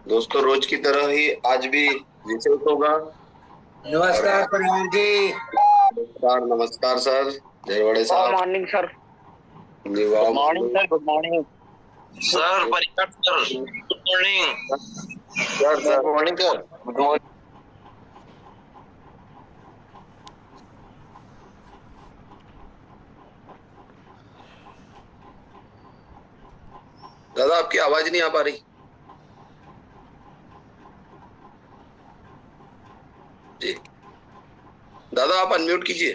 दोस्तों, रोज की तरह ही आज भी विषय होगा। नमस्कार प्रधान जी। नमस्कार नमस्कार सर। जयवड़े गुड साहब। Morning sir. जी गुड वाह morning sir. Good morning sir. परिवार sir, good morning. Sir good sir. Morning sir. Good morning. दादा, आपकी आवाज नहीं आ पा रही। जी दादा, आप अनम्यूट कीजिए।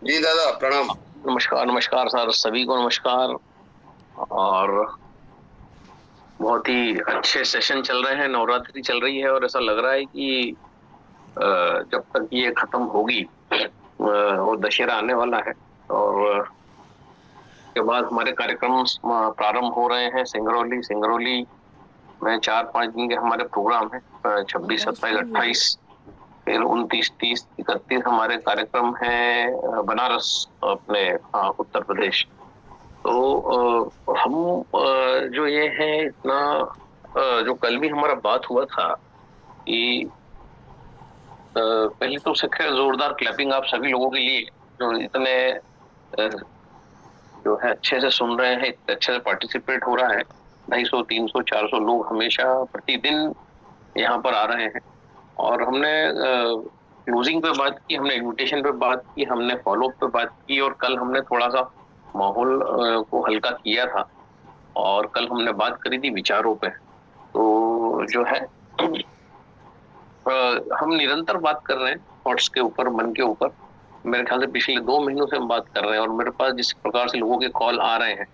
जी दादा, प्रणाम। नमस्कार नमस्कार सर, सभी को नमस्कार। और बहुत ही अच्छे सेशन चल रहे हैं, नवरात्रि चल रही है और ऐसा लग रहा है कि जब तक ये खत्म होगी और दशहरा आने वाला है और के बाद हमारे कार्यक्रम प्रारंभ हो रहे हैं। सिंगरौली सिंगरौली में 4-5 दिन के हमारे प्रोग्राम है। 26, 27, 28, फिर 29, 30, 31 हमारे कार्यक्रम है बनारस, अपने उत्तर प्रदेश। तो हम जो ये है इतना जो कल भी हमारा बात हुआ था कि पहले तो खैर जोरदार क्लैपिंग आप सभी लोगों के लिए जो इतने जो है अच्छे से सुन रहे हैं, इतने अच्छे से पार्टिसिपेट हो रहा है। 250, 300, 400 लोग हमेशा प्रतिदिन यहाँ पर आ रहे हैं। और हमने क्लोजिंग पे बात की, हमने इनविटेशन पे बात की, हमने फॉलोअप पे बात की और कल हमने थोड़ा सा माहौल को हल्का किया था और कल हमने बात करी थी विचारों पे। तो जो है हम निरंतर बात कर रहे हैं थॉट्स के ऊपर, मन के ऊपर। मेरे ख्याल से पिछले 2 महीनों से हम बात कर रहे हैं और मेरे पास जिस प्रकार से लोगों के कॉल आ रहे हैं,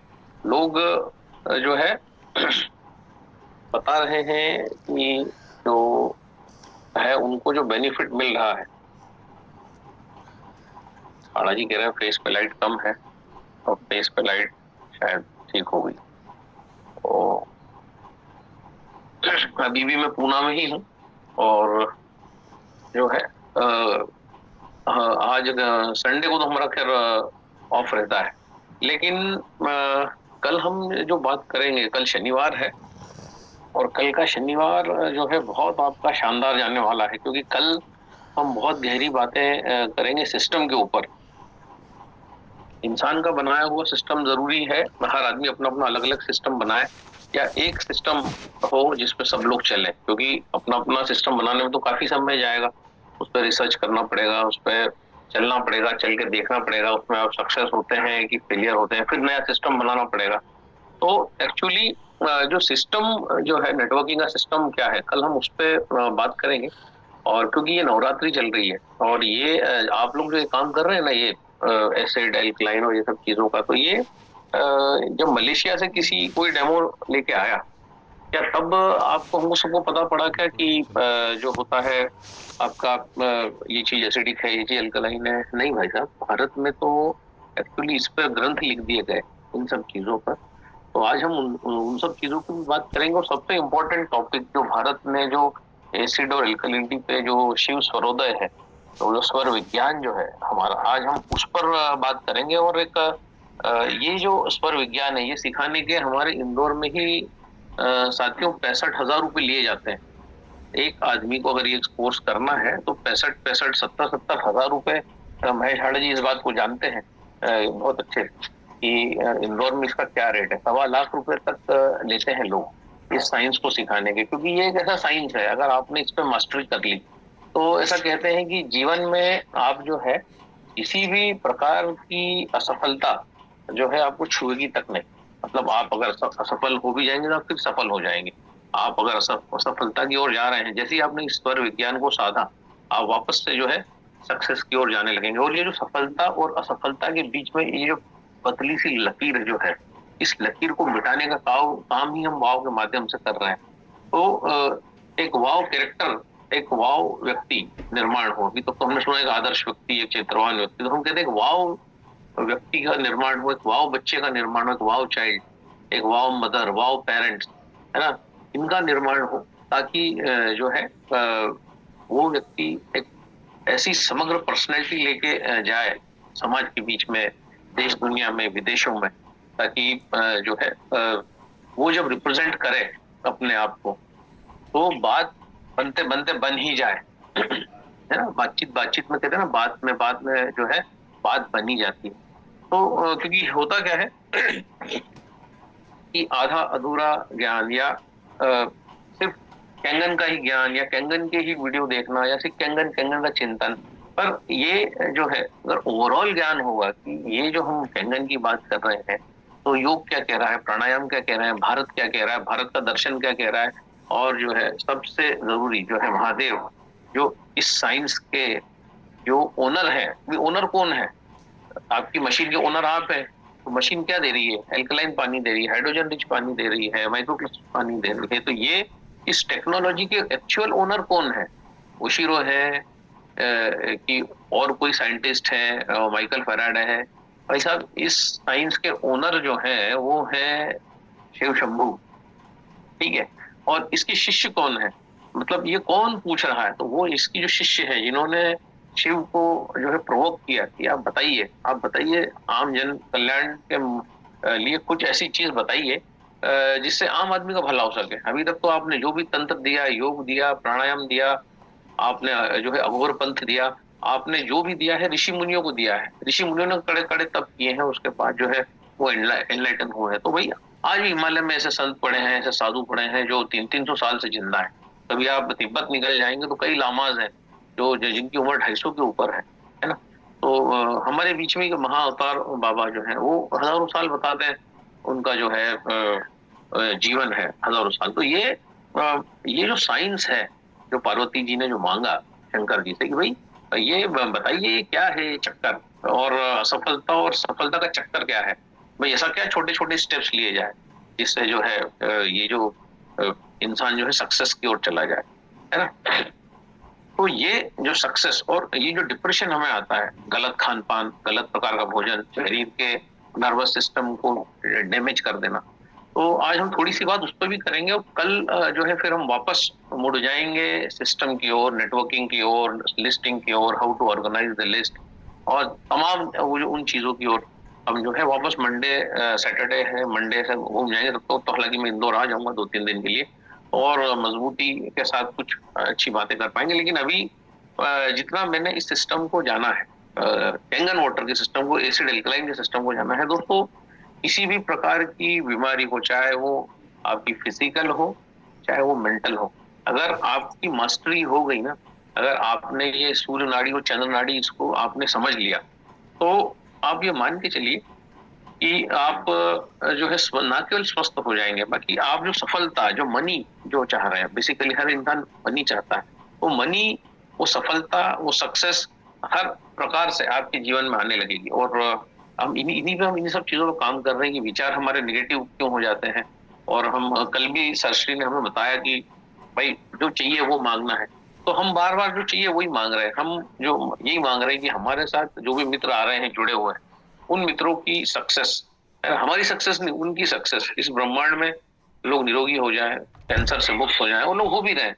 लोग जो है बता रहे हैं कि जो है उनको जो बेनिफिट मिल रहा है। आड़ा जी कह रहे हैं फेस पे लाइट कम है और फेस पे लाइट शायद ठीक हो गई। तो अभी भी मैं पूना में ही हूँ और जो है आज संडे को तो हमारा खैर ऑफ रहता है, लेकिन कल हम जो बात करेंगे, कल शनिवार है और कल का शनिवार जो है बहुत आपका शानदार जाने वाला है, क्योंकि कल हम बहुत गहरी बातें करेंगे सिस्टम के ऊपर। इंसान का बनाया हुआ सिस्टम जरूरी है, हर आदमी अपना अपना अलग अलग सिस्टम बनाए या एक सिस्टम हो जिसपे सब लोग चले, क्योंकि अपना अपना सिस्टम बनाने में तो काफी समय जाएगा। उस पर रिसर्च करना पड़ेगा, उस पर चलना पड़ेगा, चल के देखना पड़ेगा, उसमें आप सक्सेस होते हैं कि फेलियर होते हैं, फिर नया सिस्टम बनाना पड़ेगा। तो एक्चुअली जो सिस्टम जो है, नेटवर्किंग का सिस्टम क्या है, कल हम उस पर बात करेंगे। और क्योंकि ये नवरात्रि चल रही है और ये आप लोग जो ये काम कर रहे हैं ना, ये एसिड एल्कलाइन और ये सब चीजों का, तो ये जब मलेशिया से किसी कोई डेमो लेके आया क्या, तब आपको हमको सबको पता पड़ा क्या कि जो होता है आपका ये चीज एसिडिक है, ये चीज अल्कलाइन है? नहीं भाई साहब, भारत में तो एक्चुअली इस पर ग्रंथ लिख दिए गए इन सब चीजों पर। तो आज हम उन सब चीजों की भी बात करेंगे और सबसे इम्पोर्टेंट टॉपिक जो भारत में जो एसिड और एल्कलिनिटी पे जो शिव स्वरोदय है, तो जो स्वर विज्ञान जो है हमारा, आज हम उस पर बात करेंगे। और एक ये जो स्वर विज्ञान है, ये सिखाने के हमारे इंदौर में ही साथियों 65,000 रुपए लिए जाते हैं। एक आदमी को अगर ये कोर्स करना है तो 65,000, 70,000 रुपए। महेश हाड़े जी इस बात को जानते हैं बहुत अच्छे कि इंदौर में इसका क्या रेट है। 1.25 लाख रुपए तक लेते हैं लोग इस साइंस को सिखाने के, क्योंकि ये एक ऐसा साइंस है, अगर आपने इस पे मास्टरी कर ली तो ऐसा कहते हैं कि जीवन में आप जो है किसी भी प्रकार की असफलता जो है आपको छुएगी तक नहीं। मतलब आप अगर असफल हो भी जाएंगे तो आप फिर सफल हो जाएंगे। आप अगर असफलता की ओर जा रहे हैं, जैसे ही आपने इस स्वर विज्ञान को साधा, आप वापस से जो है सक्सेस की ओर जाने लगेंगे। और ये जो सफलता और असफलता के बीच में ये जो पतली सी लकीर जो है, इस लकीर को मिटाने का काम ही हम वाव के माध्यम से कर रहे हैं। तो एक वाव कैरेक्टर, एक वाव व्यक्ति निर्माण हो। अभी तो हमने सुना एक आदर्श व्यक्ति, एक चैत्रवान व्यक्ति, तो हम कहते हैं वाव व्यक्ति का निर्माण हो, एक वाव बच्चे का निर्माण हो, एक वाव चाइल्ड, एक वाव मदर, वाव पेरेंट्स, है ना, इनका निर्माण हो, ताकि जो है वो व्यक्ति एक ऐसी समग्र पर्सनैलिटी लेके जाए समाज के बीच में, देश दुनिया में, विदेशों में, ताकि जो है वो जब रिप्रेजेंट करे अपने आप को तो बात बनते बनते बन ही जाए, है ना। बातचीत में कहते हैं ना, बात में जो है बात बन ही जाती है। तो क्योंकि होता क्या है कि आधा अधूरा ज्ञान या सिर्फ कैंगन का ही ज्ञान या कैंगन के ही वीडियो देखना या सिर्फ कैंगन का चिंतन, पर ये जो है अगर ओवरऑल ज्ञान होगा कि ये जो हम कैंगन की बात कर रहे हैं तो योग क्या कह रहा है, प्राणायाम क्या कह रहे हैं, भारत क्या कह रहा है, भारत का दर्शन क्या कह रहा है, और जो है सबसे जरूरी जो है महादेव, जो इस साइंस के जो ओनर है। ओनर कौन है? आपकी मशीन के ओनर आप है। तो मशीन क्या दे रही है? एल्कलाइन पानी दे रही है, हाइड्रोजन रिच पानी दे रही है, माइक्रोक्रिस्टल पानी दे रही है। तो ये इस टेक्नोलॉजी के एक्चुअल ओनर कौन है? ओशिरो है कि और कोई साइंटिस्ट है, माइकल फैराडे है? भाई साहब, इस साइंस के ओनर जो है वो है शिव शंभू, ठीक है। और इसके शिष्य कौन है? मतलब ये कौन पूछ रहा है? तो वो इसकी जो शिष्य है जिन्होंने शिव को जो है प्रोवोक किया कि आप बताइए आम जन कल्याण के लिए कुछ ऐसी चीज बताइए जिससे आम आदमी का भला हो सके। अभी तक तो आपने जो भी तंत्र दिया, योग दिया, प्राणायाम दिया, आपने जो है अघोर पंथ दिया, आपने जो भी दिया है ऋषि मुनियों को दिया है। ऋषि मुनियों ने कड़े कड़े तप किए हैं, उसके बाद जो है वो एनलाइटन हुए हैं। तो भाई आज भी हिमालय में ऐसे संत पड़े हैं, ऐसे साधु पड़े हैं जो 300 साल से जिंदा है। कभी आप तिब्बत निकल जाएंगे तो कई लामाज हैं जो जिनकी उम्र 250 के ऊपर है ना। तो हमारे बीच में महाअवतार बाबा जो है वो हजारों साल बताते हैं, उनका जो है जीवन है हजारों साल। तो ये जो साइंस है, जो पार्वती जी ने जो मांगा शंकर जी से कि भाई ये बताइए क्या है ये चक्कर, और असफलता और सफलता का चक्कर क्या है भाई, ऐसा क्या छोटे छोटे स्टेप्स लिए जाए जिससे जो है ये जो इंसान जो है सक्सेस की ओर चला जाए, है ना। तो ये जो सक्सेस और ये जो डिप्रेशन हमें आता है, गलत खान पान, गलत प्रकार का भोजन, शरीर के नर्वस सिस्टम को डैमेज कर देना, तो आज हम थोड़ी सी बात उस पर भी करेंगे। और कल जो है फिर हम वापस मुड़ जाएंगे सिस्टम की ओर, नेटवर्किंग की ओर, लिस्टिंग की ओर, how to organize the list और तमाम वो जो उन चीजों की ओर हम जो है वापस मंडे, सैटरडे है, मंडे से घूम जाएंगे। तब तो हालांकि मैं इंदौर आ जाऊंगा 2-3 दिन के लिए और मजबूती के साथ कुछ अच्छी बातें कर पाएंगे। लेकिन अभी जितना मैंने इस सिस्टम को जाना है, कैंगन वाटर के सिस्टम को, एसिड एल्कलाइन के सिस्टम को जाना है दोस्तों, किसी भी प्रकार की बीमारी हो, चाहे वो आपकी फिजिकल हो चाहे वो मेंटल हो, अगर आपकी मास्टरी हो गई ना, अगर आपने ये सूर्य नाड़ी और चंद्र नाड़ी इसको आपने समझ लिया, तो आप ये मान के चलिए कि आप जो है ना केवल स्वस्थ हो जाएंगे, बाकी आप जो सफलता, जो मनी जो चाह रहे हैं, बेसिकली हर इंसान मनी चाहता है, वो मनी, वो सफलता, वो सक्सेस हर प्रकार से आपके जीवन में आने लगेगी। और हम इन्हीं सब चीजों पर काम कर रहे हैं कि विचार हमारे नेगेटिव क्यों हो जाते हैं। और हम कल भी सरश्री ने हमें बताया कि भाई जो चाहिए वो मांगना है, तो हम बार बार जो चाहिए वही मांग रहे हैं। हम जो यही मांग रहे हैं कि हमारे साथ जो भी मित्र आ रहे हैं, जुड़े हुए हैं, उन मित्रों की सक्सेस, हमारी सक्सेस नहीं, उनकी सक्सेस, इस ब्रह्मांड में लोग निरोगी हो जाए, कैंसर से मुक्त हो जाए, और लोग हो भी रहे।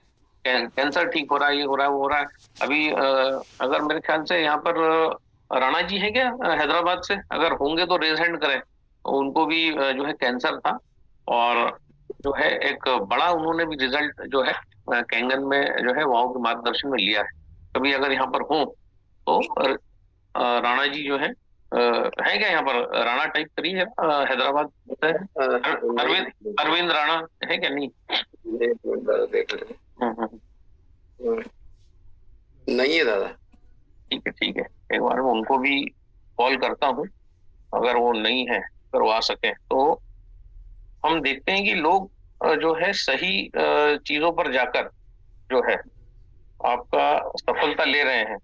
कैंसर ठीक हो रहा है, ये हो रहा है, वो हो रहा है। अभी अगर मेरे ख्याल से यहाँ पर राणा जी है क्या हैदराबाद से, अगर होंगे तो रेज हैंड करें। उनको भी जो है कैंसर था और जो है एक बड़ा उन्होंने भी रिजल्ट जो है कैंगन में जो है वाओ के मार्गदर्शन में लिया है। कभी अगर यहाँ पर हो तो राणा जी जो है क्या यहाँ पर राणा टाइप करिए हैदराबाद से, अरविंद राणा है क्या? नहीं देख नहीं है दादा। ठीक है, एक बार मैं उनको भी कॉल करता हूँ, अगर वो नहीं है, अगर वो आ सके तो हम देखते हैं कि लोग जो है सही चीजों पर जाकर जो है आपका सफलता ले रहे हैं।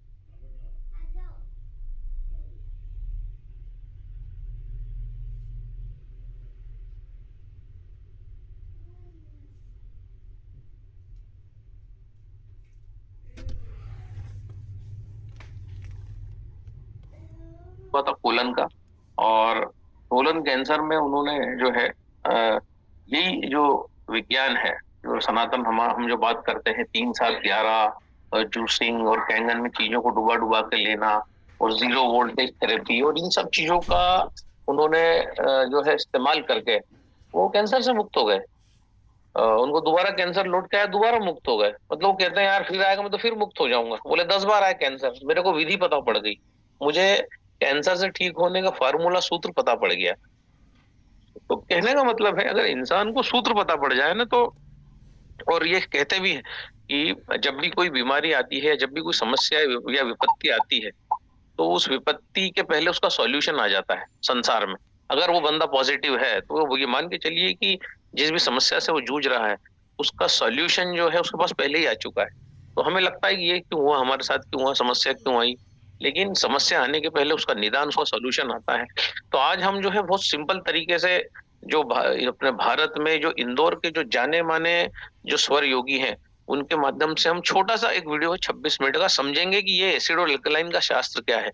था कोलन का, और कोलन कैंसर में उन्होंने जो है यही जो विज्ञान है, जो सनातन हम जो बात करते हैं 3-7-11 जूसिंग और कैंगन में चीजों को डुबा के लेना, और 0 वोल्टेज थेरेपी और इन सब चीजों का उन्होंने जो है इस्तेमाल करके वो कैंसर से मुक्त हो गए। उनको दोबारा कैंसर लौट के आया, दोबारा मुक्त हो गए। मतलब वो कहते हैं यार फिर आएगा मैं तो फिर मुक्त हो जाऊंगा। बोले 10 बार आया कैंसर, मेरे को विधि पता पड़ गई, मुझे कैंसर से ठीक होने का फार्मूला सूत्र पता पड़ गया। तो कहने का मतलब है अगर इंसान को सूत्र पता पड़ जाए ना तो, और ये कहते भी हैं कि जब भी कोई बीमारी आती है, जब भी कोई समस्या या विपत्ति आती है तो उस विपत्ति के पहले उसका सॉल्यूशन आ जाता है संसार में। अगर वो बंदा पॉजिटिव है तो वो ये मान के चलिए कि जिस भी समस्या से वो जूझ रहा है उसका सॉल्यूशन जो है उसके पास पहले ही आ चुका है। तो हमें लगता है कि ये क्यों हुआ, हमारे साथ क्यों हुआ, समस्या क्यों आई, लेकिन समस्या आने के पहले उसका निदान, उसका सॉल्यूशन आता है। तो आज हम जो है बहुत सिंपल तरीके से जो अपने भारत में जो इंदौर के जो जाने माने जो स्वर योगी हैं उनके माध्यम से हम छोटा सा एक वीडियो 26 मिनट का समझेंगे कि ये एसिड और एल्कलाइन का शास्त्र क्या है।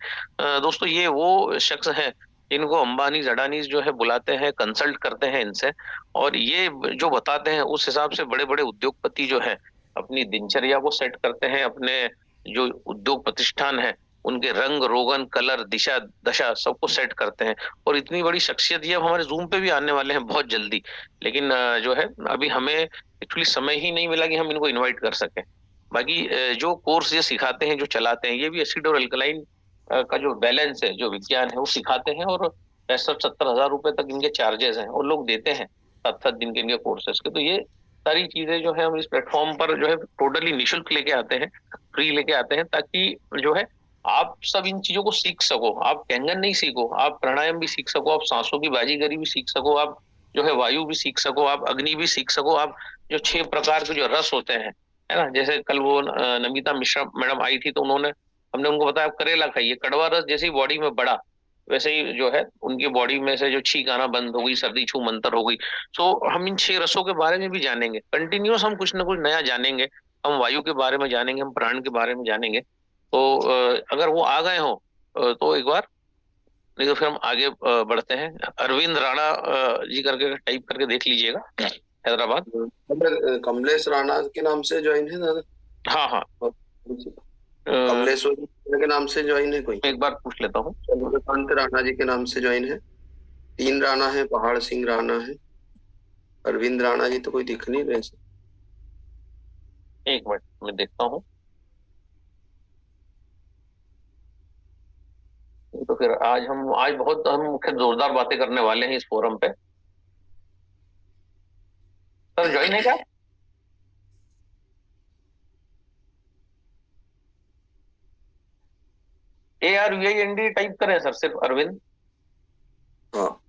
दोस्तों ये वो शख्स हैं इनको अंबानी अडानी जो है बुलाते हैं, कंसल्ट करते हैं इनसे, और ये जो बताते हैं उस हिसाब से बड़े बड़े उद्योगपति जो है अपनी दिनचर्या को सेट करते हैं। अपने जो उद्योग प्रतिष्ठान है उनके रंग रोगन कलर दिशा दशा सबको सेट करते हैं। और इतनी बड़ी शख्सियत ये अब हमारे जूम पे भी आने वाले हैं बहुत जल्दी, लेकिन जो है अभी हमें एक्चुअली समय ही नहीं मिला कि हम इनको इनवाइट कर सकें। बाकी जो कोर्स ये सिखाते हैं, जो चलाते हैं, ये भी एसिड और अल्कलाइन का जो बैलेंस है, जो विज्ञान है वो सिखाते हैं। और 65-70 हजार रुपए तक इनके चार्जेस हैं और लोग देते हैं 7-7 दिन के इनके कोर्सेस के। तो ये सारी चीजें जो है हम इस प्लेटफॉर्म पर जो है टोटली निःशुल्क लेके आते हैं, फ्री लेके आते हैं, ताकि जो है आप सब इन चीजों को सीख सको। आप कैंगन नहीं सीखो, आप प्राणायाम भी सीख सको, आप सांसों की बाजीगरी भी सीख सको, आप जो है वायु भी सीख सको, आप अग्नि भी सीख सको, आप जो 6 प्रकार के जो रस होते हैं, है ना, जैसे कल वो नमिता मिश्रा मैडम आई थी तो उन्होंने, हमने उनको बताया आप करेला खाइए, कड़वा रस जैसे ही बॉडी में बढ़ा वैसे ही जो है उनकी बॉडी में से जो छींक आना बंद हो गई, सर्दी छू मंतर हो गई। तो हम इन 6 रसों के बारे में भी जानेंगे, कंटिन्यूस हम कुछ ना कुछ नया जानेंगे। हम वायु के बारे में जानेंगे, हम प्राण के बारे में जानेंगे। तो अगर वो आ गए हो तो एक बार, नहीं तो फिर हम आगे बढ़ते हैं। अरविंद राणा जी करके टाइप करके देख लीजिएगा, हैदराबाद। कमलेश राणा के नाम से ज्वाइन है दादा? हाँ हाँ, कमलेश के नाम से ज्वाइन है कोई? एक बार पूछ लेता हूँ। चंद्रकांत राणा जी के नाम से ज्वाइन है। 3 राणा है, पहाड़ सिंह राणा है, अरविंद राणा जी तो कोई दिख नहीं रहे। एक मिनट मैं देखता हूँ। तो फिर आज बहुत हम मुख्य जोरदार बातें करने वाले हैं इस फोरम पे। सर ज्वाइन है क्या? ARVIND टाइप करें सर, सिर्फ अरविंद। हाँ,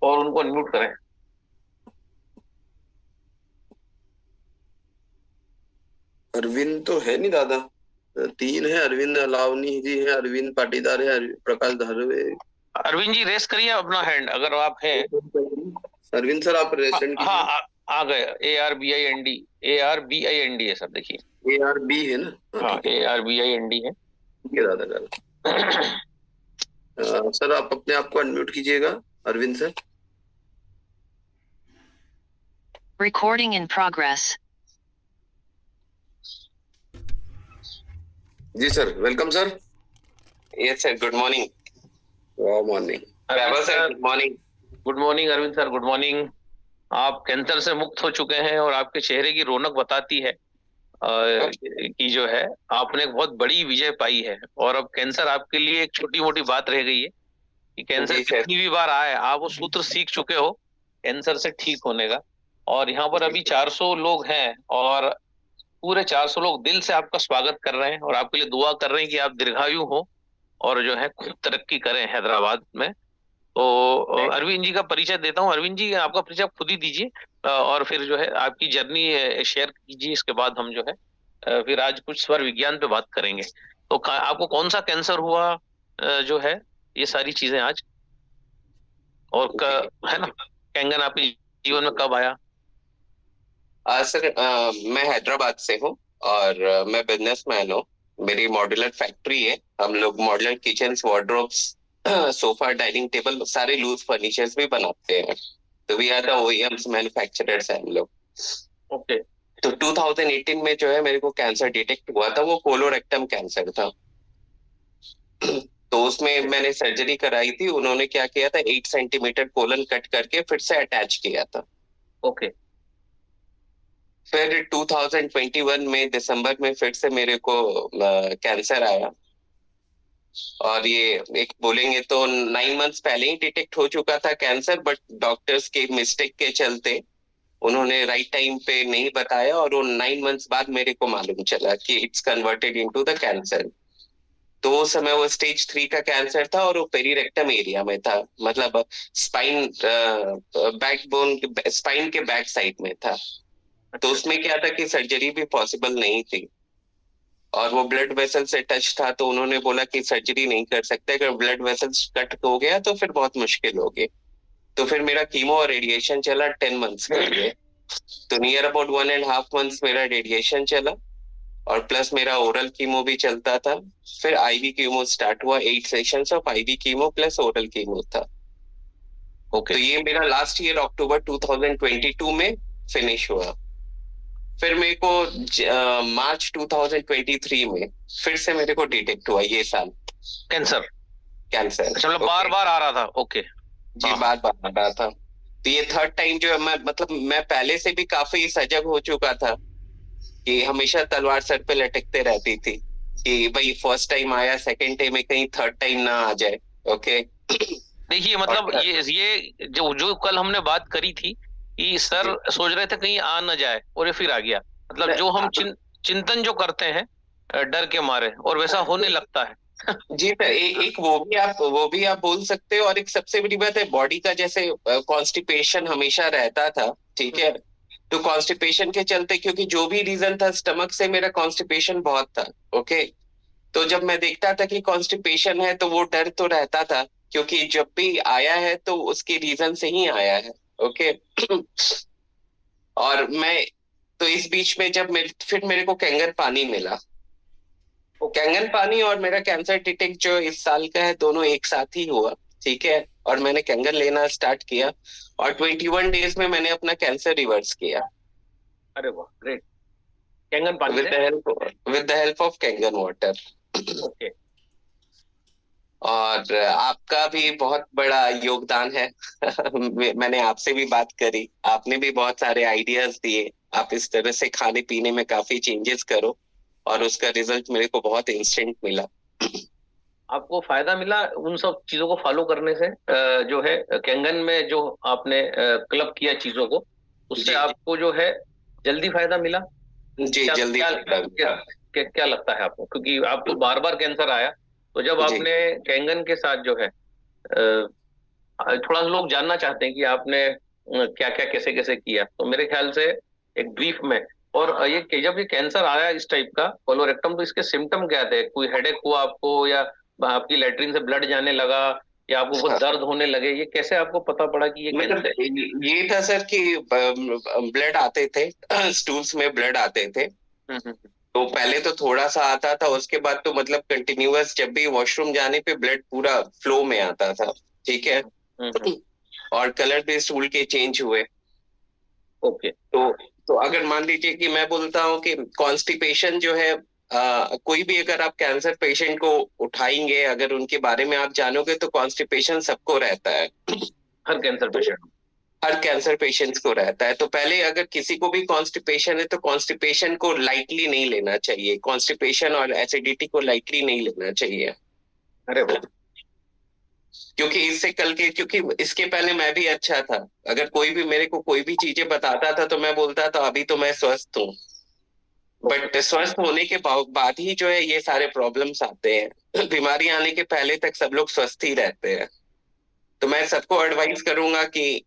और उनको अनम्यूट करें। अरविंद तो है नहीं दादा, 3 है। अरविंद अलावनी जी है, अरविंद पाटीदार है, प्रकाश धारवे। अरविंद जी रेस करिए अपना हैंड अगर आप हैं। अरविंद सर आप रेसेंट कीजिए। हाँ आ गए। ARBIND है सर, देखिए ARB है ना? हाँ ARBIND है। ठीक है दादा दादा। सर आप अपने आप को अनम्यूट कीजिएगा, Arvind sir. Recording in progress. जी sir, welcome sir. Yes sir, good morning. Morning sir, good morning. Good morning Arvind sir, good morning. आप कैंसर से मुक्त हो चुके हैं और आपके चेहरे की रौनक बताती है कि जो है आपने एक बहुत बड़ी विजय पाई है। और अब कैंसर आपके लिए एक छोटी मोटी बात रह गई है कि कैंसर कितनी भी बार आए आप वो सूत्र सीख चुके हो कैंसर से ठीक होने का। और यहाँ पर अभी 400 लोग हैं और पूरे 400 लोग दिल से आपका स्वागत कर रहे हैं और आपके लिए दुआ कर रहे हैं कि आप दीर्घायु हो और जो है खूब तरक्की करें हैदराबाद में। तो अरविंद जी का परिचय देता हूँ। अरविंद जी आपका परिचय आप खुद ही दीजिए और फिर जो है आपकी जर्नी शेयर कीजिए। इसके बाद हम जो है फिर आज कुछ स्वर विज्ञान पे बात करेंगे। तो आपको कौन सा कैंसर हुआ जो है ये सारी चीजें आज, और है ना, कैंगन आपके जीवन में कब आया? सर मैं हैदराबाद से हूँ और मैं बिजनेसमैन हूँ। मेरी मॉड्यूलर फैक्ट्री है। हम लोग modular kitchens, wardrobes, sofa, dining table, सारे लूज फर्नीचर्स भी बनाते हैं। तो we are the OEMs manufacturers हैं हम लोग। ओके। तो 2018 में जो है मेरे को कैंसर डिटेक्ट हुआ था, वो कोलोरेक्टम कैंसर था। तो उसमें मैंने सर्जरी कराई थी। उन्होंने क्या किया था, 8 सेंटीमीटर कोलन कट करके फिर से अटैच किया था। ओके। फिर 2021 में दिसंबर में फिर से मेरे को कैंसर आया। और ये एक बोलेंगे तो 9 मंथ्स पहले ही डिटेक्ट हो चुका था कैंसर, बट डॉक्टर्स के मिस्टेक के चलते उन्होंने राइट टाइम पे नहीं बताया, और वो 9 मंथ्स बाद मेरे को मालूम चला कि it's converted into the cancer. तो उस समय वो स्टेज 3 का कैंसर था, और वो पेरीरेक्टम एरिया में था, मतलब स्पाइन बैकबोन स्पाइन के बैक साइड में था। तो उसमें क्या था कि सर्जरी भी पॉसिबल नहीं थी, और वो ब्लड वेसल से टच था, तो उन्होंने बोला कि सर्जरी नहीं कर सकते, अगर ब्लड वेसल्स कट हो गया तो फिर बहुत मुश्किल होगी। तो फिर मेरा कीमो और रेडिएशन चला 10 मंथ्स के लिए। तो नियर अबाउट 1.5 मंथ्स मेरा रेडिएशन चला, और प्लस मेरा ओरल कीमो भी चलता था। फिर आईवी कीमो स्टार्ट हुआ, 8 sessions of IV chemo plus oral chemo था। ओके। तो ये मेरा लास्ट ईयर अक्टूबर 2022 में फिनिश हुआ। फिर मेरे को मार्च 2023 में फिर से मेरे को डिटेक्ट हुआ ये साल कैंसर। कैंसर। अच्छा, मतलब बार बार आ रहा था। ओके। जी, बार बार आ रहा था। तो ये थर्ड टाइम जो है, मैं पहले से भी काफी सजग हो चुका था कि हमेशा तलवार सर पे लटकते रहती थी कि भाई फर्स्ट टाइम आया, सेकंड टाइम में कहीं थर्ड टाइम ना आ जाए। ओके। देखिए, मतलब ये जो कल हमने बात करी थी कि सर सोच रहे थे कहीं आ ना जाए, और ये फिर आ गया। मतलब जो हम चिंतन जो करते हैं डर के मारे, और वैसा होने लगता है। जी सर, एक वो भी आप बोल सकते हो। और एक सबसे बड़ी बात है, बॉडी का जैसे कॉन्स्टिपेशन हमेशा रहता था, ठीक है। तो कॉन्स्टिपेशन के चलते, क्योंकि जो भी रीजन था, स्टमक से मेरा कॉन्स्टिपेशन बहुत था। ओके। तो जब मैं देखता था कि कॉन्स्टिपेशन है, तो वो डर तो रहता था, क्योंकि जब भी आया है तो उसके रीजन से ही आया है। ओके। और मैं तो इस बीच में जब फिर मेरे को कैंगर पानी मिला, कैंगन पानी और मेरा कैंसर डिटेक्ट जो इस साल का है, दोनों एक साथ ही हुआ, ठीक है। और मैंने कैंगन लेना स्टार्ट किया, और 21 डेज में मैंने अपना कैंसर रिवर्स किया। अरे वाह, ग्रेट। कैंगन पानी with the help of Kangen water. Okay. और आपका भी बहुत बड़ा योगदान है। मैंने आपसे भी बात करी, आपने भी बहुत सारे आइडियाज दिए। आप इस तरह से खाने पीने में काफी चेंजेस करो, और उसका रिजल्ट मेरे को बहुत इंस्टेंट मिला। आपको फायदा मिला उन सब चीजों को फॉलो करने से? जो है कैंगन में जो आपने क्लब किया चीजों को, उससे आपको जो है जल्दी फायदा मिला? जी, जल्दी फायदा मिला। क्या लगता है आपको? क्योंकि आपको बार बार कैंसर आया, तो जब आपने कैंगन के साथ जो है थोड़ा लोग जानना चाहते हैं कि आपने क्या क्या कैसे कैसे किया, तो मेरे ख्याल से एक ब्रीफ में। और ये जब ये कैंसर आया इस टाइप का कोलोरेक्टम, तो इसके सिम्टम क्या थे? कोई हेडेक हुआ आपको, या आपकी लैट्रिन से ब्लड जाने लगा, या आपको बहुत दर्द होने लगे? ये कैसे आपको पता पड़ा कि ये मतलब ये था सर कि ब्लड आते थे, स्टूल्स में ब्लड आते थे। तो पहले तो थोड़ा सा आता था, उसके बाद तो मतलब कंटिन्यूअस, जब भी वॉशरूम जाने पे ब्लड पूरा फ्लो में आता था, ठीक है। और कलर भी स्टूल के चेंज हुए। ओके। तो अगर मान लीजिए कि मैं बोलता हूँ कि कॉन्स्टिपेशन जो है, कोई भी अगर आप कैंसर पेशेंट को उठाएंगे, अगर उनके बारे में आप जानोगे, तो कॉन्स्टिपेशन सबको रहता है। हर कैंसर पेशेंट्स को रहता है। तो पहले अगर किसी को भी कॉन्स्टिपेशन है, तो कॉन्स्टिपेशन को लाइटली नहीं लेना चाहिए। कॉन्स्टिपेशन और एसिडिटी को लाइटली नहीं लेना चाहिए। अरे वाह। क्योंकि इसके पहले मैं भी अच्छा था। अगर कोई भी मेरे को कोई भी चीजें बताता था, तो मैं बोलता था अभी तो मैं स्वस्थ हूँ। बट स्वस्थ होने के बाद ही जो है ये सारे प्रॉब्लम्स आते हैं। बीमारी आने के पहले तक सब लोग स्वस्थ ही रहते हैं। तो मैं सबको एडवाइस करूंगा कि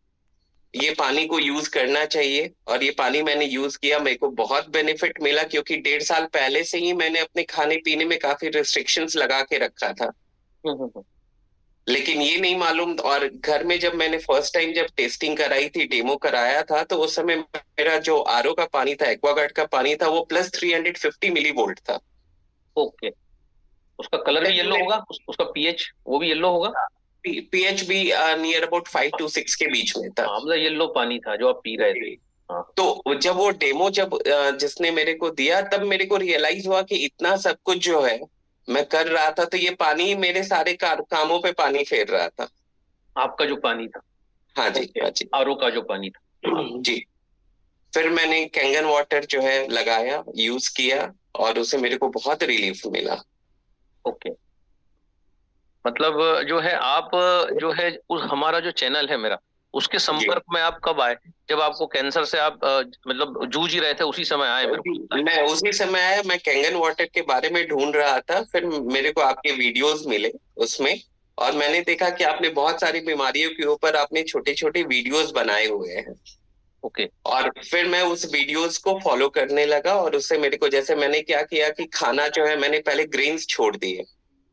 ये पानी को यूज करना चाहिए। और ये पानी मैंने यूज किया, मेरे को बहुत बेनिफिट मिला, क्योंकि 1.5 साल पहले से ही मैंने अपने खाने पीने में काफी रिस्ट्रिक्शंस लगा के रखा था। लेकिन ये नहीं मालूम, और घर में जब मैंने फर्स्ट टाइम जब टेस्टिंग कराई थी, डेमो कराया था, तो उस समय मेरा जो आरओ का पानी था, एक्वागार्ड का पानी था, वो प्लस 350 मिलीवोल्ट था। ओके। उसका कलर भी येलो होगा, उसका पीएच वो भी येलो होगा? पीएच भी नियर अबाउट 5 to 6 के बीच में था। मतलब येलो पानी था जो आप पी रहे थे। तो जब वो डेमो जिसने मेरे को दिया, तब मेरे को रियलाइज हुआ कि इतना सब कुछ जो है मैं कर रहा था तो ये पानी मेरे सारे कामों पे पानी फेर रहा था। आपका जो पानी था, हाँ जी, हाँ जी। आरओ का जो पानी था। जी। फिर मैंने कैंगन वाटर जो है लगाया, यूज किया, और उससे मेरे को बहुत रिलीफ मिला। ओके, मतलब जो है आप जो है उस हमारा जो चैनल है मेरा, उसके संपर्क में आप कब आए? जब आपको कैंसर से आप मतलब जूझ ही रहे थे उसी समय आए मेरे को? मैं उसी समय आया, मैं कैंगन वाटर के बारे में ढूंढ रहा था, फिर मेरे को आपके वीडियोस मिले उसमें, और मैंने देखा कि आपने बहुत सारी बीमारियों के ऊपर आपने छोटे छोटे वीडियोस बनाए हुए हैं। ओके। और फिर मैं उस वीडियोस को फॉलो करने लगा, और उससे मेरे को, जैसे मैंने क्या किया कि खाना जो है मैंने पहले ग्रेन्स छोड़ दिए।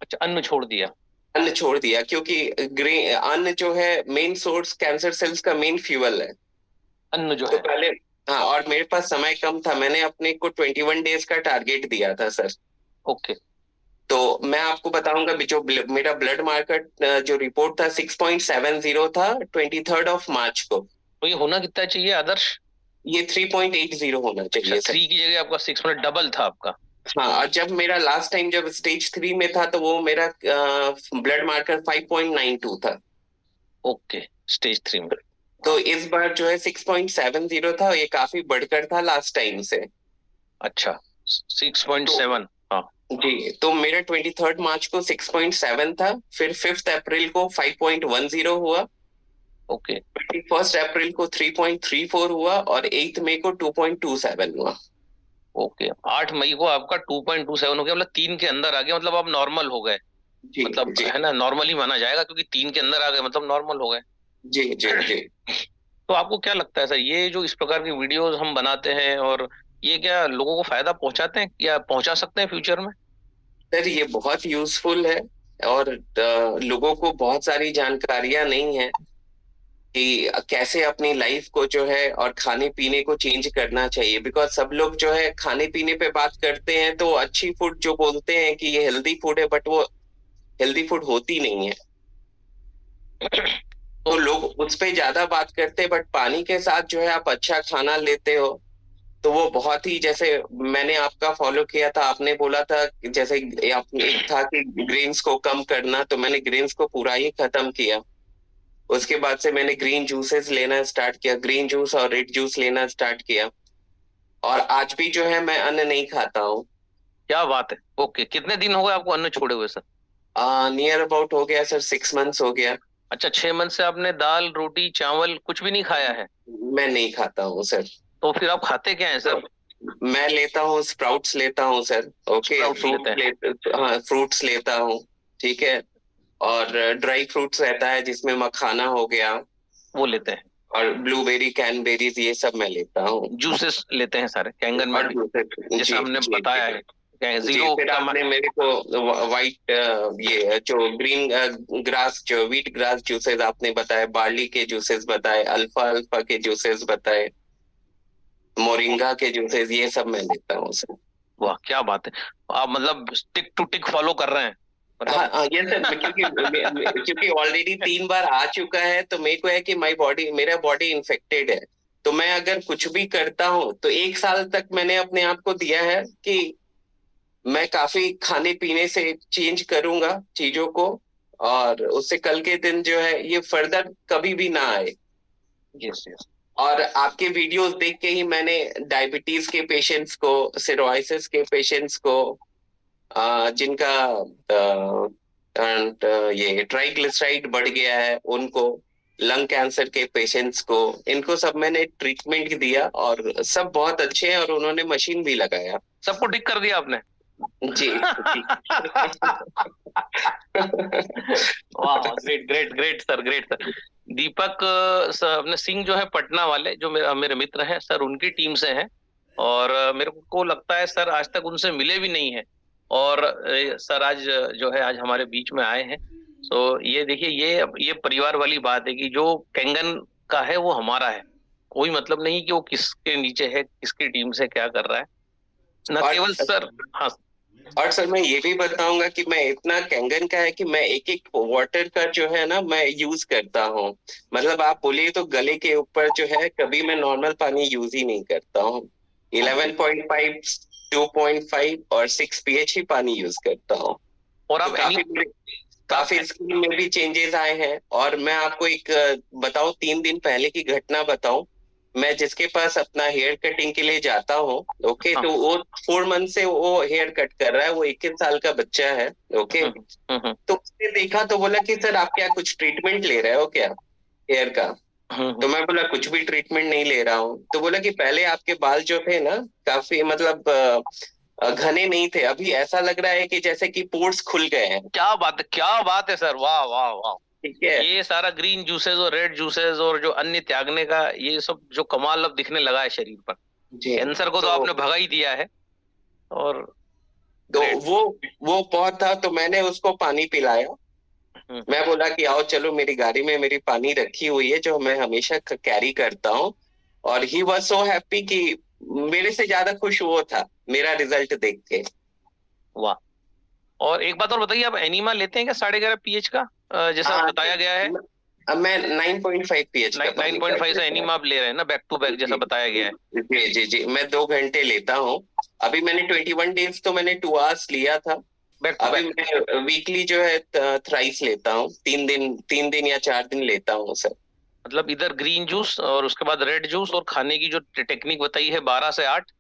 अच्छा, अन्न छोड़ दिया? अन्न छोड़ दिया, क्योंकि अन्न जो है मेन सोर्स, कैंसर सेल्स का मेन फ्यूअल है। अन्न जो तो है। पहले, हाँ, और मेरे पास समय कम था, मैंने अपने को 21 डेज का टारगेट दिया था सर। ओके। तो मैं आपको बताऊंगा जो मेरा ब्लड मार्कर जो रिपोर्ट था 6.70 था 23 मार्च को। तो ये होना कितना चाहिए आदर्श? ये 3.80 होना अच्छा, चाहिए सर। 3 की जगह आपका 6, मतलब डबल था आपका? हाँ, और जब मेरा लास्ट टाइम जब स्टेज 3 में था, तो वो मेरा ब्लड मार्कर 5.92 था। ओके, स्टेज 3 में। तो इस बार जो है 6.70 था, ये काफी बढ़कर था लास्ट टाइम से। अच्छा, 6.7। हाँ। जी, तो मेरा 23 मार्च को 6.7 था, फिर 5 अप्रैल को 5.10 हुआ, ओके। 21 अप्रैल को 3.34 हुआ, और 8 मई को 2.27 हुआ। ओके, 8 मई को आपका 2.27 हो गया, मतलब 3 के अंदर आ गया, मतलब आप नॉर्मल हो गए। जी मतलब जी है ना, नॉर्मली माना जाएगा, क्योंकि 3 के अंदर आ गए मतलब नॉर्मल हो गए। जी जी जी। तो आपको क्या लगता है सर, ये जो इस प्रकार की वीडियोस हम बनाते हैं, और ये क्या लोगों को फायदा पहुंचाते हैं या पहुंचा सकते हैं फ्यूचर में? सर, ये बहुत यूजफुल है, और लोगों को बहुत सारी जानकारियां नहीं है कि कैसे अपनी लाइफ को जो है और खाने पीने को चेंज करना चाहिए। बिकॉज सब लोग जो है खाने पीने पे बात करते हैं, तो अच्छी फूड जो बोलते हैं कि ये हेल्दी फूड है, बट वो हेल्दी फूड होती नहीं है। तो लोग उस पे ज्यादा बात करते हैं, बट पानी के साथ जो है आप अच्छा खाना लेते हो, तो वो बहुत ही, जैसे मैंने आपका फॉलो किया था, आपने बोला था कि जैसे एक था कि ग्रेन्स को कम करना, तो मैंने ग्रेन्स को पूरा ही खत्म किया। उसके बाद से मैंने ग्रीन जूसेस लेना स्टार्ट किया, ग्रीन जूस और रेड जूस लेना स्टार्ट किया, और आज भी जो है मैं अन्न नहीं खाता हूँ। क्या बात है! ओके, कितने दिन हो गए आपको अन्न छोड़े हुए सर? नियर अबाउट हो गया सर, 6 मंथ्स हो गया। अच्छा, 6 मंथ से आपने दाल रोटी चावल कुछ भी नहीं खाया है? मैं नहीं खाता हूँ सर। तो फिर आप खाते क्या है सर? मैं लेता हूँ स्प्राउट्स लेता हूँ सर। ओके, Sprouts लेते हैं। हाँ, फ्रूट्स लेता हूँ। ठीक है। और ड्राई फ्रूट्स रहता है जिसमें मखाना हो गया, वो लेते हैं। और ब्लूबेरी कैनबेरीज, ये सब मैं लेता हूँ। जूसेस लेते हैं सारे कैंगन में और भी, जी जैसे हमने जी बताया है। जी। जीरो फिर का आपने मेरे को वाइट, ये जो ग्रीन ग्रास, जो व्हीट ग्रास जूसेस आपने बताए, बार्ली के जूसेस बताए, अल्फा अल्फा के जूसेस बताए, मोरिंगा के जूसेस, ये सब मैं लेता हूँ सर। वाह, क्या बात है! आप मतलब टिक टू टिक फॉलो कर रहे हैं हाँ मतलब। हाँ, ये सर, क्योंकि ऑलरेडी 3 बार आ चुका है, तो मेरे को है कि मेरा बॉडी इन्फेक्टेड है। तो मैं अगर कुछ भी करता हूँ, तो 1 साल तक मैंने अपने आप को दिया है कि मैं काफी खाने पीने से चेंज करूंगा चीजों को, और उससे कल के दिन जो है ये फर्दर कभी भी ना आए। Yes yes. और आपके वीडियोस देख के ही मैंने डायबिटीज के पेशेंट्स को, सिरोसिस के पेशेंट्स को, जिनका ये ट्राइग्लिसराइड बढ़ गया है उनको, लंग कैंसर के पेशेंट्स को, इनको सब मैंने ट्रीटमेंट दिया, और सब बहुत अच्छे हैं, और उन्होंने मशीन भी लगाया। सबको टिक कर दिया आपने? जी जी। वाह, great great great sir, great sir. Deepak अपने सिंह जो है पटना वाले, जो मेरे मित्र हैं सर, उनकी टीम से हैं। और मेरे को लगता है सर आज तक उनसे मिले भी नहीं है। और सर आज जो है आज हमारे बीच में आए हैं। तो ये देखिए, ये परिवार वाली बात है कि जो कैंगन का है वो हमारा है। कोई मतलब नहीं कि वो किसके नीचे है, किसकी टीम से क्या कर रहा है। न केवल सर। हाँ। और सर, मैं ये भी बताऊंगा कि मैं इतना कैंगन का है कि मैं एक एक वाटर का जो है ना, मैं यूज करता हूँ। मतलब आप बोलिए तो गले के ऊपर जो है, कभी मैं नॉर्मल पानी यूज ही नहीं करता हूँ। 11.5 2.5 और 6 pH ही पानी यूज करता हूँ। और तो आप काफी स्किन में भी चेंजेस आए हैं। और मैं आपको एक बताऊं, 3 दिन पहले की घटना बताऊं। मैं जिसके पास अपना हेयर कटिंग के लिए जाता हूँ, ओके, हाँ। तो वो 4 मंथ से वो हेयर कट कर रहा है। वो 21 साल का बच्चा है, ओके। तो उसने देखा तो बोला कि सर आप क्या कुछ ट्रीटमेंट ले रहे हो क्या हेयर का? तो मैं बोला कुछ भी ट्रीटमेंट नहीं ले रहा हूँ। तो बोला कि पहले आपके बाल जो थे ना, काफी मतलब घने नहीं थे, अभी ऐसा लग रहा है कि जैसे कि पोर्स खुल गए हैं। क्या बात है सर, वाह वाह वाह। ठीक है। ये सारा ग्रीन जूसेस और रेड जूसेस और जो अन्य त्यागने का ये सब जो कमाल अब दिखने लगा है शरीर पर, जी। कैंसर को तो आपने भगा ही दिया है। और तो Great. वो बहुत था, तो मैंने उसको पानी पिलाया। मैं बोला कि आओ चलो, मेरी गाड़ी में मेरी पानी रखी हुई है जो मैं हमेशा कैरी करता हूँ। और ही वॉज सो हैप्पी कि मेरे से ज्यादा खुश वो था मेरा रिजल्ट देख के। वाह। और एक बात और बताइए, आप एनिमा लेते हैं क्या 11.5 pH का, जैसा हाँ, बताया गया है? अब मैं 9.5 pH का पानी 9.5 से एनिमा आप ले रहे हैं ना, बैक टू बैक जैसा बताया गया है? जी जी जी, मैं 2 घंटे लेता हूँ। अभी मैंने 21 डेज तो मैंने 2 आवर्स लिया था। बैक टू अभी बैक। मैं वीकली जो है थ्राइस लेता हूँ, 3 दिन या 4 दिन लेता हूँ सर। मतलब इधर ग्रीन जूस और उसके बाद रेड जूस, और खाने की जो टेक्निक बताई है 12 से 8,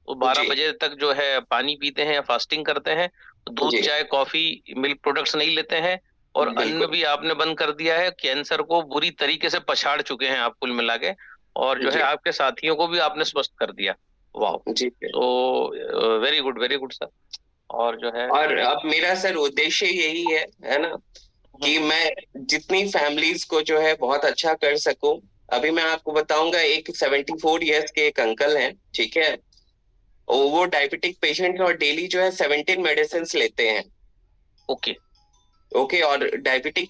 वो 12 जी बजे तक जो है पानी पीते हैं या फास्टिंग करते हैं। दूध, जी चाय, कॉफी, मिल्क प्रोडक्ट्स नहीं लेते हैं। और अन्न बिल्कुल भी आपने बंद कर दिया है। कैंसर को बुरी तरीके से पछाड़ चुके हैं आप कुल मिला के। और जो है जी आपके साथियों को भी आपने स्वस्थ कर दिया। वाह। जी। तो वेरी गुड सर। और जो है और अब मेरा सर उद्देश्य यही है ना, कि मैं जितनी फैमिलीज को जो है बहुत अच्छा कर सकूं। अभी मैं आपको बताऊंगा, एक 74 ईयर्स के एक अंकल हैं, ठीक है। वो डायबिटिक पेशेंट है और डेली जो है 17 मेडिसिन लेते हैं। ओके। ओके। और डायबिटीज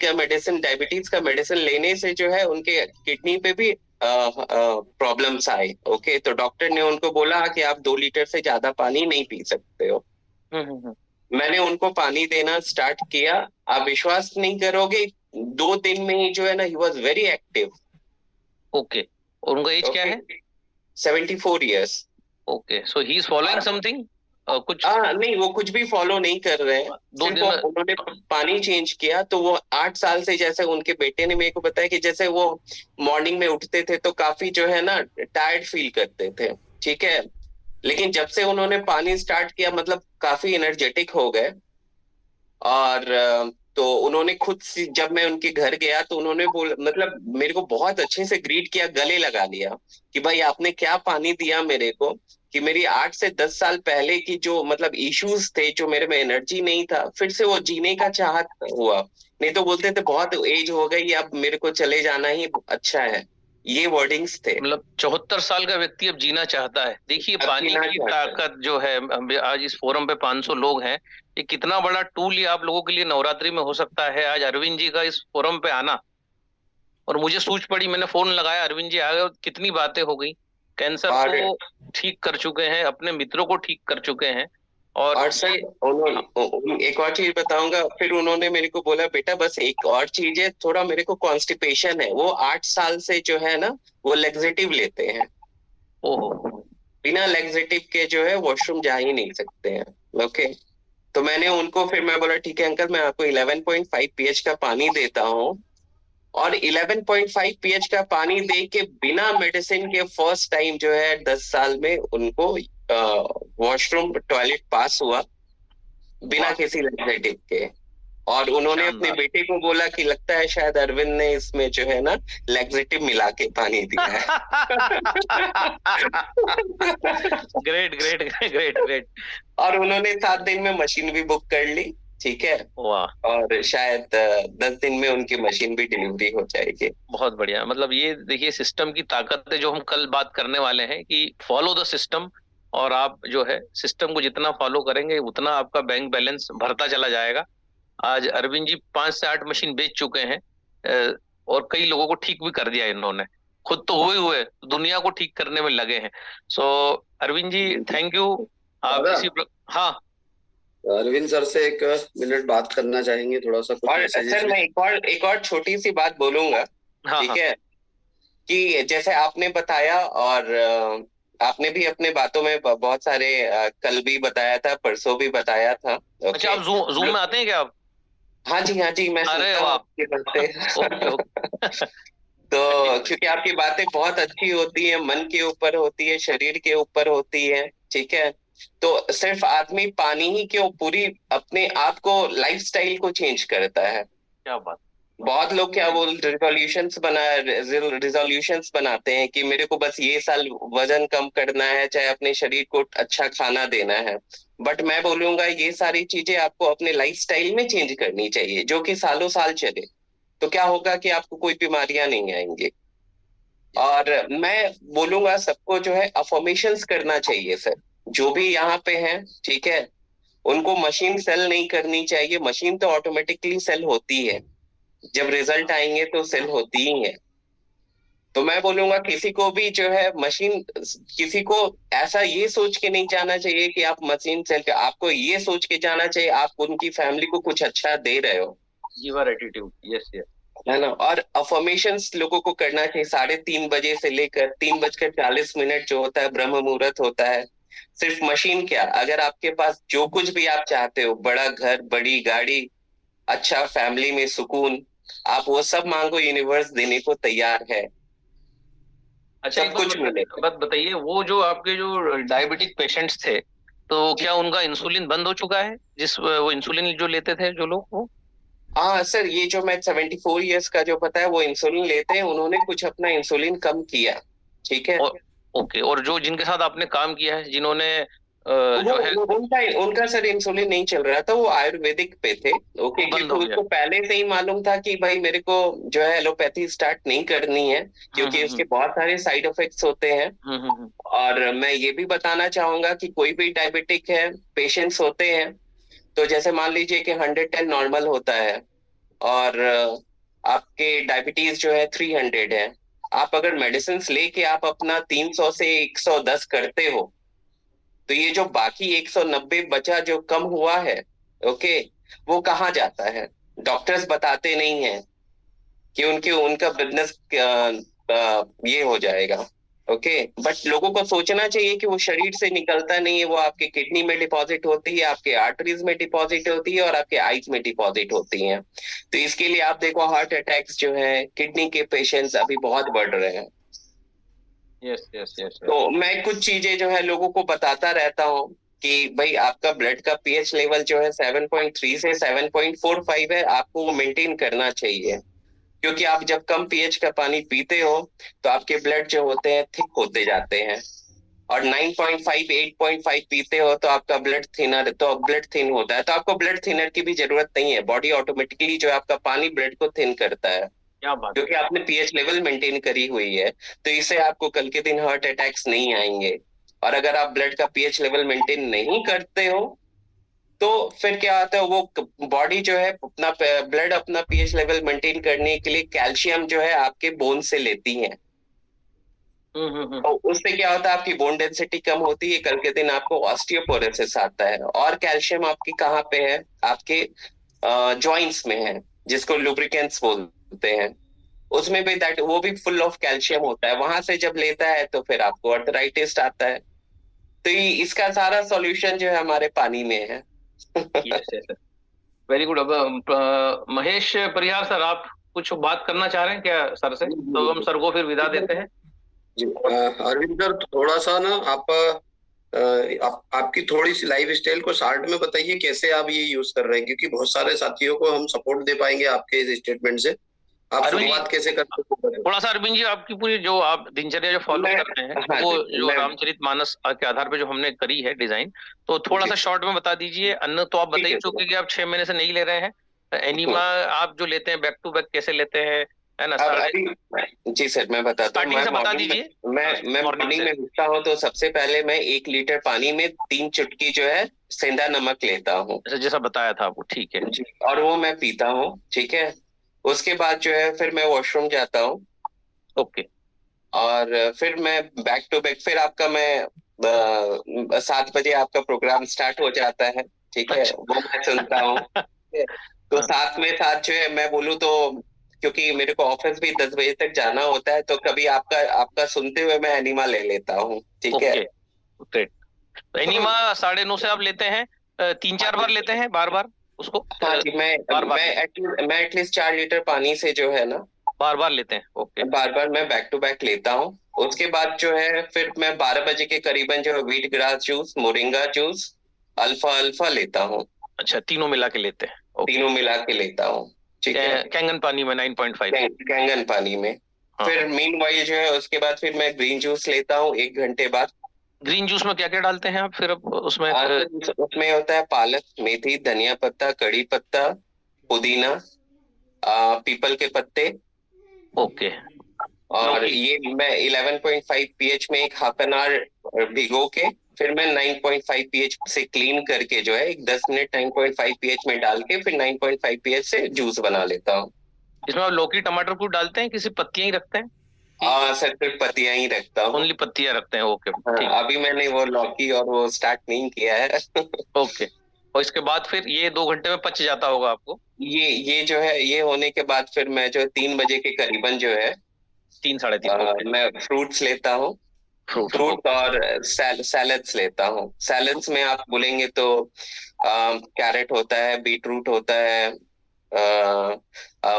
का मेडिसिन लेने से जो है उनके किडनी पे भी प्रॉब्लम्स आए। ओके, तो डॉक्टर ने उनको बोला कि आप 2 लीटर से ज्यादा पानी नहीं पी सकते हो। हम्म। मैंने उनको पानी देना स्टार्ट किया। आप विश्वास नहीं करोगे, 2 दिन में ही जो है ना, he was very active. Okay. और उनका एज क्या है? 74 years. Okay, so he is following something कुछ? नहीं, वो कुछ भी फॉलो नहीं कर रहे हैं। 2 सिर्फ दिन में? उन्होंने पानी चेंज किया तो वो 8 साल से, जैसे उनके बेटे ने मेरे को बताया कि जैसे वो मॉर्निंग में उठते थे तो काफी जो है ना टायर्ड फील करते थे, ठीक है। लेकिन जब से उन्होंने पानी स्टार्ट किया, मतलब काफी एनर्जेटिक हो गए। और तो उन्होंने खुद से, जब मैं उनके घर गया तो उन्होंने बोल मतलब मेरे को बहुत अच्छे से ग्रीट किया, गले लगा लिया कि भाई आपने क्या पानी दिया मेरे को, कि मेरी 8 से 10 साल पहले की जो मतलब इश्यूज थे, जो मेरे में एनर्जी नहीं था, फिर से वो जीने का चाहत हुआ। नहीं तो बोलते थे बहुत एज हो गई, अब मेरे को चले जाना ही अच्छा है, ये वर्डिंग्स थे। मतलब 74 साल का व्यक्ति अब जीना चाहता है। देखिए अब पानी जीना की चाहता है। ताकत जो है, आज इस फोरम पे 500 लोग हैं। ये कितना बड़ा टूल ये आप लोगों के लिए नवरात्रि में हो सकता है, आज अरविंद जी का इस फोरम पे आना। और मुझे सूझ पड़ी, मैंने फोन लगाया, अरविंद जी आ गए, और कितनी बातें हो गई। कैंसर और को ठीक कर चुके हैं, अपने मित्रों को ठीक कर चुके हैं। और और सर ये एक और चीज बताऊंगा। फिर उन्होंने मेरे को बोला बेटा बस एक और चीज है, थोड़ा मेरे को कॉन्स्टिपेशन है। वो 8 साल से जो है ना वो लेग्जेटिव लेते हैं। ओहो। बिना लेग्जेटिव के जो है वॉशरूम जा ही नहीं सकते हैं। ओके। तो मैंने उनको, फिर मैं बोला ठीक है अंकल, मैं आपको 11.5 pH का पानी देता हूँ। और 11.5 pH का पानी दे के बिना मेडिसिन के फर्स्ट टाइम जो है 10 साल में उनको वॉशरूम टॉयलेट पास हुआ, बिना किसी लेग्जेटिव के। और उन्होंने अपने बेटे को बोला कि लगता है शायद अरविंद ने इसमें जो है ना लेग्जेटिव मिला के पानी दिया है। ग्रेट। और उन्होंने 7 दिन में मशीन भी बुक कर ली, ठीक है। वाह, और शायद 10 दिन में उनकी मशीन भी डिलीवरी हो जाएगी। बहुत बढ़िया। मतलब ये देखिए सिस्टम की ताकत है, जो हम कल बात करने वाले हैं कि फॉलो द सिस्टम। और आप जो है सिस्टम को जितना फॉलो करेंगे उतना आपका बैंक बैलेंस भरता चला जाएगा। आज अरविंद जी 5 से 8 मशीन बेच चुके हैं। और कई लोगों को ठीक भी कर दिया इन्होंने। खुद तो हुए दुनिया को ठीक करने में लगे हैं। सो अरविंद जी, थैंक यू। आप दादा, हाँ। अरविंद सर से 1 मिनट बात करना चाहेंगे, थोड़ा सा कुछ और मैसेजेस। सर मैं एक और छोटी सी बात बोलूंगा, हाँ ठीक हाँ। है। कि जैसे आपने बताया, और आपने भी अपने बातों में बहुत सारे कल भी बताया था, परसों भी बताया था। अच्छा, आप जूम में आते हैं क्या आप? हाँ जी, हाँ जी, मैं अरे सुनता हूँ वाह। आपकी बातें। Okay okay. तो क्योंकि आपकी बातें बहुत अच्छी होती है, मन के ऊपर होती है, शरीर के ऊपर होती है, ठीक है। तो सिर्फ आदमी पानी ही क्यों, पूरी अपने आप को, लाइफस्टाइल को चेंज करता है। क्या बात। बहुत लोग क्या बोल रिजोल्यूशंस बनाते हैं कि मेरे को बस ये साल वजन कम करना है, चाहे अपने शरीर को अच्छा खाना देना है। बट मैं बोलूंगा ये सारी चीजें आपको अपने लाइफस्टाइल में चेंज करनी चाहिए, जो कि सालों साल चले। तो क्या होगा कि आपको कोई बीमारियां नहीं आएंगी। और मैं बोलूंगा सबको जो है अफर्मेशंस करना चाहिए सर, जो भी यहाँ पे हैं, ठीक है। उनको मशीन सेल नहीं करनी चाहिए, मशीन तो ऑटोमेटिकली सेल होती है, जब रिजल्ट आएंगे तो सेल होती ही है। तो मैं बोलूंगा किसी को भी जो है मशीन, किसी को ऐसा ये सोच के नहीं जाना चाहिए कि आप मशीन सेल के, आपको ये सोच के जाना चाहिए आप उनकी फैमिली को कुछ अच्छा दे रहे हो। Giver attitude, yes yes. है ना। और अफर्मेशंस लोगों को करना चाहिए 3:30 बजे से लेकर 3:40 जो होता है ब्रह्म मुहूर्त होता है। सिर्फ मशीन क्या, अगर आपके पास जो कुछ भी आप चाहते हो, बड़ा घर, बड़ी गाड़ी, अच्छा फैमिली में सुकून, आप वो सब मांगो, यूनिवर्स देने को तैयार है। अच्छा, सब कुछ मिलेगा। बात बताइए, वो जो आपके जो डायबिटिक पेशेंट्स थे, तो क्या उनका इंसुलिन बंद हो चुका है? वो इंसुलिन जो लेते थे जो लोग, वो? हाँ सर, ये जो मैं 74 ईयर्स का जो पता है वो इंसुलिन लेते हैं, उन्होंने कुछ अपना इंसुलिन कम किया, ठीक है। ओके। और जो जिनके साथ आपने काम किया है, जिन्होंने उनका सर इंसुलिन नहीं चल रहा था, वो आयुर्वेदिक पे थे। ओके, क्योंकि उसको पहले से ही मालूम था कि भाई मेरे को जो है एलोपैथी स्टार्ट नहीं करनी है, क्योंकि उसके बहुत सारे साइड इफेक्ट्स होते हैं। और मैं ये भी बताना चाहूंगा कि कोई भी डायबिटिक है, पेशेंट्स होते हैं, तो जैसे मान लीजिए कि 110 नॉर्मल होता है और आपके डायबिटीज जो है 300 है। आप अगर मेडिसिन लेके आप अपना 300 से 110 करते हो, तो ये जो बाकी 190 बचा जो कम हुआ है, ओके, वो कहाँ जाता है? डॉक्टर्स बताते नहीं है कि उनका बिजनेस ये हो जाएगा। ओके, बट लोगों को सोचना चाहिए कि वो शरीर से निकलता नहीं है, वो आपके किडनी में डिपॉजिट होती है, आपके आर्टरीज में डिपॉजिट होती है और आपके आईज में डिपॉजिट होती है। तो इसके लिए आप देखो हार्ट अटैक्स जो है, किडनी के पेशेंट्स अभी बहुत बढ़ रहे हैं। Yes yes yes. तो मैं कुछ चीजें जो है लोगों को बताता रहता हूँ कि भाई आपका ब्लड का पीएच लेवल जो है 7.3 से 7.45 है, आपको वो मेंटेन करना चाहिए। क्योंकि आप जब कम पीएच का पानी पीते हो तो आपके ब्लड जो होते हैं थिक होते जाते हैं, और 9.5 8.5 पीते हो तो आपका ब्लड थिन होता है। तो आपको ब्लड थिनर की भी जरूरत नहीं है, बॉडी ऑटोमेटिकली जो आपका पानी ब्लड को थिन करता है, क्या बात, क्योंकि आपने पीएच लेवल मेंटेन करी हुई है। तो इससे आपको कल के दिन हार्ट अटैक्स नहीं आएंगे। और अगर आप ब्लड का पीएच लेवल मेंटेन नहीं करते हो तो फिर क्या होता है, वो बॉडी जो है अपना ब्लड अपना पीएच लेवल मेंटेन करने के लिए कैल्शियम जो है आपके बोन से लेती है। तो उससे क्या होता है, आपकी बोन डेंसिटी कम होती है, कल के दिन आपको ऑस्टियोपोरोसिस आता है। और कैल्शियम आपकी कहाँ पे है? आपके जॉइंट्स में है, जिसको लुब्रिकेंट्स बोलते हैं। उसमें भी वो भी फुल ऑफ कैल्शियम होता है, वहां से जब लेता है तो फिर आपको आर्थराइटिस आता है। तो इसका सारा सॉल्यूशन जो है हमारे पानी में है। Very good. अब महेश परिहार सर, आप कुछ बात करना चाह रहे हैं क्या सर से? तो हम सर को फिर विदा देते हैं। जी अरविंद सर, थोड़ा सा ना आपकी थोड़ी सी लाइफ स्टाइल को शार्ट में बताइए, कैसे आप ये यूज कर रहे हैं, क्योंकि बहुत सारे साथियों को हम सपोर्ट दे पाएंगे आपके इस स्टेटमेंट से। आप शुरुआत कैसे करते हैं? थोड़ा सा अरविंद जी, आपकी पूरी जो आप दिनचर्या जो फॉलो कर रहे हैं, हाँ, वो जो रामचरितमानस के आधार पे जो हमने करी है डिजाइन, तो थोड़ा सा शॉर्ट में बता दीजिए। अन्न तो आप बता ही चुके कि आप 6 महीने से नहीं ले रहे हैं। एनिमा आप जो लेते हैं बैक टू बैक कैसे लेते हैं, है ना? जी सर, मैं बताता हूँ। बता दीजिए। मैं पानी में उठता हूँ तो सबसे पहले मैं 1 लीटर पानी में 3 चुटकी जो है सेंधा नमक लेता हूँ, जैसा बताया था आपको, ठीक है। और वो मैं पीता हूँ, ठीक है। उसके बाद जो है फिर मैं वॉशरूम जाता हूँ, ओके। और फिर मैं बैक टू बैक, फिर आपका मैं 7 बजे आपका प्रोग्राम स्टार्ट हो जाता है, ठीक है। वो मैं सुनता हूँ। तो साथ में साथ जो है मैं बोलूँ तो क्योंकि मेरे को ऑफिस भी 10 बजे तक जाना होता है, तो कभी आपका सुनते हुए मैं एनिमा ले लेता हूँ, ठीक है। ग्रेट। तो एनिमा 9:30 से आप लेते हैं, 3-4 बार लेते हैं बार बार उसको? हाँ जी, मैं एटलीस्ट 4 लीटर पानी से जो है ना बार बार लेते हैं। ओके, बार बार मैं बैक टू बैक लेता हूँ। उसके बाद जो है फिर मैं 12 बजे के करीबन जो है wheat grass juice, moringa juice, alpha लेता हूँ। अच्छा, तीनों मिला के लेते हैं? तीनों मिला के लेता हूँ, ठीक है। कैंगन पानी में 9.5? कैंगन पानी में। फिर मीनवाइल जो है उसके बाद फिर मैं ग्रीन जूस लेता हूँ 1 घंटे बाद। ग्रीन जूस में क्या क्या डालते हैं आप फिर अब उसमें? उसमें होता है पालक, मेथी, धनिया पत्ता, कड़ी पत्ता, पुदीना, पीपल के पत्ते। ओके। और ये मैं 11.5 pH में एक हाफ एन आवर भिगो के फिर मैं 9.5 pH से क्लीन करके जो है एक 10 मिनट 9.5 pH में डाल के फिर 9.5 pH से जूस बना लेता हूँ। इसमें आप लौकी टमाटर को डालते हैं, किसी पत्तियां ही रखते हैं? सर सिर्फ पत्तियां ही रखता हूँ। ओनली पत्तियां रखते हैं? ओके, ठीक। अभी मैंने वो लौकी और वो स्टार्ट नहीं किया है। ओके। और इसके बाद फिर ये 2 घंटे में पच जाता होगा आपको? ये जो है ये होने के बाद फिर मैं जो 3 बजे के करीबन जो है 3-3:30 मैं फ्रूट्स लेता हूँ। फ्रूट और सैलड्स लेता हूँ। सैलड्स में आप बोलेंगे तो कैरेट होता है, बीटरूट होता है,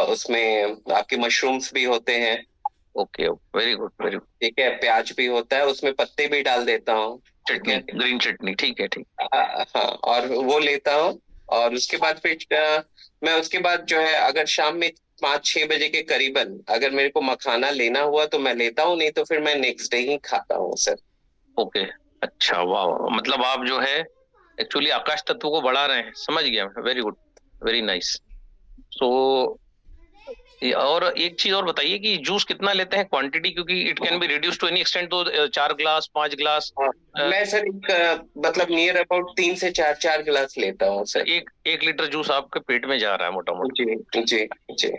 उसमें आपके मशरूम्स भी होते हैं। Okay, very good, very good. ठीक है, प्याज भी होता है, उसमें पत्ते भी डाल देता हूँ। चटनी, ग्रीन चटनी, ठीक है, ठीक। हाँ, और वो लेता हूँ। और उसके बाद फिर मैं उसके बाद जो है अगर शाम में 5-6 बजे के करीबन अगर मेरे को मखाना लेना हुआ तो मैं लेता हूँ, नहीं तो फिर मैं नेक्स्ट डे ही खाता हूँ सर। ओके, अच्छा, वाह, मतलब आप जो है एक्चुअली आकाश तत्व को बढ़ा रहे हैं, समझ गया मैं। Very good, very nice. So और एक चीज और बताइए कि जूस कितना लेते हैं क्वांटिटी, क्योंकि it can be reduce to any extent, तो 4 ग्लास 5 ग्लास? मैं सर मतलब नियर अबाउट 3 से 4 ग्लास लेता हूँ सर। 1 लीटर जूस आपके पेट में जा रहा है मोटा मोटा? जी जी जी,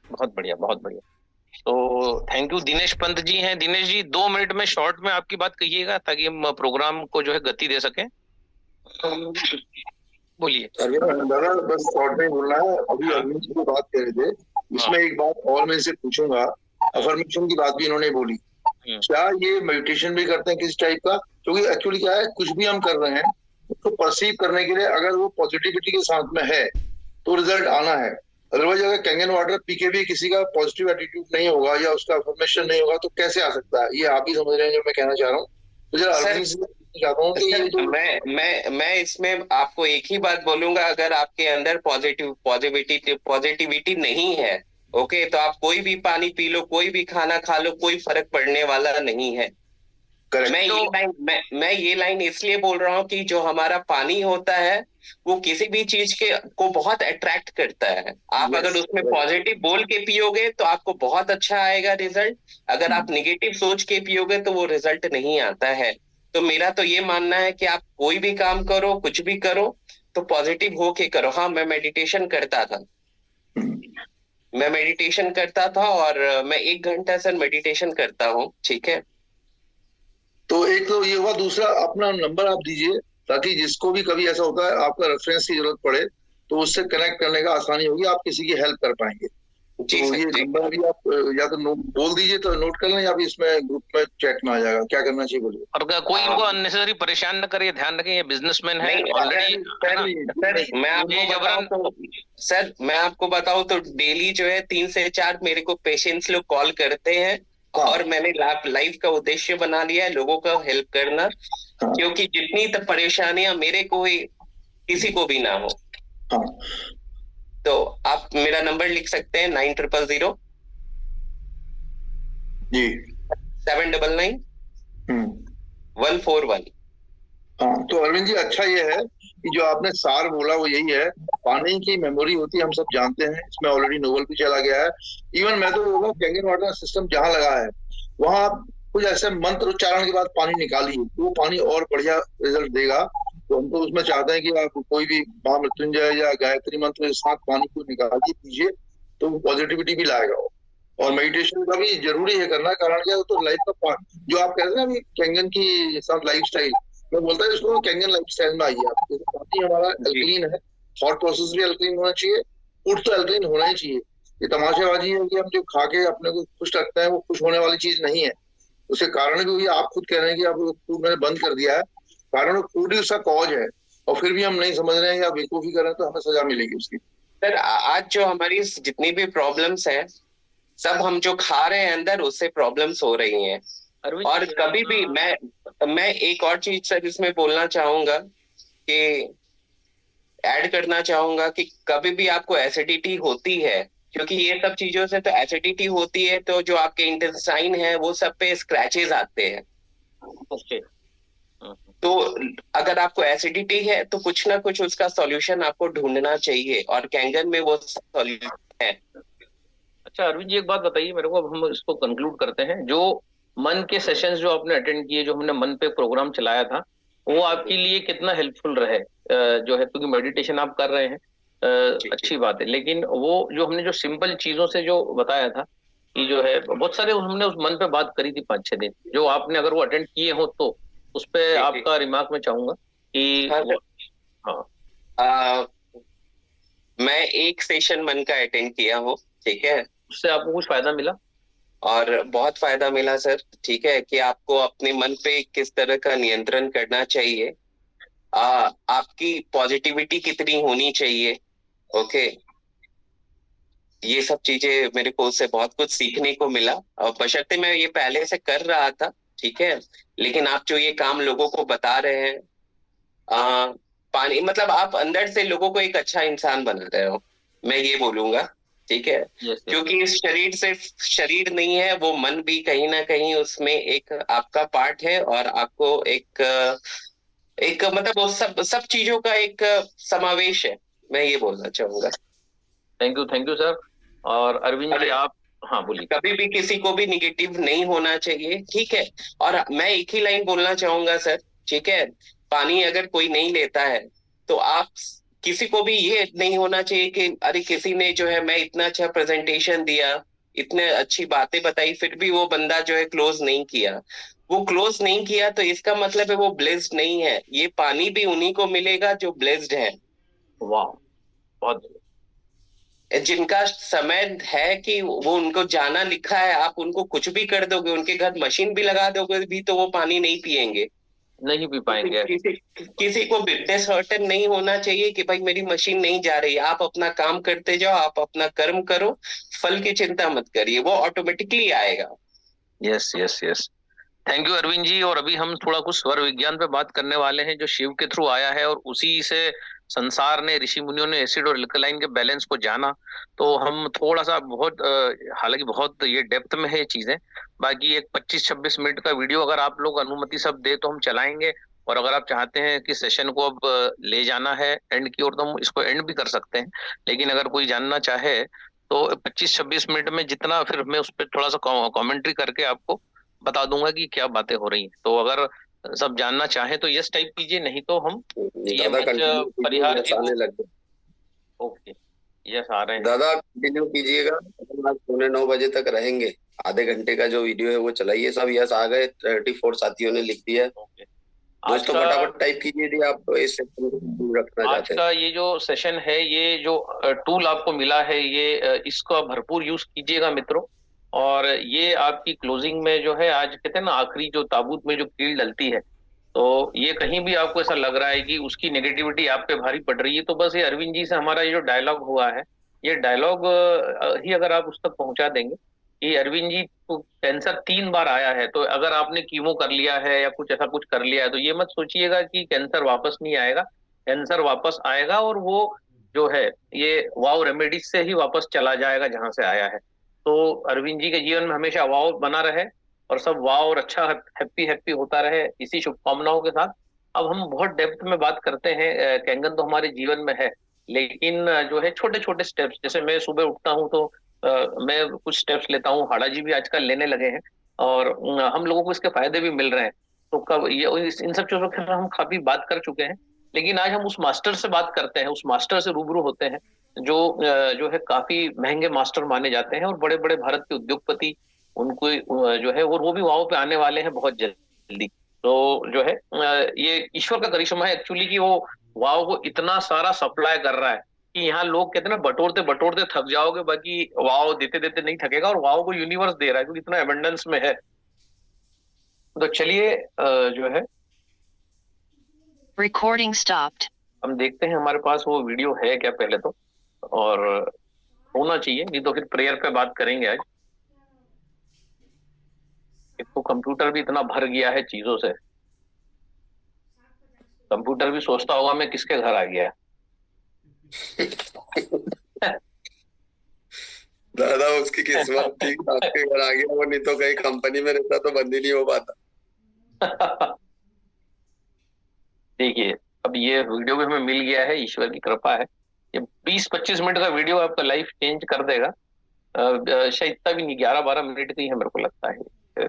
बहुत बढ़िया, बहुत बढ़िया। तो थैंक यू। दिनेश पंत जी हैं। दिनेश जी, 2 मिनट में शॉर्ट में आपकी बात कहिएगा ताकि हम प्रोग्राम को जो है गति दे सकें। बोलिए। दादा, बस शॉर्ट में बोलना है। अभी अरविंद जी को बात कर रहे थे, इसमें एक बात और मैं इनसे पूछूंगा। अफर्मेशन की बात भी इन्होंने बोली, क्या ये मेडिटेशन भी करते हैं किसी टाइप का? क्योंकि एक्चुअली क्या है, कुछ भी हम कर रहे हैं उसको परसीव करने के लिए अगर वो पॉजिटिविटी के साथ में है तो रिजल्ट आना है। अदरवाइज अगर कैंगन वाटर पी के भी किसी का पॉजिटिव एटीट्यूड नहीं होगा या उसका अफर्मेशन नहीं होगा तो कैसे आ सकता है? ये आप ही समझ रहे हैं जो मैं कहना चाह रहा हूँ। तो जरा अरविंद से चाहता हूँ कि ये जो मैं इसमें आपको एक ही बात बोलूंगा, अगर आपके अंदर पॉजिटिविटी नहीं है, ओके, तो आप कोई भी पानी पी लो, कोई भी खाना खा लो, कोई फर्क पड़ने वाला नहीं है। मैं ये लाइन इसलिए बोल रहा हूँ कि जो हमारा पानी होता है वो किसी भी चीज को बहुत अट्रैक्ट करता है। आप अगर उसमें पॉजिटिव बोल के पियोगे तो आपको बहुत अच्छा आएगा रिजल्ट, अगर आप निगेटिव सोच के पियोगे तो वो रिजल्ट नहीं आता है। तो मेरा तो ये मानना है कि आप कोई भी काम करो, कुछ भी करो, तो पॉजिटिव होके करो। हाँ, मैं मेडिटेशन करता था और मैं 1 घंटा सर मेडिटेशन करता हूँ, ठीक है। तो एक तो ये हुआ, दूसरा अपना नंबर आप दीजिए ताकि जिसको भी कभी ऐसा होता है आपका रेफरेंस की जरूरत पड़े तो उससे कनेक्ट करने का आसानी होगी, आप किसी की हेल्प कर पाएंगे। तो ये नंबर भी आप या तो नोट बोल दीजिए तो नोट कर लें, या फिर इसमें ग्रुप में चैट में आ जाएगा। क्या करना चाहिए बोलिए। और कोई इनको अननेसेसरी परेशान न करे, ध्यान रखें ये बिजनेसमैन है ऑलरेडी। सर मैं आपको बताऊं तो डेली जो है 3 से 4 मेरे को पेशेंट्स लोग कॉल करते हैं और मैंने लाइफ का उद्देश्य बना लिया है लोगों का हेल्प करना, क्योंकि जितनी परेशानियां मेरे को ही किसी को भी ना हो। तो आप मेरा नंबर लिख सकते हैं 9000 जी 799 141। हाँ, तो अरविंद जी अच्छा ये है कि जो आपने सार बोला वो यही है, पानी की मेमोरी होती है, हम सब जानते हैं, इसमें ऑलरेडी नोबेल भी चला गया है। इवन मैं तो बोलूँगा कैंगन वाटर सिस्टम जहाँ लगा है वहाँ आप कुछ ऐसे मंत्र उच्चारण के बाद पानी निकालिए तो वो पानी और बढ़िया रिजल्ट देगा। तो हम तो उसमें चाहते हैं कि आप कोई भी महामृत्युंजय या गायत्री मंत्र के साथ पानी को निकालिए पीजिए तो पॉजिटिविटी भी लाएगा। और मेडिटेशन का भी जरूरी है करना, कारण क्या है तो लाइफ का पार्ट जो आप कहते हैं ना अभी कैंगन की साथ लाइफ स्टाइल, मैं बोलता हूँ इसको कैंगन लाइफ स्टाइल में आइए आप। पानी हमारा एल्कलीन है, थॉट प्रोसेस भी एल्कलीन होना चाहिए, फूड तो एल्कलीन होना ही चाहिए, ये तमाशेबाजी है कि हम जो खा के अपने को खुश रखते हैं वो खुश होने वाली चीज नहीं है। उसके कारण भी वही आप खुद कह रहे हैं कि आप फूड मैंने बंद कर दिया है, कारण फूड ही उसका कॉज है, और फिर भी हम नहीं समझ रहे हैं या बेवकूफी कर रहे हैं, तो हमें सजा मिलेगी उसकी। सर आज जो हमारी जितनी भी प्रॉब्लम्स हैं सब हम जो खा रहे हैं अंदर उससे प्रॉब्लम्स हो रही हैं। और कभी भी मैं एक और चीज सर इसमें बोलना चाहूंगा कि ऐड करना चाहूंगा कि कभी भी आपको एसिडिटी होती है, क्योंकि ये सब चीजों से तो एसिडिटी होती है, तो जो आपके इंटेस्टाइन है वो सब पे स्क्रैचेस आते हैं। ओके। तो अगर आपको एसिडिटी है तो कुछ ना कुछ उसका सॉल्यूशन आपको ढूंढना चाहिए, और कैंगन में वो सॉल्यूशन है। अच्छा अरविंद जी, एक बात बताइए मेरे को, अब हम इसको कंक्लूड करते हैं। जो मन के सेशंस जो आपने अटेंड किए, जो हमने मन पे प्रोग्राम चलाया था, वो आपके लिए कितना हेल्पफुल रहे? जो है, क्योंकि मेडिटेशन आप कर रहे हैं, अच्छी बात है, लेकिन वो जो हमने जो सिंपल चीजों से जो बताया था कि जो है बहुत सारे हमने उस मन पे बात करी थी 5-6 दिन, जो आपने अगर वो अटेंड किए हो तो उस पे आपका रिमार्क मैं चाहूंगा कि हाँ। मैं एक सेशन मन का अटेंड किया हूँ, ठीक है, उससे आपको कुछ फायदा मिला? और बहुत फायदा मिला सर, ठीक है, कि आपको अपने मन पे किस तरह का नियंत्रण करना चाहिए, आपकी पॉजिटिविटी कितनी होनी चाहिए। ओके, ये सब चीजें मेरे को उससे बहुत कुछ सीखने को मिला, और बशर्ते मैं ये पहले से कर रहा था, ठीक है, लेकिन आप जो ये काम लोगों को बता रहे हैं, पानी मतलब आप अंदर से लोगों को एक अच्छा इंसान बना रहे हो, मैं ये बोलूंगा, ठीक है। क्योंकि इस शरीर सिर्फ शरीर नहीं है, वो मन भी कहीं ना कहीं उसमें एक आपका पार्ट है, और आपको एक मतलब वो सब चीजों का एक समावेश है, मैं ये बोलना चाहूंगा। Thank you sir. और अरविंद जी आप, हाँ बोलिए। कभी भी किसी को भी निगेटिव नहीं होना चाहिए, ठीक है। और मैं एक ही लाइन बोलना चाहूंगा सर, ठीक है, पानी अगर कोई नहीं लेता है तो आप किसी को भी ये नहीं होना चाहिए कि अरे किसी ने जो है, मैं इतना अच्छा प्रेजेंटेशन दिया, इतने अच्छी बातें बताई, फिर भी वो बंदा जो है क्लोज नहीं किया। वो क्लोज नहीं किया तो इसका मतलब है वो ब्लेस्ड नहीं है। ये पानी भी उन्हीं को मिलेगा जो ब्लेस्ड है। वाह, बहुत जिनका समय है कि वो उनको जाना लिखा है, आप उनको कुछ भी कर दोगे, उनके घर मशीन भी लगा दोगे भी तो वो पानी नहीं पिएंगे, नहीं पी पाएंगे। किसी को बिजनेस हर्टन नहीं होना चाहिए कि भाई मेरी मशीन नहीं जा रही। आप अपना काम करते जाओ, आप अपना कर्म करो, फल की चिंता मत करिए, वो ऑटोमेटिकली आएगा। Yes yes yes, thank you Arvind ji. और अभी हम थोड़ा कुछ स्वर विज्ञान पे बात करने वाले हैं, जो शिव के थ्रू आया है, और उसी से संसार ने, ऋषि मुनियों ने एसिड और अल्कलाइन के बैलेंस को जाना। तो हम थोड़ा सा बहुत हालांकि बहुत ये डेप्थ में है चीजें, बाकी एक 25-26 मिनट का वीडियो अगर आप लोग अनुमति सब दे तो हम चलाएंगे। और अगर आप चाहते हैं कि सेशन को अब ले जाना है एंड की ओर, तो हम इसको एंड भी कर सकते हैं। लेकिन अगर कोई जानना चाहे तो 25-26 मिनट में जितना, फिर मैं उस पर थोड़ा सा कॉमेंट्री करके आपको बता दूंगा कि क्या बातें हो रही हैं। तो अगर सब जानना चाहे तो यस टाइप कीजिए, नहीं तो हम ये मैच परिहार के, ओके यस आ रहे हैं। दादा कंटिन्यू कीजिएगा, आज 9:45 बजे तक रहेंगे। आधे घंटे का जो वीडियो है वो चलाइए। सब यस आ गए, 34 साथियों ने लिख दिया। दोस्तों फटाफट टाइप कीजिए यदि आप इस सेशन को दूर रखना चाहते हैं। आज का ये जो सेशन है, ये जो टूल आपको मिला है, ये इसका भरपूर यूज कीजिएगा मित्रों। और ये आपकी क्लोजिंग में जो है, आज कहते हैं ना, आखिरी जो ताबूत में जो कील डलती है, तो ये कहीं भी आपको ऐसा लग रहा है कि उसकी नेगेटिविटी आप पे भारी पड़ रही है, तो बस ये अरविंद जी से हमारा ये जो डायलॉग हुआ है, ये डायलॉग ही अगर आप उस तक पहुंचा देंगे कि अरविंद जी को कैंसर 3 बार आया है, तो अगर आपने कीमो कर लिया है या कुछ ऐसा कुछ कर लिया है, तो ये मत सोचिएगा कि कैंसर वापस नहीं आएगा। कैंसर वापस आएगा, और वो जो है ये वाव रेमेडीज से ही वापस चला जाएगा जहां से आया है। तो अरविंद जी के जीवन में हमेशा वाव बना रहे, और सब वाव और अच्छा हैप्पी हैप्पी होता रहे, इसी शुभकामनाओं के साथ। अब हम बहुत डेप्थ में बात करते हैं। कैंगन तो हमारे जीवन में है, लेकिन जो है छोटे छोटे स्टेप्स, जैसे मैं सुबह उठता हूँ तो मैं कुछ स्टेप्स लेता हूँ, हाड़ा जी भी आजकल लेने लगे हैं, और हम लोगों को इसके फायदे भी मिल रहे हैं। तो कब ये इन सब चीजों के हम काफी बात कर चुके हैं, लेकिन आज हम उस मास्टर से बात करते हैं, उस मास्टर से रूबरू होते हैं, जो है काफी महंगे मास्टर माने जाते हैं, और बड़े बड़े भारत के उद्योगपति उनको जो है वो भी वाव पे आने वाले हैं बहुत जल्दी। तो जो है ये ईश्वर का करिश्मा है एक्चुअली, कि वो वाव को इतना सारा सप्लाई कर रहा है, कि यहाँ लोग कहते हैं ना बटोरते बटोरते थक जाओगे, बाकी वाव देते देते नहीं थकेगा, और वाव को यूनिवर्स दे रहा है क्योंकि इतना एबंडेंस में है। तो चलिए जो है Recording stopped. हम देखते हैं हमारे पास वो वीडियो है क्या पहले तो, और होना चाहिए, नहीं तो फिर प्रेयर पे बात करेंगे आज। एक तो कंप्यूटर भी इतना भर गया है चीजों से, कंप्यूटर भी सोचता होगा मैं किसके घर आ गया। दादा उसकी किस्मत थी आपके घर आ गया, वो नहीं तो कहीं कंपनी में रहता तो बंद ही नहीं हो पाता। देखिए अब ये वीडियो भी हमें मिल गया है, ईश्वर की कृपा है। ये 20-25 मिनट का वीडियो आपका लाइफ चेंज कर देगा। शायद इतना भी नहीं, 11-12 मिनट का ही है मेरे को लगता है।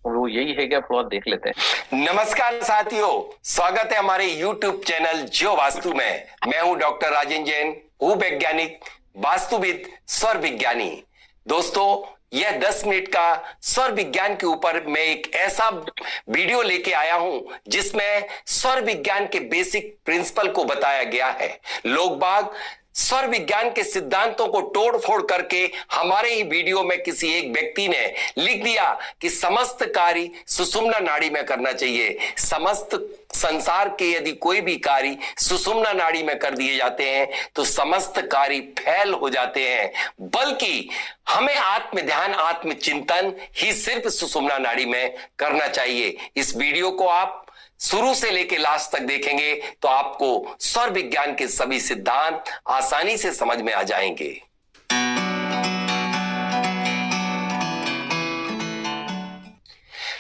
वो यही है क्या, थोड़ा देख लेते हैं। नमस्कार साथियों, स्वागत है हमारे YouTube चैनल जो वास्तु में। मैं हूं डॉक्टर राजेंद्र जैन, हूं वैज्ञानिक, वास्तुविद, स्वर विज्ञानी। दोस्तों, यह 10 मिनट का स्वर विज्ञान के ऊपर मैं एक ऐसा वीडियो लेके आया हूं जिसमें स्वर विज्ञान के बेसिक प्रिंसिपल को बताया गया है। लोग बाग स्वर विज्ञान के सिद्धांतों को तोड़ फोड़ करके हमारे ही वीडियो में किसी एक व्यक्ति ने लिख दिया कि समस्त कार्य सुषुम्ना नाड़ी में करना चाहिए। समस्त संसार के यदि कोई भी कार्य सुषुम्ना नाड़ी में कर दिए जाते हैं तो समस्त कार्य फैल हो जाते हैं, बल्कि हमें आत्म ध्यान, आत्म चिंतन ही सिर्फ सुषुम्ना नाड़ी में करना चाहिए। इस वीडियो को आप शुरू से लेकर लास्ट तक देखेंगे तो आपको स्वर विज्ञान के सभी सिद्धांत आसानी से समझ में आ जाएंगे।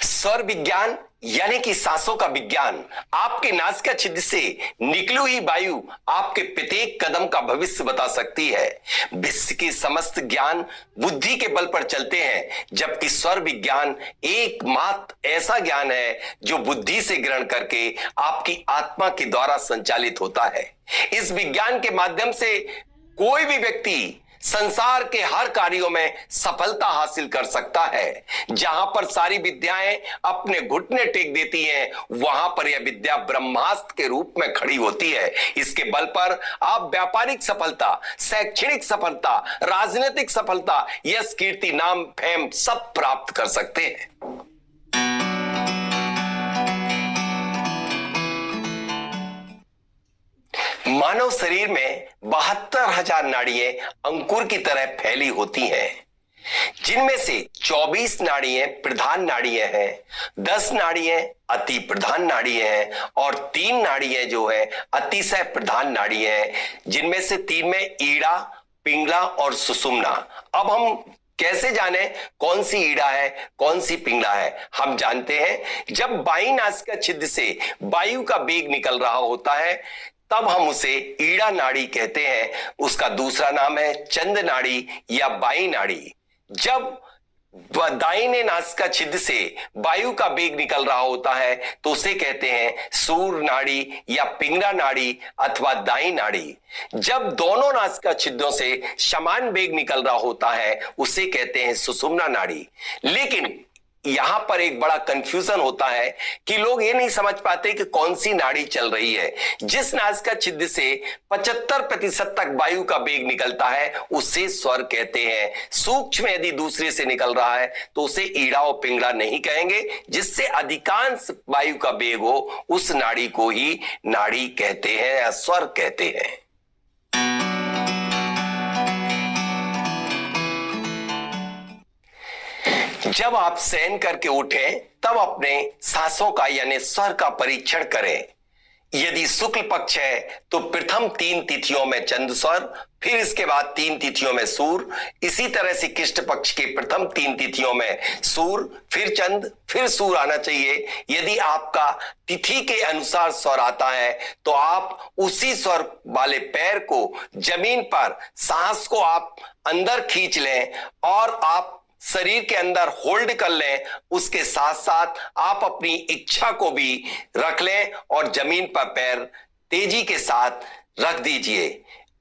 स्वर विज्ञान यानी कि सांसों का विज्ञान। आपके नासिका छिद्र से निकली हुई वायु आपके प्रत्येक कदम का भविष्य बता सकती है। विश्व के समस्त ज्ञान बुद्धि के बल पर चलते हैं, जबकि स्वर विज्ञान एकमात्र ऐसा ज्ञान है जो बुद्धि से ग्रहण करके आपकी आत्मा के द्वारा संचालित होता है। इस विज्ञान के माध्यम से कोई भी व्यक्ति संसार के हर कार्यों में सफलता हासिल कर सकता है। जहां पर सारी विद्याएं अपने घुटने टेक देती हैं, वहां पर यह विद्या ब्रह्मास्त्र के रूप में खड़ी होती है। इसके बल पर आप व्यापारिक सफलता, शैक्षणिक सफलता, राजनीतिक सफलता, यश, कीर्ति, नाम, फेम सब प्राप्त कर सकते हैं। मानव शरीर में 72,000 नाड़ियां अंकुर की तरह फैली होती हैं, जिनमें से 24 नाड़ियां प्रधान नाड़ियां हैं, 10 नाड़ियां अति प्रधान नाड़ियां हैं और 3 नाड़ियां जो है अतिशय प्रधान नाड़ियां हैं, जिनमें से 3 में ईड़ा, पिंगला और सुषुम्ना। अब हम कैसे जाने कौन सी ईड़ा है, कौन सी पिंगला है? हम जानते हैं जब बाई नासिका छिद्र से वायु का वेग निकल रहा होता है तब हम उसे ईड़ा नाड़ी कहते हैं। उसका दूसरा नाम है चंद नाड़ी या बाई नाड़ी। जब दाहिने नासिका छिद्र से वायु का वेग निकल रहा होता है तो उसे कहते हैं सूर नाड़ी या पिंगला नाड़ी अथवा दाई नाड़ी। जब दोनों नासिका छिद्रों से समान वेग निकल रहा होता है उसे कहते हैं सुषुम्ना नाड़ी। लेकिन यहां पर एक बड़ा कंफ्यूजन होता है कि लोग ये नहीं समझ पाते कि कौन सी नाड़ी चल रही है। जिस नासिका छिद्र से 75% तक वायु का वेग निकलता है उसे स्वर कहते हैं। सूक्ष्म यदि दूसरे से निकल रहा है तो उसे ईड़ा और पिंगला नहीं कहेंगे। जिससे अधिकांश वायु का वेग हो उस नाड़ी को ही नाड़ी कहते हैं या स्वर कहते हैं। जब आप शयन करके उठें तब अपने सांसों का यानी स्वर का परीक्षण करें। यदि शुक्ल पक्ष है तो प्रथम 3 तिथियों में चंद स्वर, फिर इसके बाद 3 तिथियों में सूर, इसी तरह से कृष्ण पक्ष के प्रथम 3 तिथियों में सूर, फिर चंद, फिर सूर आना चाहिए। यदि आपका तिथि के अनुसार स्वर आता है तो आप उसी स्वर वाले पैर को जमीन पर सांस को आप अंदर खींच लें और आप शरीर के अंदर होल्ड कर लें। उसके साथ साथ आप अपनी इच्छा को भी रख लें और जमीन पर पैर तेजी के साथ रख दीजिए।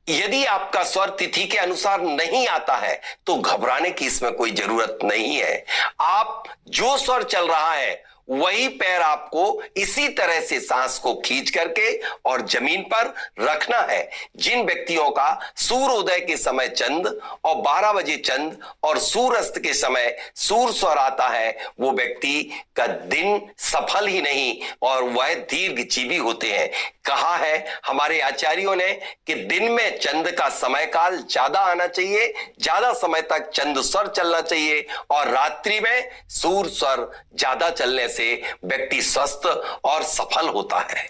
यदि आपका स्वर तिथि के अनुसार नहीं आता है तो घबराने की इसमें कोई जरूरत नहीं है। आप जो स्वर चल रहा है वही पैर आपको इसी तरह से सांस को खींच करके और जमीन पर रखना है। जिन व्यक्तियों का सूर्योदय के समय चंद और 12 बजे चंद और सूर्यास्त के समय सूर्य स्वर आता है, वो व्यक्ति का दिन सफल ही नहीं और वह दीर्घजीवी होते हैं। कहा है हमारे आचार्यों ने कि दिन में चंद का समय काल ज्यादा आना चाहिए, ज्यादा समय तक चंद स्वर चलना चाहिए और रात्रि में सूर्य स्वर ज्यादा चलने से व्यक्ति स्वस्थ और सफल होता है।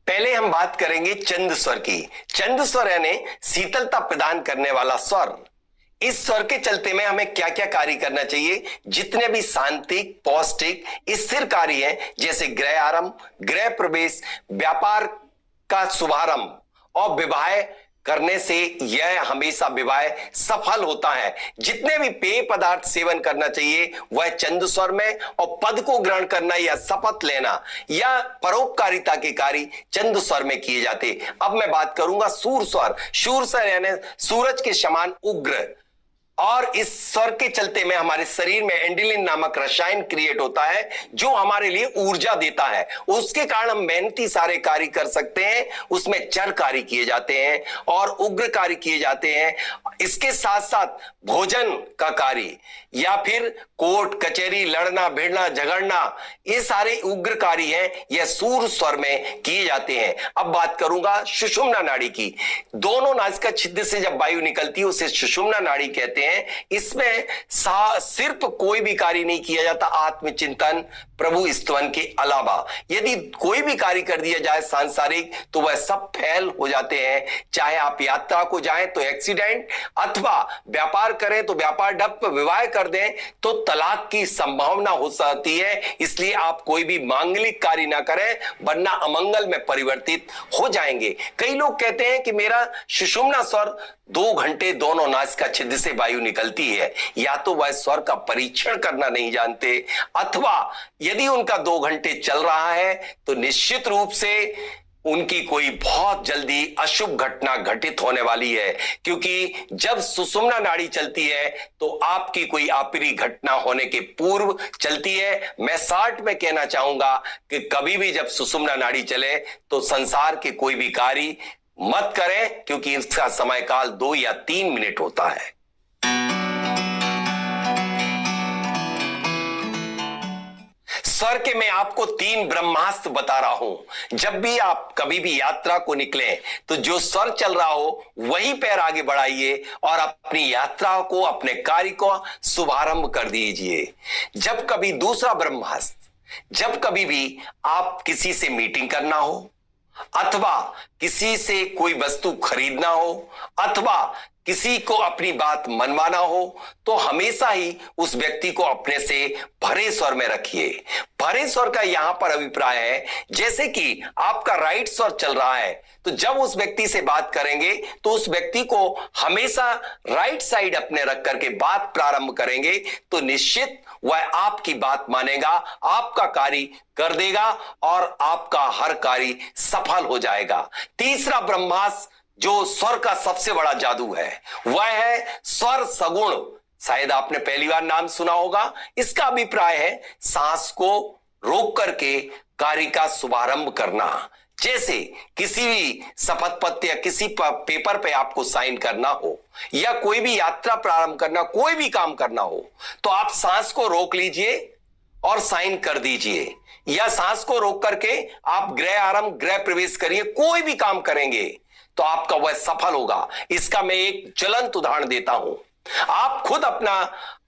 पहले हम बात करेंगे चंद स्वर की। चंद स्वर यानी शीतलता प्रदान करने वाला स्वर। इस स्वर के चलते में हमें क्या क्या कार्य करना चाहिए? जितने भी शांतिक, पौष्टिक, स्थिर कार्य हैं, जैसे गृह आरंभ, गृह प्रवेश, व्यापार का शुभारंभ और विवाह करने से यह हमेशा विवाह सफल होता है। जितने भी पेय पदार्थ सेवन करना चाहिए वह चंद स्वर में, और पद को ग्रहण करना या शपथ लेना या परोपकारिता के कार्य चंद स्वर में किए जाते। अब मैं बात करूंगा सूर्य स्वर। सूर्य स्वर यानी सूरज के समान उग्र, और इस स्वर के चलते में हमारे शरीर में एंडिलिन नामक रसायन क्रिएट होता है जो हमारे लिए ऊर्जा देता है। उसके कारण हम मेहनती सारे कार्य कर सकते हैं, उसमें चर कार्य किए जाते हैं और उग्र कार्य किए जाते हैं। इसके साथ साथ भोजन का कार्य या फिर कोर्ट कचहरी, लड़ना भिड़ना झगड़ना, ये सारे उग्र कार्य हैं, यह सूर्य स्वर में किए जाते हैं। अब बात करूंगा सुषुम्ना नाड़ी की। दोनों नासिका छिद्र से जब वायु निकलती है उसे सुषुम्ना नाड़ी कहते हैं। इसमें सिर्फ कोई भी कार्य नहीं किया जाता आत्मचिंतन, प्रभु स्तवन के अलावा। यदि कोई भी कार्य कर दिया जाए सांसारिक तो वह सब फेल हो जाते हैं। चाहे आप यात्रा को जाएं तो एक्सीडेंट, अथवा व्यापार करें तो व्यापार ठप, विवाह कर दें तो तलाक की संभावना हो सकती है। इसलिए आप कोई भी मांगलिक कार्य ना करें वरना अमंगल में परिवर्तित हो जाएंगे। कई लोग कहते हैं कि मेरा सुषुम्ना स्वर 2 घंटे दोनों नासिका छिद्र से वायु निकलती है। या तो वह स्वर का परीक्षण करना नहीं जानते, अथवा यदि उनका 2 घंटे चल रहा है तो निश्चित रूप से उनकी कोई बहुत जल्दी अशुभ घटना घटित होने वाली है। क्योंकि जब सुषुम्ना नाड़ी चलती है तो आपकी कोई अप्रिय घटना होने के पूर्व चलती है। मैं शॉर्ट में कहना चाहूंगा कि कभी भी जब सुषुम्ना नाड़ी चले तो संसार के कोई भी कार्य मत करें, क्योंकि इसका समय काल 2 या 3 मिनट होता है। स्वर के मैं आपको 3 ब्रह्मास्त्र बता रहा हूं। जब भी आप कभी भी यात्रा को निकले तो जो स्वर चल रहा हो वही पैर आगे बढ़ाइए और अपनी यात्रा को, अपने कार्य को शुभारंभ कर दीजिए। जब कभी दूसरा ब्रह्मास्त्र, जब कभी भी आप किसी से मीटिंग करना हो, अथवा किसी से कोई वस्तु खरीदना हो, अथवा किसी को अपनी बात मनवाना हो, तो हमेशा ही उस व्यक्ति को अपने से भरे स्वर में रखिए। भरे स्वर का यहां पर अभिप्राय है जैसे कि आपका राइट स्वर चल रहा है तो जब उस व्यक्ति से बात करेंगे तो उस व्यक्ति को हमेशा राइट साइड अपने रख करके बात प्रारंभ करेंगे तो निश्चित वह आपकी बात मानेगा, आपका कार्य कर देगा और आपका हर कार्य सफल हो जाएगा। तीसरा ब्रह्मास्त्र जो स्वर का सबसे बड़ा जादू है वह है स्वर सगुण। शायद आपने पहली बार नाम सुना होगा। इसका अभिप्राय है सांस को रोक करके कार्य का शुभारंभ करना। जैसे किसी भी शपथ पत्र या किसी पेपर पे आपको साइन करना हो या कोई भी यात्रा प्रारंभ करना, कोई भी काम करना हो, तो आप सांस को रोक लीजिए और साइन कर दीजिए, या सांस को रोक करके आप गृह आरंभ, गृह प्रवेश करिए। कोई भी काम करेंगे तो आपका वह सफल होगा। इसका मैं एक ज्वलंत उदाहरण देता हूं, आप खुद अपना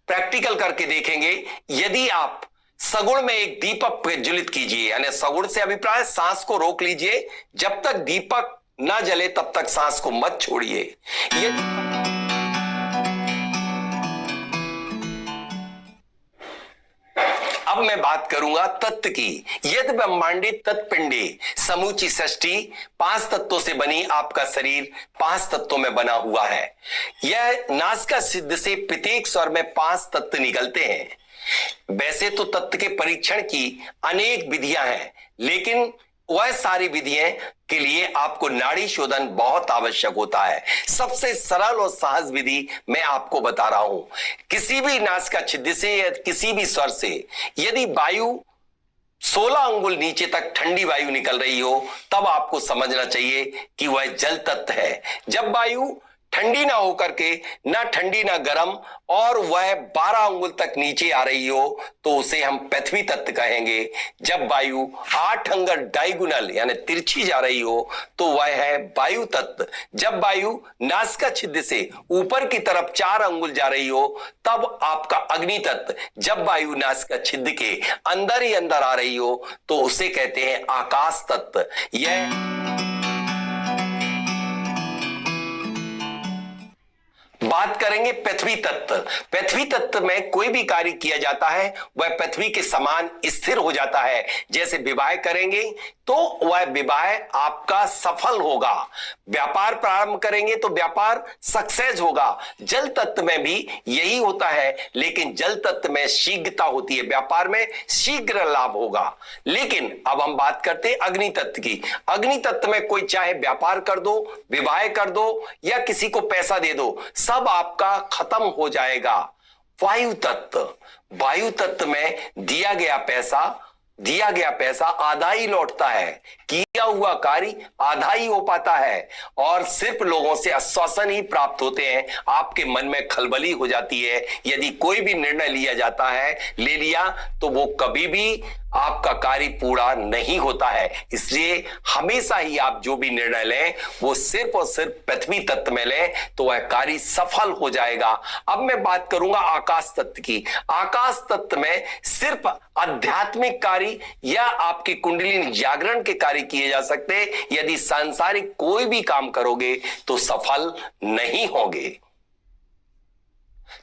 प्रैक्टिकल करके देखेंगे। यदि आप सगुण में एक दीपक प्रज्वलित कीजिए, यानी सगुण से अभिप्राय सांस को रोक लीजिए, जब तक दीपक ना जले तब तक सांस को मत छोड़िए। अब मैं बात करूंगा तत्व की। यद ब्रह्मांडे तत्पिंडे समूची सृष्टि 5 तत्वों से बनी, आपका शरीर 5 तत्वों में बना हुआ है। यह नासिका सिद्ध से प्रत्येक स्वर में 5 तत्व निकलते हैं। वैसे तो तत्व के परीक्षण की अनेक विधियां हैं, लेकिन वह सारी विधियां के लिए आपको नाड़ी शोधन बहुत आवश्यक होता है। सबसे सरल और सहज विधि मैं आपको बता रहा हूं। किसी भी नासिका छिद्र से या किसी भी स्वर से यदि वायु 16 अंगुल नीचे तक ठंडी वायु निकल रही हो, तब आपको समझना चाहिए कि वह जल तत्व है। जब वायु ठंडी ना होकर के, ना ठंडी ना गर्म, और वह 12 अंगुल तक नीचे आ रही हो, तो उसे हम पृथ्वी तत्व कहेंगे। जब वायु 8 अंगुल डायगोनल यानी तिरछी जा रही हो, तो वह है वायु तत्व। जब वायु नासिका छिद्र से ऊपर की तरफ 4 अंगुल जा रही हो, तब आपका अग्नि तत्व। जब वायु नासिका छिद्र के अंदर ही अंदर आ रही हो, तो उसे कहते हैं आकाश तत्व। यह बात करेंगे पृथ्वी तत्व। पृथ्वी तत्व में कोई भी कार्य किया जाता है वह पृथ्वी के समान स्थिर हो जाता है। जैसे विवाह करेंगे तो वह विवाह आपका सफल होगा। व्यापार प्रारंभ करेंगे तो व्यापार सक्सेस होगा। जल तत्व में भी यही होता है, लेकिन जल तत्व में शीघ्रता होती है, व्यापार में शीघ्र लाभ होगा। लेकिन अब हम बात करते हैं अग्नि तत्व की। अग्नि तत्व में कोई चाहे व्यापार कर दो, विवाह कर दो या किसी को पैसा दे दो, सब आपका खत्म हो जाएगा। वायु तत्व, वायु तत्व में दिया गया पैसा आधा ही लौटता है, किया हुआ कार्य आधा ही हो पाता है, और सिर्फ लोगों से आश्वासन ही प्राप्त होते हैं। आपके मन में खलबली हो जाती है। यदि कोई भी निर्णय लिया जाता है, ले लिया, तो वो कभी भी आपका कार्य पूरा नहीं होता है। इसलिए हमेशा ही आप जो भी निर्णय लें वो सिर्फ और सिर्फ पृथ्वी तत्व में लें, तो वह कार्य सफल हो जाएगा। अब मैं बात करूंगा आकाश तत्व की। आकाश तत्व में सिर्फ आध्यात्मिक कार्य या आपकी कुंडलिनी जागरण के कार्य किए जा सकते हैं। यदि सांसारिक कोई भी काम करोगे तो सफल नहीं होंगे।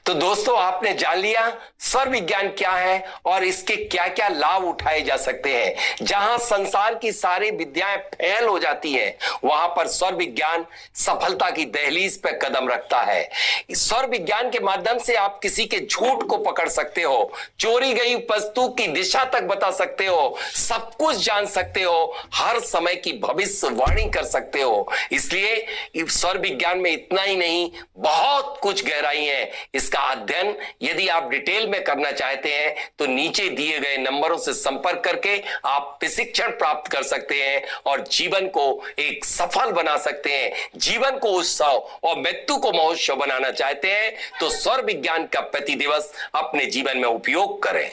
तो दोस्तों, आपने जान लिया स्वर विज्ञान क्या है और इसके क्या क्या लाभ उठाए जा सकते हैं। जहां संसार की सारी विद्याएं फेल हो जाती हैं, वहां पर स्वर विज्ञान सफलता की दहलीज पर कदम रखता है। स्वर विज्ञान के माध्यम से आप किसी के झूठ को पकड़ सकते हो, चोरी गई वस्तु की दिशा तक बता सकते हो, सब कुछ जान सकते हो, हर समय की भविष्यवाणी कर सकते हो। इसलिए स्वर विज्ञान में इतना ही नहीं, बहुत कुछ गहराई है। इसका अध्ययन यदि आप डिटेल में करना चाहते हैं तो नीचे दिए गए नंबरों से संपर्क करके आप प्रशिक्षण प्राप्त कर सकते हैं और जीवन को एक सफल बना सकते हैं। जीवन को उत्सव और मृत्यु को महोत्सव बनाना चाहते हैं तो स्वर विज्ञान का प्रति दिवस अपने जीवन में उपयोग करें।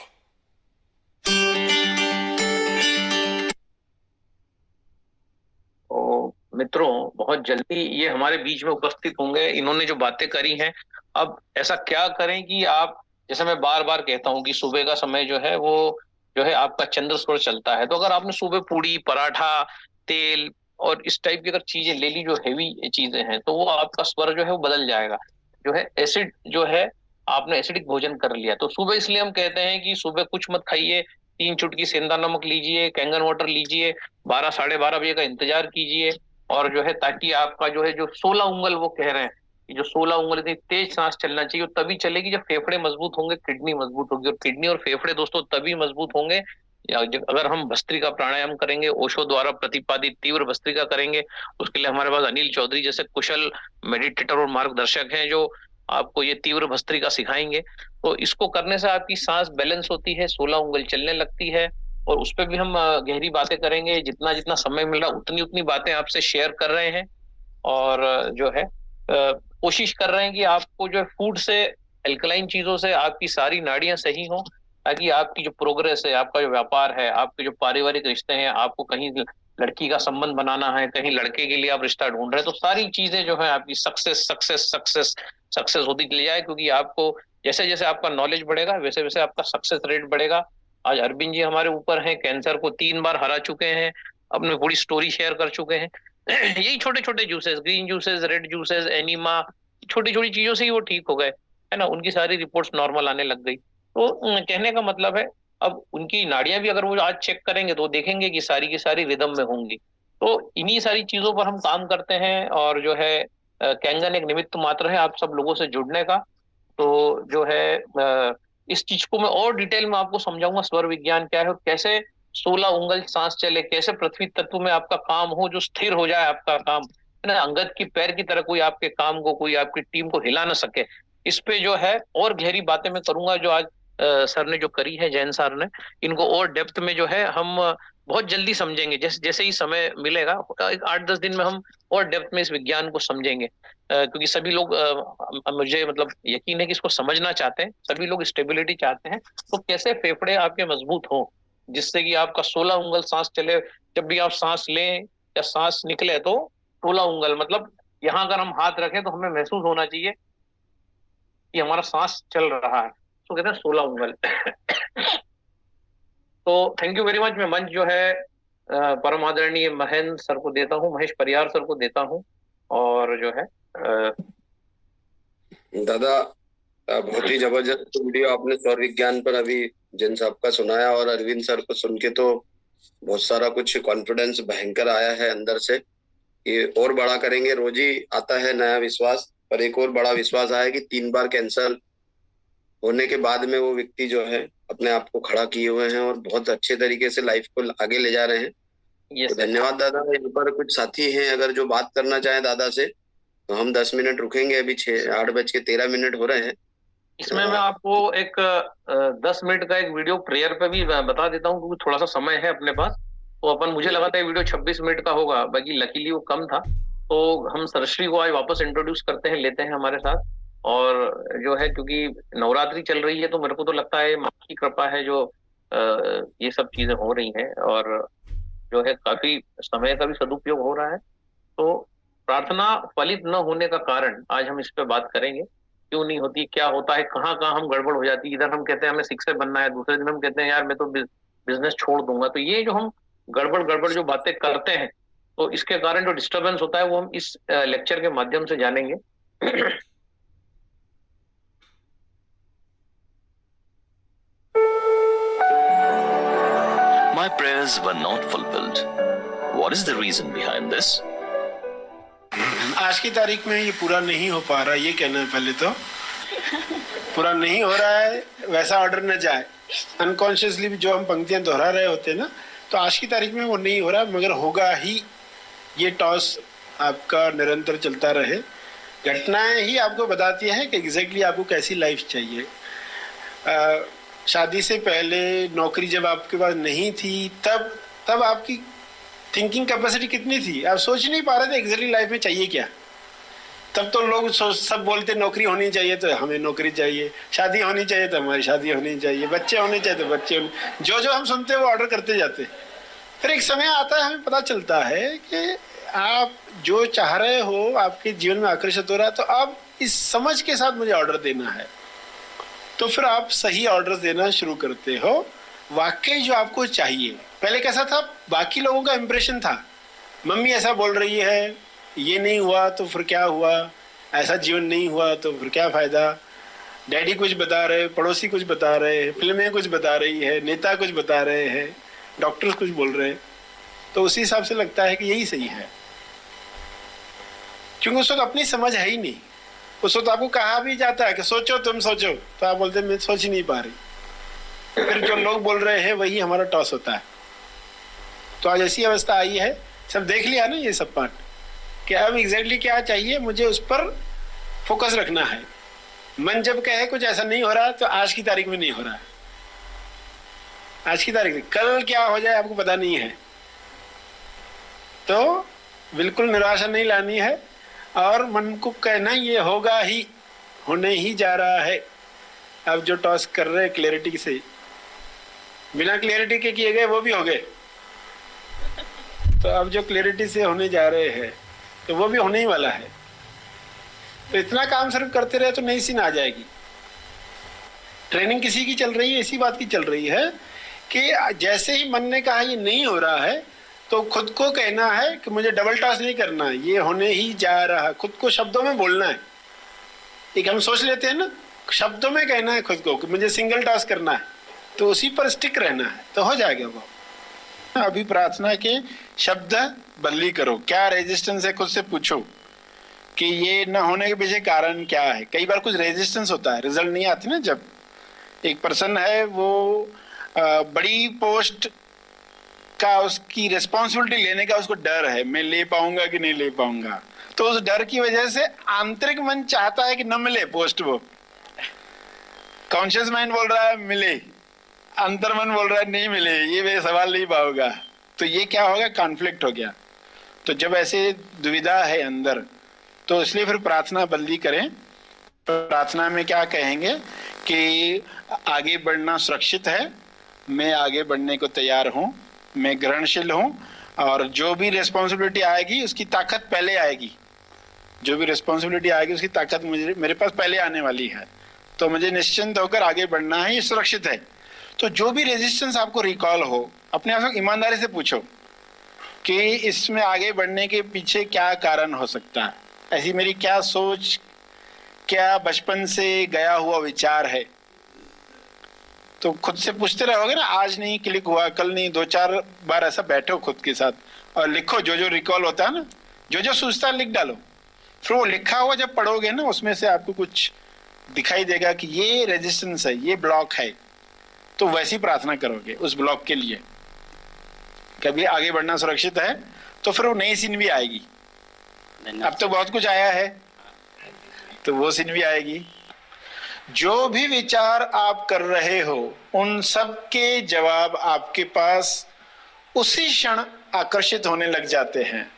मित्रों, बहुत जल्दी ये हमारे बीच में उपस्थित होंगे। इन्होंने जो बातें करी हैं, अब ऐसा क्या करें कि आप, जैसे मैं बार बार कहता हूं कि सुबह का समय जो है वो जो है आपका चंद्र स्वर चलता है, तो अगर आपने सुबह पूड़ी, पराठा, तेल और इस टाइप की अगर चीजें ले ली जो हेवी चीजें हैं, तो वो आपका स्वर जो है वो बदल जाएगा। जो है एसिड जो है, आपने एसिडिक भोजन कर लिया, तो सुबह इसलिए हम कहते हैं कि सुबह कुछ मत खाइए, 3 चुटकी सेंधा नमक लीजिए, कैंगन वाटर लीजिए, 12 साढ़े 12 बजे का इंतजार कीजिए, और जो है ताकि आपका जो है जो 16 उंगल वो कह रहे हैं, जो 16 उंगल इतनी तेज सांस चलना चाहिए, तभी चलेगी जब फेफड़े मजबूत होंगे, किडनी मजबूत होगी। और किडनी और फेफड़े दोस्तों तभी मजबूत होंगे अगर हम भस्त्रिका प्राणायाम करेंगे, ओशो द्वारा प्रतिपादित तीव्र भस्त्रिका करेंगे। उसके लिए हमारे पास अनिल चौधरी जैसे कुशल मेडिटेटर और मार्गदर्शक हैं जो आपको ये तीव्र भस्त्रिका सिखाएंगे। तो इसको करने से आपकी सांस बैलेंस होती है, 16 उंगल चलने लगती है, और उस पर भी हम गहरी बातें करेंगे। जितना जितना समय मिल रहा उतनी उतनी बातें आपसे शेयर कर रहे हैं, और जो है कोशिश कर रहे हैं कि आपको जो फूड से, एल्कलाइन चीजों से आपकी सारी नाड़ियां सही हो, ताकि आपकी जो प्रोग्रेस है, आपका जो व्यापार है, आपके जो पारिवारिक रिश्ते हैं, आपको कहीं लड़की का संबंध बनाना है, कहीं लड़के के लिए आप रिश्ता ढूंढ रहे हैं, तो सारी चीजें जो है आपकी सक्सेस सक्सेस सक्सेस सक्सेस होती चली जाए। क्योंकि आपको जैसे जैसे आपका नॉलेज बढ़ेगा वैसे वैसे आपका सक्सेस रेट बढ़ेगा। आज अरविंद जी हमारे ऊपर हैं, कैंसर को 3 बार हरा चुके हैं, अपनी पूरी स्टोरी शेयर कर चुके हैं। यही छोटे छोटे juices, green juices, red juices, enema, छोटी छोटी चीजों से ही वो ठीक हो गए, है ना। उनकी सारी रिपोर्ट्स नॉर्मल आने लग गई। तो कहने का मतलब है, अब उनकी नाड़ियां भी अगर वो आज चेक करेंगे तो देखेंगे कि सारी की सारी रिदम में होंगी। तो इन्हीं सारी चीजों पर हम काम करते हैं, और जो है कैंगन एक निमित्त मात्र है आप सब लोगों से जुड़ने का। तो जो है इस चीज को मैं और डिटेल में आपको समझाऊंगा, स्वर विज्ञान क्या है, कैसे 16 उंगल सांस चले, कैसे पृथ्वी तत्व में आपका काम हो, जो स्थिर हो जाए आपका काम, है ना, अंगद की पैर की तरह कोई आपके काम को, कोई आपकी टीम को हिला ना सके। इस पे जो है और गहरी बातें मैं करूंगा, जो आज सर ने जो करी है, जैन सर ने, इनको और डेप्थ में जो है हम बहुत जल्दी समझेंगे। जैसे जैसे ही समय मिलेगा, 8-10 दिन में हम और डेप्थ में इस विज्ञान को समझेंगे, क्योंकि सभी लोग मुझे मतलब यकीन है कि इसको समझना चाहते हैं, सभी लोग स्टेबिलिटी चाहते हैं। तो कैसे फेफड़े आपके मजबूत हों, जिससे कि आपका 16 उंगल सांस चले, जब भी आप सांस लें या सांस निकले तो 16 उंगल, मतलब यहाँ अगर हम हाथ रखें तो हमें महसूस होना चाहिए कि हमारा सांस चल रहा है, तो कहते हैं 16 उंगल। तो थैंक यू वेरी मच। मैं मंच जो है परम आदरणीय महेंद्र सर को देता हूँ, महेश परियार सर को देता हूँ, और जो है दादा बहुत ही जबरदस्त वीडियो आपने सौर विज्ञान पर अभी जैन साहब का सुनाया, और अरविंद सर को सुन के तो बहुत सारा कुछ कॉन्फिडेंस भयंकर आया है अंदर से। ये और बड़ा करेंगे, रोज ही आता है नया विश्वास, पर एक और बड़ा विश्वास आया कि 3 बार कैंसर होने के बाद में वो व्यक्ति जो है अपने आप को खड़ा किए हुए हैं और बहुत अच्छे तरीके से लाइफ को आगे ले जा रहे हैं। ये तो धन्यवाद दादा। यहाँ पर कुछ साथी हैं, अगर जो बात करना चाहें दादा से तो हम 10 मिनट रुकेंगे, अभी 8:13 हो रहे हैं। इसमें मैं आपको एक 10 मिनट का एक वीडियो प्रेयर पे भी बता देता हूँ, क्योंकि थोड़ा सा समय है अपने पास। तो अपन, मुझे लगा था वीडियो 26 मिनट का होगा, बाकी लकीली वो कम था। तो हम सरश्री को आज वापस इंट्रोड्यूस करते हैं, लेते हैं हमारे साथ। और जो है, क्योंकि नवरात्रि चल रही है, तो मेरे को तो लगता है माँ की कृपा है जो ये सब चीजें हो रही हैं, और जो है काफी समय का भी सदुपयोग हो रहा है। तो प्रार्थना फलित न होने का कारण आज हम इस पे बात करेंगे। क्यों नहीं होती, क्या होता है, कहाँ कहाँ हम गड़बड़ हो जाती है। इधर हम कहते हैं हमें शिक्षक बनना है, दूसरे दिन हम कहते हैं यार मैं तो बिजनेस छोड़ दूंगा। तो ये जो हम गड़बड़ गड़बड़ जो बातें करते हैं, तो इसके कारण जो डिस्टरबेंस होता है वो हम इस लेक्चर के माध्यम से जानेंगे। My prayers were not fulfilled. What is the reason behind this? आज की तारीख में ये पूरा नहीं हो पा रहा, ये कहना है पहले तो। पूरा नहीं हो रहा है, वैसा ऑर्डर न जाए। अनकॉन्शियसली भी जो हम पंक्तियां दोहरा रहे होते हैं ना, तो आज की तारीख में वो नहीं हो रहा, मगर होगा ही। ये टॉस आपका निरंतर चलता रहे। घटनाएं ही आपको बताती हैं कि एग्जैक्टली आपको कैसी लाइफ चाहिए। शादी से पहले नौकरी जब आपके पास नहीं थी, तब आपकी थिंकिंग कैपेसिटी कितनी थी, आप सोच नहीं पा रहे थे एग्जैक्टली लाइफ में चाहिए क्या। तब तो लोग सब बोलते नौकरी होनी चाहिए तो हमें नौकरी चाहिए, शादी होनी चाहिए तो हमारी शादी होनी चाहिए, बच्चे होने चाहिए तो बच्चे होने, जो हम सुनते हैं वो ऑर्डर करते जाते। फिर एक समय आता है, हमें पता चलता है कि आप जो चाह रहे हो आपके जीवन में आकर्षित हो रहा है, तो आप इस समझ के साथ मुझे ऑर्डर देना है। तो फिर आप सही ऑर्डर देना शुरू करते हो, वाकई जो आपको चाहिए। पहले कैसा था, बाकी लोगों का इंप्रेशन था, मम्मी ऐसा बोल रही है, ये नहीं हुआ तो फिर क्या हुआ, ऐसा जीवन नहीं हुआ तो फिर क्या फायदा, डैडी कुछ बता रहे, पड़ोसी कुछ बता रहे, फिल्में कुछ बता रही है, नेता कुछ बता रहे हैं, डॉक्टर्स कुछ बोल रहे हैं। तो उसी हिसाब से लगता है कि यही सही है, क्योंकि उस वक्त अपनी समझ है ही नहीं। उस वक्त आपको कहा भी जाता है कि सोचो, तुम सोचो, तो आप बोलते मैं सोच ही नहीं पा रही। फिर जो लोग बोल रहे हैं वही हमारा टॉस होता है। तो आज ऐसी अवस्था आई है, सब देख लिया ना ये सब पार्ट, कि अब एग्जैक्टली क्या चाहिए, मुझे उस पर फोकस रखना है। मन जब कहे कुछ ऐसा नहीं हो रहा, तो आज की तारीख में नहीं हो रहा है। आज की तारीख में कल क्या हो जाए आपको पता नहीं है, तो बिल्कुल निराशा नहीं लानी है, और मन को कहना ये होगा ही, होने ही जा रहा है। अब जो टॉस कर रहे क्लैरिटी से, बिना क्लैरिटी के किए गए वो भी हो गए, तो अब जो क्लैरिटी से होने जा रहे हैं तो वो भी होने ही वाला है। तो इतना काम सिर्फ करते रहे तो नई सीन आ जाएगी। ट्रेनिंग किसी की चल रही है, इसी बात की चल रही है कि जैसे ही मन ने कहा ये नहीं हो रहा है, तो खुद को कहना है कि मुझे डबल टॉस नहीं करना है, ये होने ही जा रहा है। खुद को शब्दों में बोलना है। एक हम सोच लेते हैं ना, शब्दों में कहना है खुद को कि मुझे सिंगल टॉस करना है, तो उसी पर स्टिक रहना है, तो हो जाएगा वो। अभी प्रार्थना के शब्द बदली करो, क्या रेजिस्टेंस है खुद से पूछो कि ये न होने के पीछे कारण क्या है। कई बार कुछ रेजिस्टेंस होता है, रिजल्ट नहीं आती ना। जब एक पर्सन है वो बड़ी पोस्ट का उसकी रिस्पॉन्सिबिलिटी लेने का उसको डर है, मैं ले पाऊंगा कि नहीं ले पाऊंगा। तो उस डर की वजह से आंतरिक मन चाहता है कि न मिले पोस्ट, वो कॉन्शियस माइंड बोल रहा है मिले, अंतर मन बोल रहा है नहीं मिले, ये वे सवाल नहीं पाओगा। तो ये क्या होगा, कॉन्फ्लिक्ट हो गया। तो जब ऐसे दुविधा है अंदर, तो इसलिए फिर प्रार्थना बल्दी करें। प्रार्थना में क्या कहेंगे कि आगे बढ़ना सुरक्षित है, मैं आगे बढ़ने को तैयार हूं, मैं ग्रहणशील हूं, और जो भी रिस्पॉन्सिबिलिटी आएगी उसकी ताकत पहले आएगी, जो भी रिस्पॉन्सिबिलिटी आएगी उसकी ताकत मुझे मेरे पास पहले आने वाली है, तो मुझे निश्चिंत होकर आगे बढ़ना है, ये सुरक्षित है। तो जो भी रेजिस्टेंस आपको रिकॉल हो, अपने आप को ईमानदारी से पूछो कि इसमें आगे बढ़ने के पीछे क्या कारण हो सकता है, ऐसी मेरी क्या सोच, क्या बचपन से गया हुआ विचार है। तो खुद से पूछते रहोगे ना, आज नहीं क्लिक हुआ, कल नहीं, 2-4 बार ऐसा बैठो खुद के साथ और लिखो, जो जो रिकॉल होता है ना, जो जो सूझता है लिख डालो। फिर वो लिखा हुआ जब पढ़ोगे ना, उसमें से आपको कुछ दिखाई देगा कि ये रेजिस्टेंस है, ये ब्लॉक है, तो वैसी प्रार्थना करोगे उस ब्लॉक के लिए। कभी आगे बढ़ना सुरक्षित है तो फिर वो नई सीन भी आएगी। अब तो बहुत कुछ आया है, तो वो सीन भी आएगी। जो भी विचार आप कर रहे हो, उन सब के जवाब आपके पास उसी क्षण आकर्षित होने लग जाते हैं।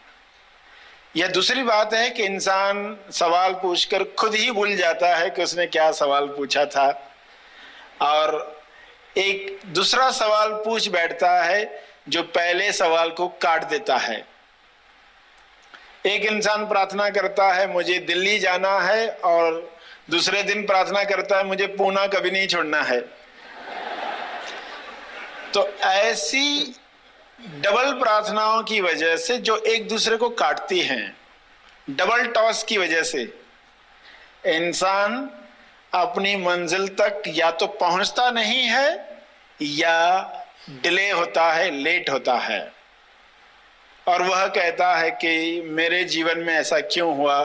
यह दूसरी बात है कि इंसान सवाल पूछकर खुद ही भूल जाता है कि उसने क्या सवाल पूछा था, और एक दूसरा सवाल पूछ बैठता है जो पहले सवाल को काट देता है। एक इंसान प्रार्थना करता है मुझे दिल्ली जाना है, और दूसरे दिन प्रार्थना करता है मुझे पूना कभी नहीं छोड़ना है। तो ऐसी डबल प्रार्थनाओं की वजह से जो एक दूसरे को काटती हैं, डबल टॉस की वजह से इंसान अपनी मंजिल तक या तो पहुंचता नहीं है या डिले होता है, लेट होता है, और वह कहता है कि मेरे जीवन में ऐसा क्यों हुआ,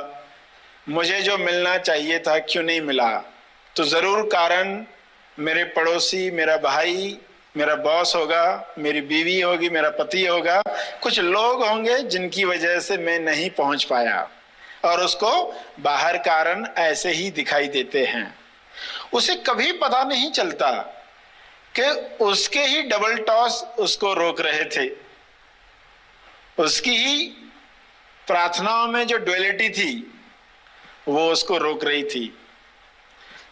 मुझे जो मिलना चाहिए था क्यों नहीं मिला। तो जरूर कारण मेरे पड़ोसी, मेरा भाई, मेरा बॉस होगा, मेरी बीवी होगी, मेरा पति होगा, कुछ लोग होंगे जिनकी वजह से मैं नहीं पहुंच पाया, और उसको बाहर कारण ऐसे ही दिखाई देते हैं। उसे कभी पता नहीं चलता कि उसके ही डबल टॉस उसको रोक रहे थे, उसकी ही प्रार्थनाओं में जो ड्युअलिटी थी वो उसको रोक रही थी।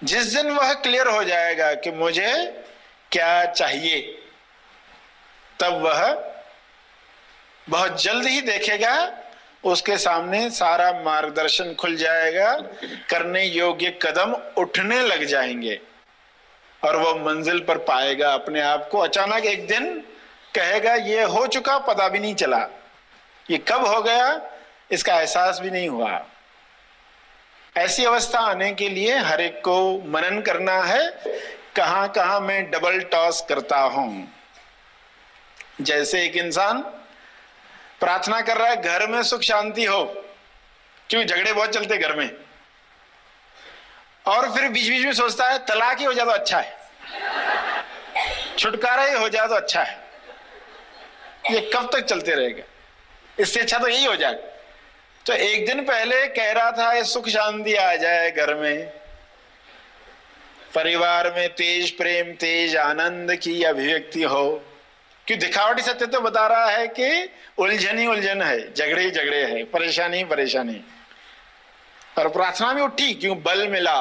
जिस दिन वह क्लियर हो जाएगा कि मुझे क्या चाहिए, तब वह बहुत जल्द ही देखेगा उसके सामने सारा मार्गदर्शन खुल जाएगा, करने योग्य कदम उठने लग जाएंगे, और वह मंजिल पर पाएगा अपने आप को। अचानक एक दिन कहेगा ये हो चुका, पता भी नहीं चला, ये कब हो गया इसका एहसास भी नहीं हुआ। ऐसी अवस्था आने के लिए हर एक को मनन करना है, कहां कहां मैं डबल टॉस करता हूं। जैसे एक इंसान प्रार्थना कर रहा है घर में सुख शांति हो, क्योंकि झगड़े बहुत चलते घर में, और फिर बीच बीच में सोचता है तलाक ही हो जाए तो अच्छा है, छुटकारा ही हो जाए तो अच्छा है, ये कब तक चलते रहेगा, इससे अच्छा तो यही हो जाए। तो एक दिन पहले कह रहा था ये सुख शांति आ जाए घर में, परिवार में तेज प्रेम, तेज आनंद की अभिव्यक्ति हो, कि दिखावटी सत्य तो बता रहा है कि उलझन ही उलझन है, झगड़े ही झगड़े है, परेशानी ही परेशानी। और प्रार्थना में उठी क्यों, बल मिला।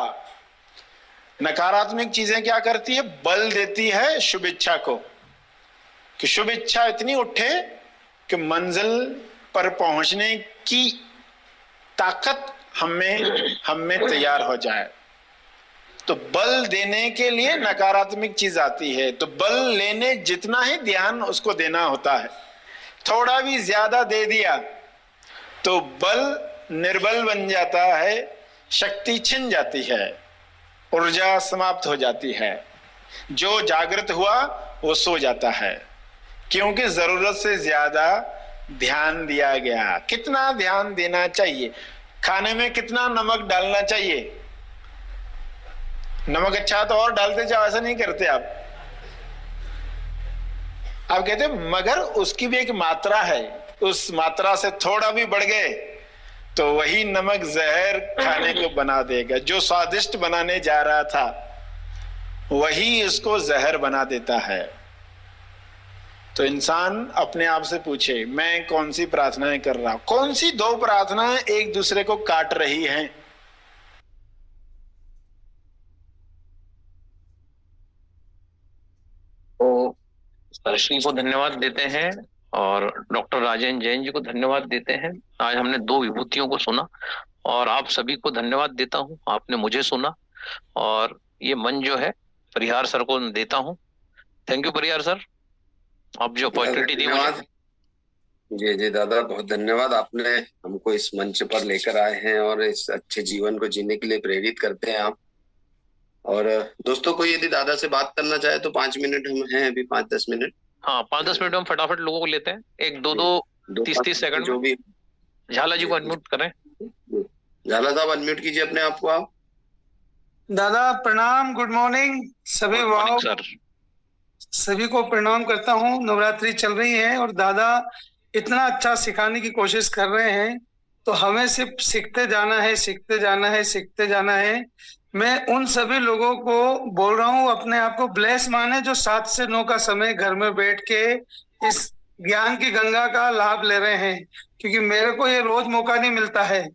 नकारात्मक चीजें क्या करती है, बल देती है शुभ इच्छा को, कि शुभ इच्छा इतनी उठे कि मंजिल पर पहुंचने की ताकत हमें तैयार हो जाए। तो बल देने के लिए नकारात्मक चीज आती है, तो बल लेने जितना ही ध्यान उसको देना होता है। थोड़ा भी ज्यादा दे दिया तो बल निर्बल बन जाता है, शक्ति छिन जाती है, ऊर्जा समाप्त हो जाती है, जो जागृत हुआ वो सो जाता है, क्योंकि जरूरत से ज्यादा ध्यान दिया गया। कितना ध्यान देना चाहिए, खाने में कितना नमक डालना चाहिए, नमक अच्छा तो और डालते जाओ, ऐसा नहीं करते आप। आप कहते हैं मगर उसकी भी एक मात्रा है, उस मात्रा से थोड़ा भी बढ़ गए तो वही नमक जहर खाने को बना देगा। जो स्वादिष्ट बनाने जा रहा था वही इसको जहर बना देता है। तो इंसान अपने आप से पूछे, मैं कौन सी प्रार्थनाएं कर रहा हूं? कौन सी दो प्रार्थनाएं एक दूसरे को काट रही हैं? तो सरश्री को धन्यवाद देते हैं और डॉक्टर राजेंद्र जैन जी को धन्यवाद देते हैं। आज हमने दो विभूतियों को सुना और आप सभी को धन्यवाद देता हूं, आपने मुझे सुना और ये मन जो है परिहार सर को देता हूं। थैंक यू परिहार सर, आप जो अपॉर्चुनिटी दी मुझे। जी जी दादा, बहुत धन्यवाद। आपने हमको इस मंच पर लेकर आए हैं और इस अच्छे जीवन को जीने के लिए प्रेरित करते हैं आप। और दोस्तों को यदि दादा से बात करना चाहे तो 5 मिनट हम हैं अभी, 5-10 मिनट। हाँ 5-10 मिनट हम फटाफट लोगों को लेते हैं, एक दो 30 सेकंड जो भी। झाला जी को अनम्यूट करें। झाला साहब अनम्यूट कीजिए अपने आप को आप। दादा प्रणाम, गुड मॉर्निंग सभी। वाओ सर सभी को प्रणाम करता हूँ। नवरात्रि चल रही है और दादा इतना अच्छा सिखाने की कोशिश कर रहे हैं, तो हमें सिर्फ सीखते जाना है, सीखते जाना है, सीखते जाना है। मैं उन सभी लोगों को बोल रहा हूँ अपने आप को ब्लेस माने जो 7 से 9 का समय घर में बैठ के इस ज्ञान की गंगा का लाभ ले रहे हैं, क्योंकि मेरे को ये रोज मौका नहीं मिलता है।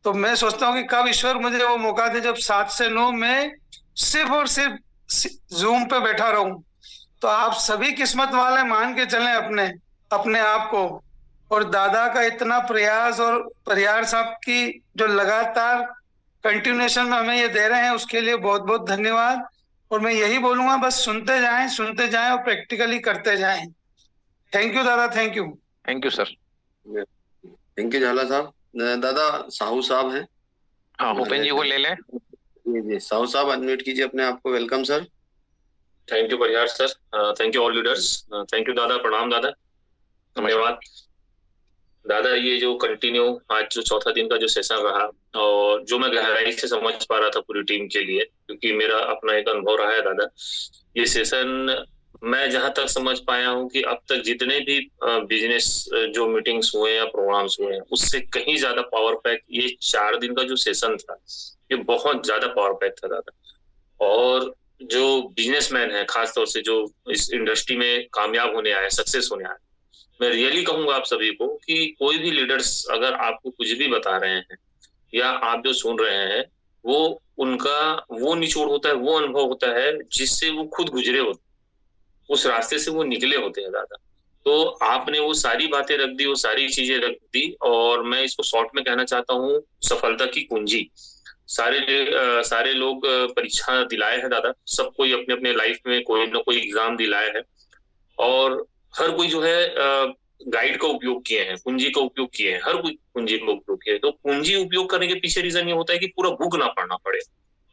तो मैं सोचता हूँ कि कब ईश्वर मुझे वो मौका दे जब 7 से 9 में सिर्फ और सिर्फ जूम पे बैठा रहूं। तो आप सभी किस्मत वाले मान के चलें अपने आप को। और दादा का इतना प्रयास और परिहार साहब की जो लगातार कंटिन्यूएशन में हमें ये दे रहे हैं उसके लिए बहुत बहुत धन्यवाद। और मैं यही बोलूंगा, बस सुनते जाएं और प्रैक्टिकली करते जाएं। थैंक यू दादा, thank you. Thank you sir. Thank you झाला साहब। दादा साहू साहब हैं। हाँ भूपेन जी को ले लें। जी जी साहू साहब अनम्यूट कीजिए अपने आप को। Welcome sir. Thank you Parihar sir, thank you all leaders, thank you दादा, प्रणाम दादा, धन्यवाद दादा। ये जो कंटिन्यू आज जो चौथा दिन का जो सेशन रहा और जो मैं गहराई से समझ पा रहा था पूरी टीम के लिए, क्योंकि मेरा अपना एक अनुभव रहा है दादा। ये सेशन मैं जहां तक समझ पाया हूं कि अब तक जितने भी बिजनेस जो मीटिंग्स हुए या प्रोग्राम्स हुए हैं उससे कहीं ज्यादा पावर पैक ये 4 दिन का जो सेशन था, ये बहुत ज्यादा पावर पैक था दादा। और जो बिजनेसमैन है खासतौर से जो इस इंडस्ट्री में कामयाब होने आए, सक्सेस होने आए, मैं रियली कहूंगा आप सभी को कि कोई भी लीडर्स अगर आपको कुछ भी बता रहे हैं या आप जो सुन रहे हैं वो उनका वो निचोड़ होता है, वो अनुभव होता है जिससे वो खुद गुजरे होते, उस रास्ते से वो निकले होते हैं दादा। तो आपने वो सारी बातें रख दी, वो सारी चीजें रख दी और मैं इसको शॉर्ट में कहना चाहता हूँ, सफलता की कुंजी। सारे लोग परीक्षा दिलाए हैं दादा, सब कोई अपने अपने लाइफ में कोई ना कोई एग्जाम दिलाए है और हर कोई जो है गाइड का उपयोग किए हैं, कुंजी का उपयोग किए हैं, हर कोई कुंजी का उपयोग किए। तो कुंजी उपयोग करने के पीछे रीजन ये होता है कि पूरा बुक ना पढ़ना पड़े।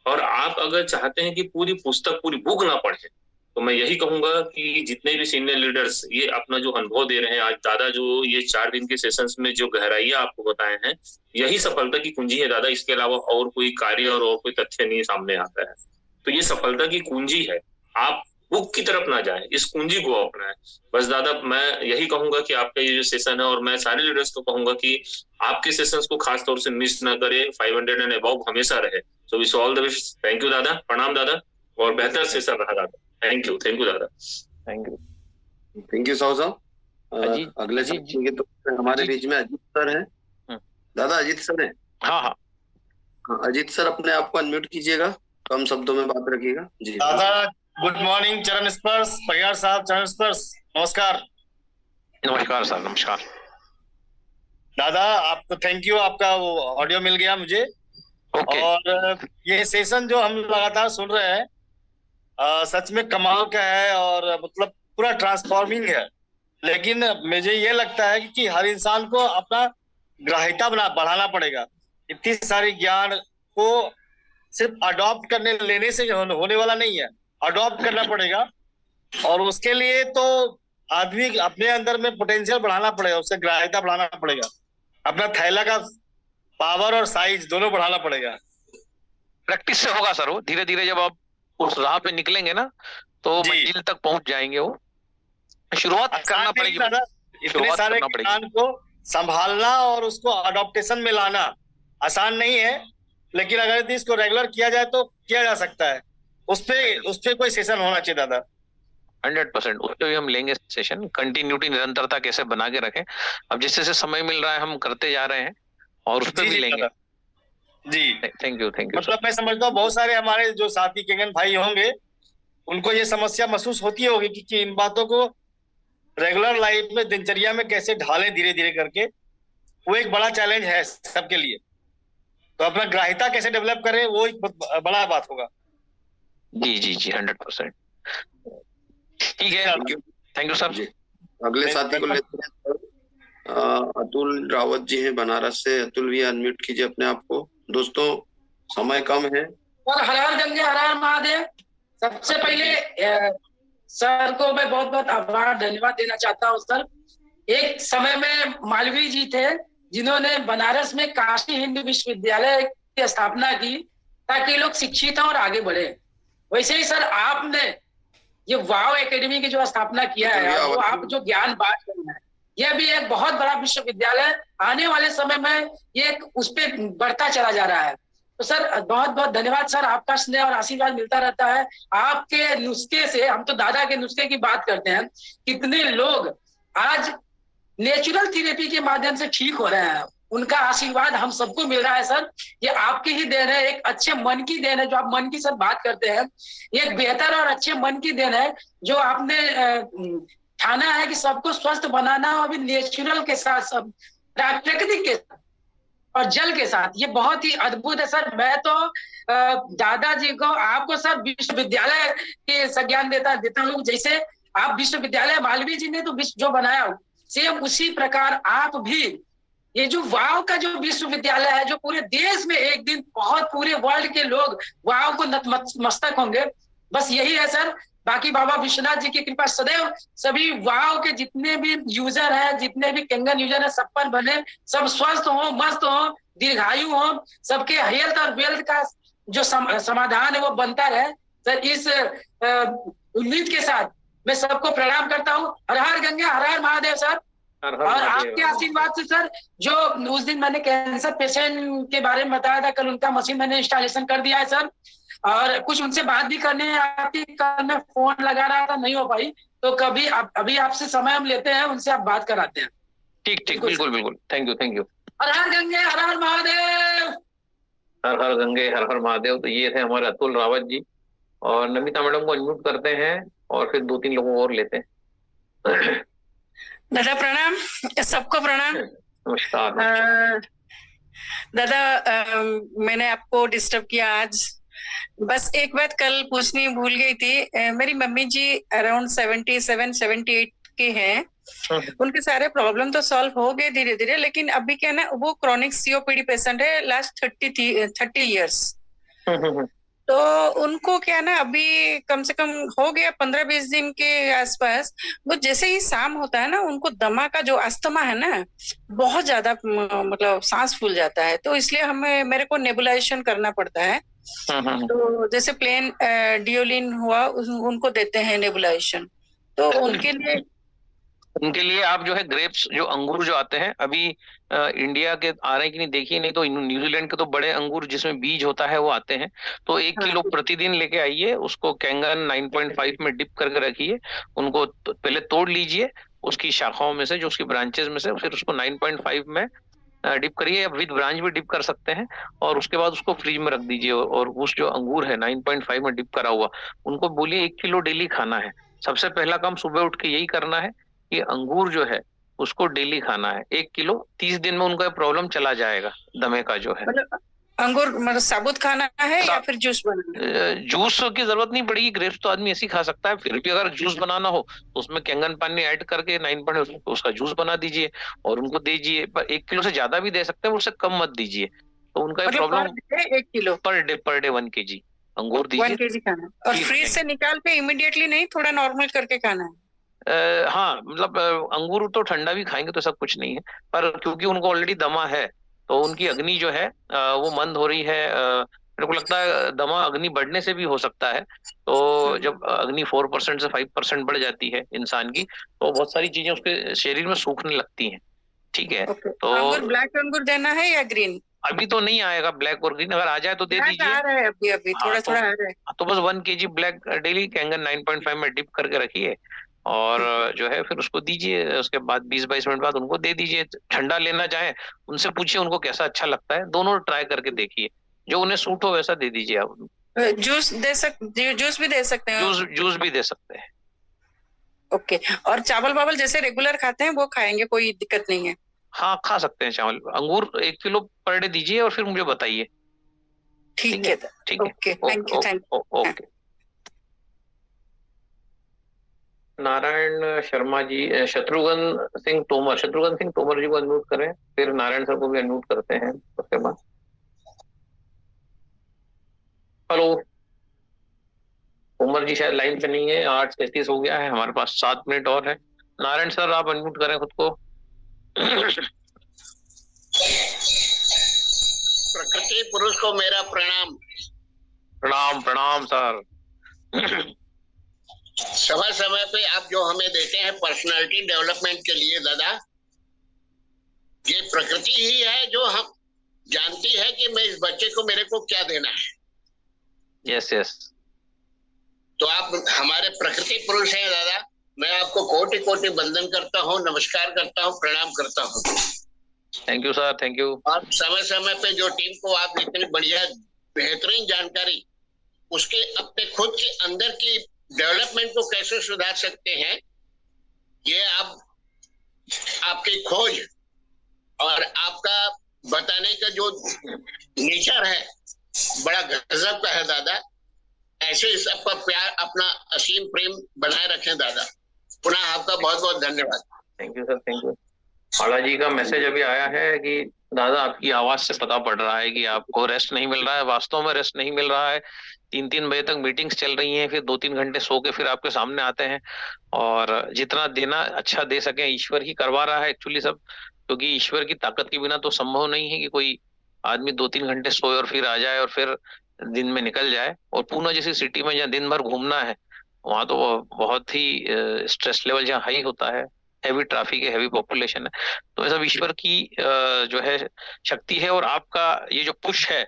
और आप अगर चाहते हैं कि पूरी पुस्तक, पूरी बुक ना पढ़े, तो मैं यही कहूंगा कि जितने भी सीनियर लीडर्स ये अपना जो अनुभव दे रहे हैं आज दादा, जो ये 4 दिन के सेशंस में जो गहराइयां आपको बताए हैं, यही सफलता की कुंजी है दादा। इसके अलावा और कोई कार्य और कोई तथ्य नहीं सामने आता है। तो ये सफलता की कुंजी है। आप बुक की तरफ ना जाए, इस कुंजी को अपनाएं। बस दादा मैं यही कहूंगा कि आपका ये जो सेशन है, और मैं सारे लीडर्स को कहूंगा कि आपके सेशंस को खास तौर से मिस ना करें, 500 एंड अबव हमेशा रहे। So wish all the best. Thank you दादा, प्रणाम दादा, और बेहतर सेशन रहा दादा। थैंक यू दादा। थैंक यू साहू साहब। अगले तो हमारे बीच में अजीत सर हैं। दादा अजीत सर हैं? हाँ, अजीत सर अपने आप को अनम्यूट कीजिएगा, कम शब्दों में बात रखिएगा जी। दादा गुड मॉर्निंग, चरण स्पर्श, परिहार साहब चरण स्पर्श, नमस्कार। नमस्कार सर, नमस्कार दादा। आपको थैंक यू, आपका वो ऑडियो मिल गया मुझे। और ये सेशन जो हम लगातार सुन रहे हैं सच में कमाल का है और मतलब पूरा ट्रांसफॉर्मिंग है। लेकिन मुझे ये लगता है कि हर इंसान को अपना ग्राह्यता बढ़ाना पड़ेगा। इतनी सारी ज्ञान को सिर्फ अडॉप्ट करने लेने से होने वाला नहीं है, अडॉप्ट करना पड़ेगा। और उसके लिए तो आदमी अपने अंदर में पोटेंशियल बढ़ाना पड़ेगा, उससे ग्राह्यता बढ़ाना पड़ेगा, अपना थैला का पावर और साइज दोनों बढ़ाना पड़ेगा। प्रैक्टिस से होगा सर। वो धीरे धीरे जब आप उस राह पे निकलेंगे ना तो मंजिल तक पहुंच जाएंगे। वो शुरुआत आसान करना नहीं पड़ेगी, दादा, इतने शुरुआत सारे करना पड़ेगी। किसान को संभालना और उसको अडॉप्टेशन में लाना आसान नहीं है, लेकिन अगर यदि इसको रेगुलर किया जाए तो किया जा सकता है। उस पे कोई सेशन होना चाहिए दादा। 100% उस पे भी हम लेंगे सेशन, कंटिन्यूटी निरंतरता कैसे बना के रखें। अब जैसे जैसे समय मिल रहा है हम करते जा रहे हैं और उस पे जी भी जी लेंगे। दादा, जी। थैंक यू मतलब मैं समझता हूँ बहुत सारे हमारे जो साथी केंगन भाई होंगे उनको ये समस्या महसूस होती होगी कि इन बातों को रेगुलर लाइफ में, दिनचर्या में कैसे ढालें धीरे धीरे करके। वो एक बड़ा चैलेंज है सबके लिए। तो अपना ग्राह्यता कैसे डेवलप करें वो एक बहुत बड़ा बात होगा। जी जी जी 100%। ठीक है, थैंक यू सर। जी अगले साथी को लेते हैं सर। अतुल रावत जी हैं बनारस से। अतुल भी अनम्यूट कीजिए अपने आप को। दोस्तों समय कम है। और हर हर गंगे हर हर महादेव। सबसे पहले सर को मैं बहुत बहुत आभार धन्यवाद देना चाहता हूँ सर। एक समय में मालवीय जी थे जिन्होंने बनारस में काशी हिंदू विश्वविद्यालय की स्थापना की ताकि लोग शिक्षित हों और आगे बढ़े। वैसे ही सर आपने ये वाव एकेडमी की जो स्थापना किया है, वो आप जो ज्ञान बांट रहे हैं, यह भी एक बहुत बड़ा विश्वविद्यालय आने वाले समय में ये उस पर बढ़ता चला जा रहा है। तो सर बहुत बहुत धन्यवाद सर, आपका स्नेह और आशीर्वाद मिलता रहता है। आपके नुस्खे से, हम तो दादा के नुस्खे की बात करते हैं, कितने लोग आज नेचुरल थेरेपी के माध्यम से ठीक हो रहे हैं। उनका आशीर्वाद हम सबको मिल रहा है सर। ये आपकी ही देन है, एक अच्छे मन की देन है। जो आप मन की सर बात करते हैं, एक बेहतर और अच्छे मन की देन है जो आपने ठाना है कि सबको स्वस्थ बनाना और भी नेचुरल के साथ, सब प्राकृतिक के साथ और जल के साथ। ये बहुत ही अद्भुत है सर। मैं तो दादाजी को, आपको सर विश्वविद्यालय के संज्ञान देता हूँ। जैसे आप विश्वविद्यालय मालवीय जी ने तो विश्व जो बनाया, सेम उसी प्रकार आप भी ये जो वाव का जो विश्वविद्यालय है, जो पूरे देश में एक दिन बहुत पूरे वर्ल्ड के लोग वाव को नतमस्तक होंगे, बस यही है सर। बाकी बाबा विश्वनाथ जी की कृपा सदैव सभी वाव के जितने भी यूजर हैं, जितने भी केंगन यूजर हैं, सब पर बने, सब स्वस्थ हो, मस्त हो, दीर्घायु हो, सबके हेल्थ और वेल्थ का जो समाधान है वो बनता रहे सर। इस उम्मीद के साथ मैं सबको प्रणाम करता हूँ। हर हर गंगे हर हर महादेव सर। और आपके आशीर्वाद से सर, जो उस दिन मैंने कैंसर पेशेंट के बारे में बताया था, कल उनका मशीन मैंने इंस्टॉलेशन कर दिया है सर। और कुछ उनसे बात भी करने आती, कल मैं फोन लगा रहा था, नहीं हो पाई, तो कभी अभी आपसे समय हम लेते हैं, उनसे आप बात कराते हैं। ठीक ठीक, बिल्कुल बिल्कुल, थैंक यू। हर हर गंगे हर हर महादेव। हर हर गंगे हर हर महादेव। तो ये थे हमारे अतुल रावत जी। और नमिता मैडम को अनम्यूट करते हैं और फिर 2-3 लोगों और लेते हैं। दादा प्रणाम, सबको प्रणाम। नमस्कार। दादा मैंने आपको डिस्टर्ब किया आज। बस एक बात कल पूछनी भूल गई थी। मेरी मम्मी जी अराउंड 77-78 के हैं। उनके सारे प्रॉब्लम तो सॉल्व हो गए धीरे धीरे, लेकिन अभी क्या ना, वो क्रॉनिक सीओपीडी पेशेंट है लास्ट 30 इयर्स। तो उनको क्या ना, अभी कम से कम हो गया 15-20 दिन के आसपास। वो जैसे ही शाम होता है ना, उनको दमा का जो अस्थमा है ना, बहुत ज्यादा मतलब सांस फूल जाता है। तो इसलिए मेरे को नेबुलाइजेशन करना पड़ता है। तो जैसे प्लेन डियोलिन हुआ, उनको देते हैं नेबुलाइजेशन। तो उनके लिए आप जो है ग्रेप्स, जो अंगूर जो आते हैं अभी इंडिया के आ रहे हैं कि नहीं देखिए, नहीं तो न्यूजीलैंड के तो बड़े अंगूर जिसमें बीज होता है वो आते हैं। तो 1 किलो प्रतिदिन लेके आइए, उसको कैंगन 9.5 में डिप करके रखिए। उनको पहले तोड़ लीजिए उसकी शाखाओं में से, जो उसकी ब्रांचेस में से, फिर उसको 9.5 में डिप करिए, विद ब्रांच भी डिप कर सकते हैं। और उसके बाद उसको फ्रिज में रख दीजिए। और उस जो अंगूर है 9.5 में डिप करा हुआ, उनको बोलिए 1 किलो डेली खाना है। सबसे पहला काम सुबह उठ के यही करना है कि अंगूर जो है उसको डेली खाना है 1 किलो। 30 दिन में उनका प्रॉब्लम चला जाएगा दमे का जो है। अंगूर मतलब साबुत खाना है या फिर जूस बनाना? जूस की जरूरत नहीं पड़ेगी, ग्रेप्स तो आदमी ऐसे ही खा सकता है। फिर भी अगर जूस बनाना हो तो उसमें कैंगन पानी ऐड करके 9 उसका जूस बना दीजिए और उनको दीजिए। पर 1 किलो से ज्यादा भी दे सकते हैं, उससे कम मत दीजिए। तो उनका problem 1 kilo per day 1 kg अंगूर दीजिए। 1 kg खाना और फ्रीज से निकाल के इमीडिएटली नहीं, थोड़ा नॉर्मल करके खाना है। हाँ, मतलब अंगूर तो ठंडा भी खाएंगे तो सब कुछ नहीं है, पर क्योंकि उनको ऑलरेडी दमा है तो उनकी अग्नि जो है वो मंद हो रही है, मेरे को लगता है दमा अग्नि बढ़ने से भी हो सकता है। तो जब अग्नि 4% से 5% बढ़ जाती है इंसान की, तो बहुत सारी चीजें उसके शरीर में सूखने लगती हैं। ठीक है, तो अंगूर, ब्लैक अंगूर देना है या ग्रीन? अभी तो नहीं आएगा ब्लैक और ग्रीन, अगर आ जाए तो दे ब्लैक दीजिए। आ रहा है अभी थोड़ा थोड़ा आ रहा है। तो बस 1 kg ब्लैक डेली कैंगन 9.5 में डिप करके रखिए और जो है फिर उसको दीजिए। उसके बाद 20-22 मिनट बाद उनको दे दीजिए। ठंडा लेना चाहे उनसे पूछिए उनको कैसा अच्छा लगता है, दोनों ट्राई करके देखिए, जो उन्हें सूट हो वैसा दे दीजिए आप। जूस भी दे सकते हैं? जूस भी दे सकते हैं। ओके, और चावल वावल जैसे रेगुलर खाते हैं वो खाएंगे, कोई दिक्कत नहीं है? हाँ, खा सकते हैं चावल। अंगूर 1 किलो पर डे दीजिए और फिर मुझे बताइए। ठीक है, ठीक है, okay, thank you. Okay. Narayan Sharma ji, Shatrughan Singh Tomar ji को अनम्यूट करें, फिर नारायण सर को भी अनम्यूट करते हैं उसके बाद। हेलो, तोमर जी शायद लाइन पे नहीं है। 8:33 हो गया है, हमारे पास 7 मिनट और है। नारायण सर आप अनम्यूट करें खुद को। प्रकृति पुरुष को मेरा प्रणाम। प्रणाम प्रणाम सर। समय समय पे आप जो हमें देते हैं पर्सनालिटी डेवलपमेंट के लिए दादा, ये प्रकृति ही है जो हम जानती है कि मैं इस बच्चे को मेरे को क्या देना है। Yes yes. तो आप हमारे प्रकृति पुरुष हैं दादा। मैं आपको कोटि कोटि वंदन करता हूँ, नमस्कार करता हूँ, प्रणाम करता हूँ। Thank you sir, thank you. और समय समय पे जो टीम को आप इतनी बढ़िया बेहतरीन जानकारी उसके अपने खुद के अंदर की डेवलपमेंट को कैसे सुधार सकते हैं, ये आप आपकी खोज और आपका बताने का जो नेचर है बड़ा गजब का है दादा। ऐसे ही सबका प्यार, अपना असीम प्रेम बनाए रखें दादा। पुनः आपका बहुत बहुत धन्यवाद। Thank you sir, thank you. आला जी का मैसेज अभी आया है कि दादा आपकी आवाज से पता पड़ रहा है कि आपको रेस्ट नहीं मिल रहा है। वास्तव में रेस्ट नहीं मिल रहा है। 3-3 बजे तक मीटिंग्स चल रही हैं, फिर 2-3 घंटे सो के फिर आपके सामने आते हैं और जितना देना अच्छा दे सके ईश्वर ही करवा रहा है एक्चुअली सब, क्योंकि ईश्वर की ताकत के बिना तो संभव नहीं है कि कोई आदमी 2-3 घंटे सोए और फिर आ जाए और फिर दिन में निकल जाए। और पुणे जैसी सिटी में जहाँ दिन भर घूमना है, वहां तो बहुत ही स्ट्रेस लेवल जहाँ हाई होता है, हैवी ट्रैफिक है, हैवी पॉपुलेशन है। तो ये सब ईश्वर की जो है शक्ति है। और आपका ये जो पुश है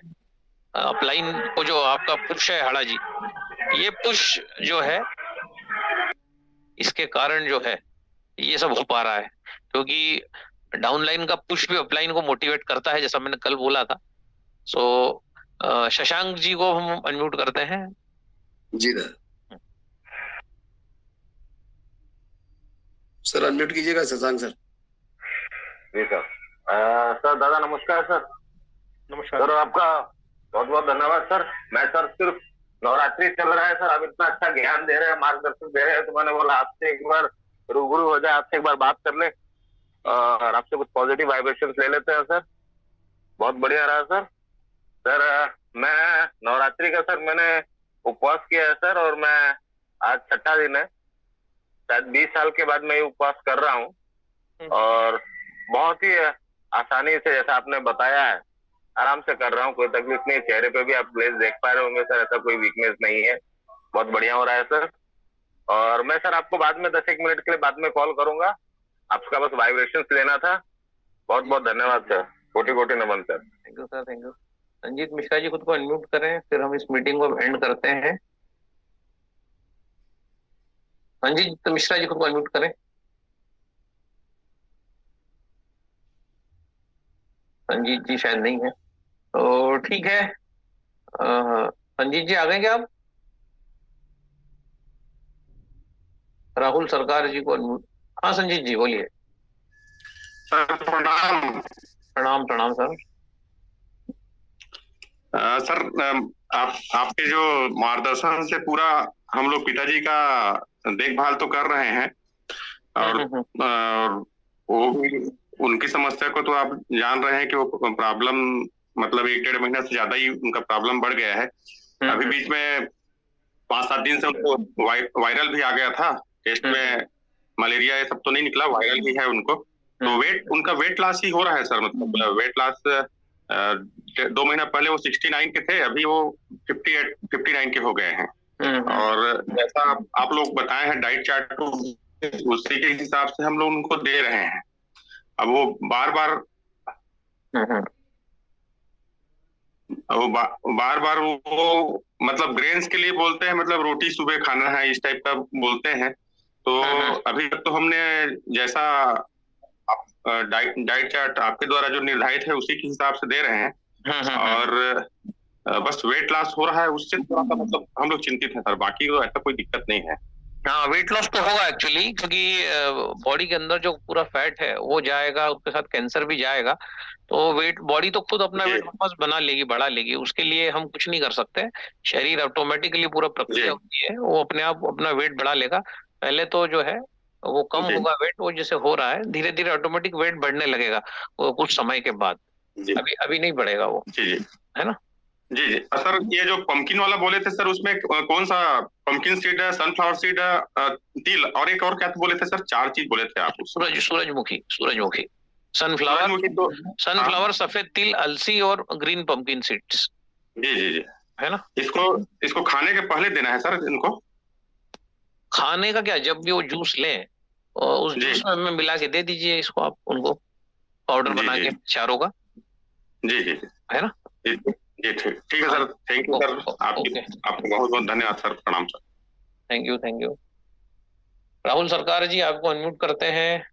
अपलाइन को, जो आपका पुश है हाड़ा जी, ये पुश जो है इसके कारण जो है ये सब हो पा रहा है, क्योंकि डाउनलाइन का पुश भी अपलाइन को मोटिवेट करता है, जैसा मैंने कल बोला था। सो शशांक जी को हम अनम्यूट करते हैं। जी सर अनम्यूट कीजिएगा शशांक सर। जी सर। सर दादा नमस्कार सर। नमस्कार सर, आपका बहुत बहुत धन्यवाद सर। मैं सर सिर्फ नवरात्रि चल रहा है सर, आप इतना अच्छा ज्ञान दे रहे हैं, मार्गदर्शन दे रहे हैं, तो मैंने बोला आपसे एक बार रूबरू हो जाए, आपसे एक बार बात कर ले और आपसे कुछ पॉजिटिव वाइब्रेशंस ले लेते हैं सर। बहुत बढ़िया रहा सर। सर मैं नवरात्रि का सर मैंने उपवास किया है सर, और मैं आज 6ठा दिन है, शायद 20 साल के बाद मैं ये उपवास कर रहा हूँ और बहुत ही आसानी से, जैसा आपने बताया है, आराम से कर रहा हूँ। कोई तकलीफ नहीं, चेहरे पे भी आप प्लेस देख पा रहे होंगे सर, ऐसा कोई वीकनेस नहीं है, बहुत बढ़िया हो रहा है सर। और मैं सर आपको बाद में 10-1 मिनट के लिए बाद में कॉल करूंगा, आपका बस वाइब्रेशंस लेना था। बहुत बहुत धन्यवाद सर, कोटि कोटि नमन sir. Thank you sir, thank you. Sanjeet Mishra ji खुद को अनम्यूट करें, फिर हम इस मीटिंग को एंड करते हैं। संजीत मिश्रा जी खुद को अनम्यूट करें। संजीत जी शायद नहीं है, तो ठीक है। संजीत जी आ गए क्या आप? राहुल सरकार जी को अनम्यूट। हाँ संजीत जी बोलिए। सर प्रणाम। प्रणाम प्रणाम सर। सर आपके जो मार्गदर्शन से पूरा हम लोग पिताजी का देखभाल तो कर रहे हैं, और वो भी उनकी समस्या को तो आप जान रहे हैं कि वो प्रॉब्लम मतलब 1-1.5 महीना से ज्यादा ही उनका प्रॉब्लम बढ़ गया है। अभी बीच में 5-7 दिन से उनको वायरल भी आ गया था, टेस्ट में मलेरिया ये सब तो नहीं निकला, वायरल भी है उनको। तो उनका वेट लॉस ही हो रहा है सर, मतलब वेट लॉस 2 महीना पहले वो 69 के थे, अभी वो 58 59 के हो गए हैं। और जैसा आप लोग बताए हैं डाइट चार्ट, उसी के हिसाब से हम लोग उनको दे रहे हैं। अब वो बार बार वो मतलब ग्रेन्स के लिए बोलते हैं, मतलब रोटी सुबह खाना है, इस टाइप का बोलते हैं। तो अभी तक तो हमने जैसा डाइट चार्ट आपके द्वारा जो निर्धारित है उसी के हिसाब से दे रहे हैं। और बस वेट लॉस हो रहा है, उससे थोड़ा सा मतलब हम लोग चिंतित हैं सर, बाकी तो ऐसा कोई दिक्कत नहीं है। हाँ, वेट लॉस तो होगा एक्चुअली, क्योंकि बॉडी के अंदर जो पूरा फैट है वो जाएगा, उसके साथ कैंसर भी जाएगा। तो बॉडी तो खुद अपना वेट वापस बना लेगी, बढ़ा लेगी, उसके लिए हम कुछ नहीं कर सकते। शरीर ऑटोमेटिकली पूरा प्रक्रिया होती है, वो अपने आप अपना वेट बढ़ा लेगा। पहले तो जो है वो कम होगा वेट, वो जैसे हो रहा है धीरे धीरे ऑटोमेटिक वेट बढ़ने लगेगा वो कुछ समय के बाद। अभी नहीं बढ़ेगा वो, है ना। जी जी सर, ये जो पंपकिन वाला बोले थे सर, उसमें कौन सा पंपकिन सीड है, सनफ्लावर सीड है, तिल और एक और क्या बोले थे सर? 4 चीज बोले थे आप। सूरजमुखी, सनफ्लावर, सफेद तिल, अलसी और ग्रीन पंपकिन सीड्स। जी जी जी, है ना। इसको खाने के पहले देना है सर इनको? खाने का क्या, जब भी वो जूस लें और उस जूस में मिला के दे दीजिए इसको, आप उनको पाउडर बना के चारों का। जी जी, है ना। जी ठीक है सर, थैंक यू सर, आपको बहुत बहुत धन्यवाद सर, प्रणाम सर। Thank you. राहुल सरकार जी, आपको अनम्यूट करते हैं,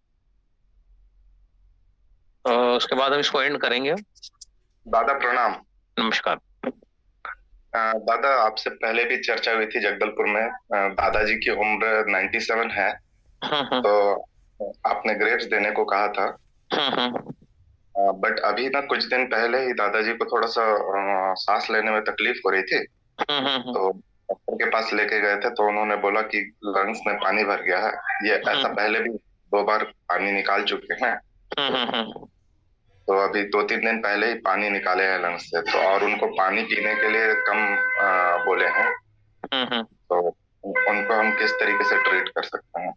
उसके बाद हम इसको एंड करेंगे। दादा प्रणाम। नमस्कार। दादा, आपसे पहले भी चर्चा हुई थी जगदलपुर में, दादाजी की उम्र 97 है, तो आपने ग्रेप्स देने को कहा था। बट अभी ना कुछ दिन पहले ही दादाजी को थोड़ा सा सांस लेने में तकलीफ हो रही थी, तो डॉक्टर के पास लेके गए थे, तो उन्होंने बोला कि लंग्स में पानी भर गया है। ये ऐसा पहले भी 2 बार पानी निकाल चुके हैं, तो अभी 2-3 दिन पहले ही पानी निकाले हैं लंग्स से, तो और उनको पानी पीने के लिए कम बोले हैं, तो उनको हम किस तरीके से ट्रीट कर सकते हैं?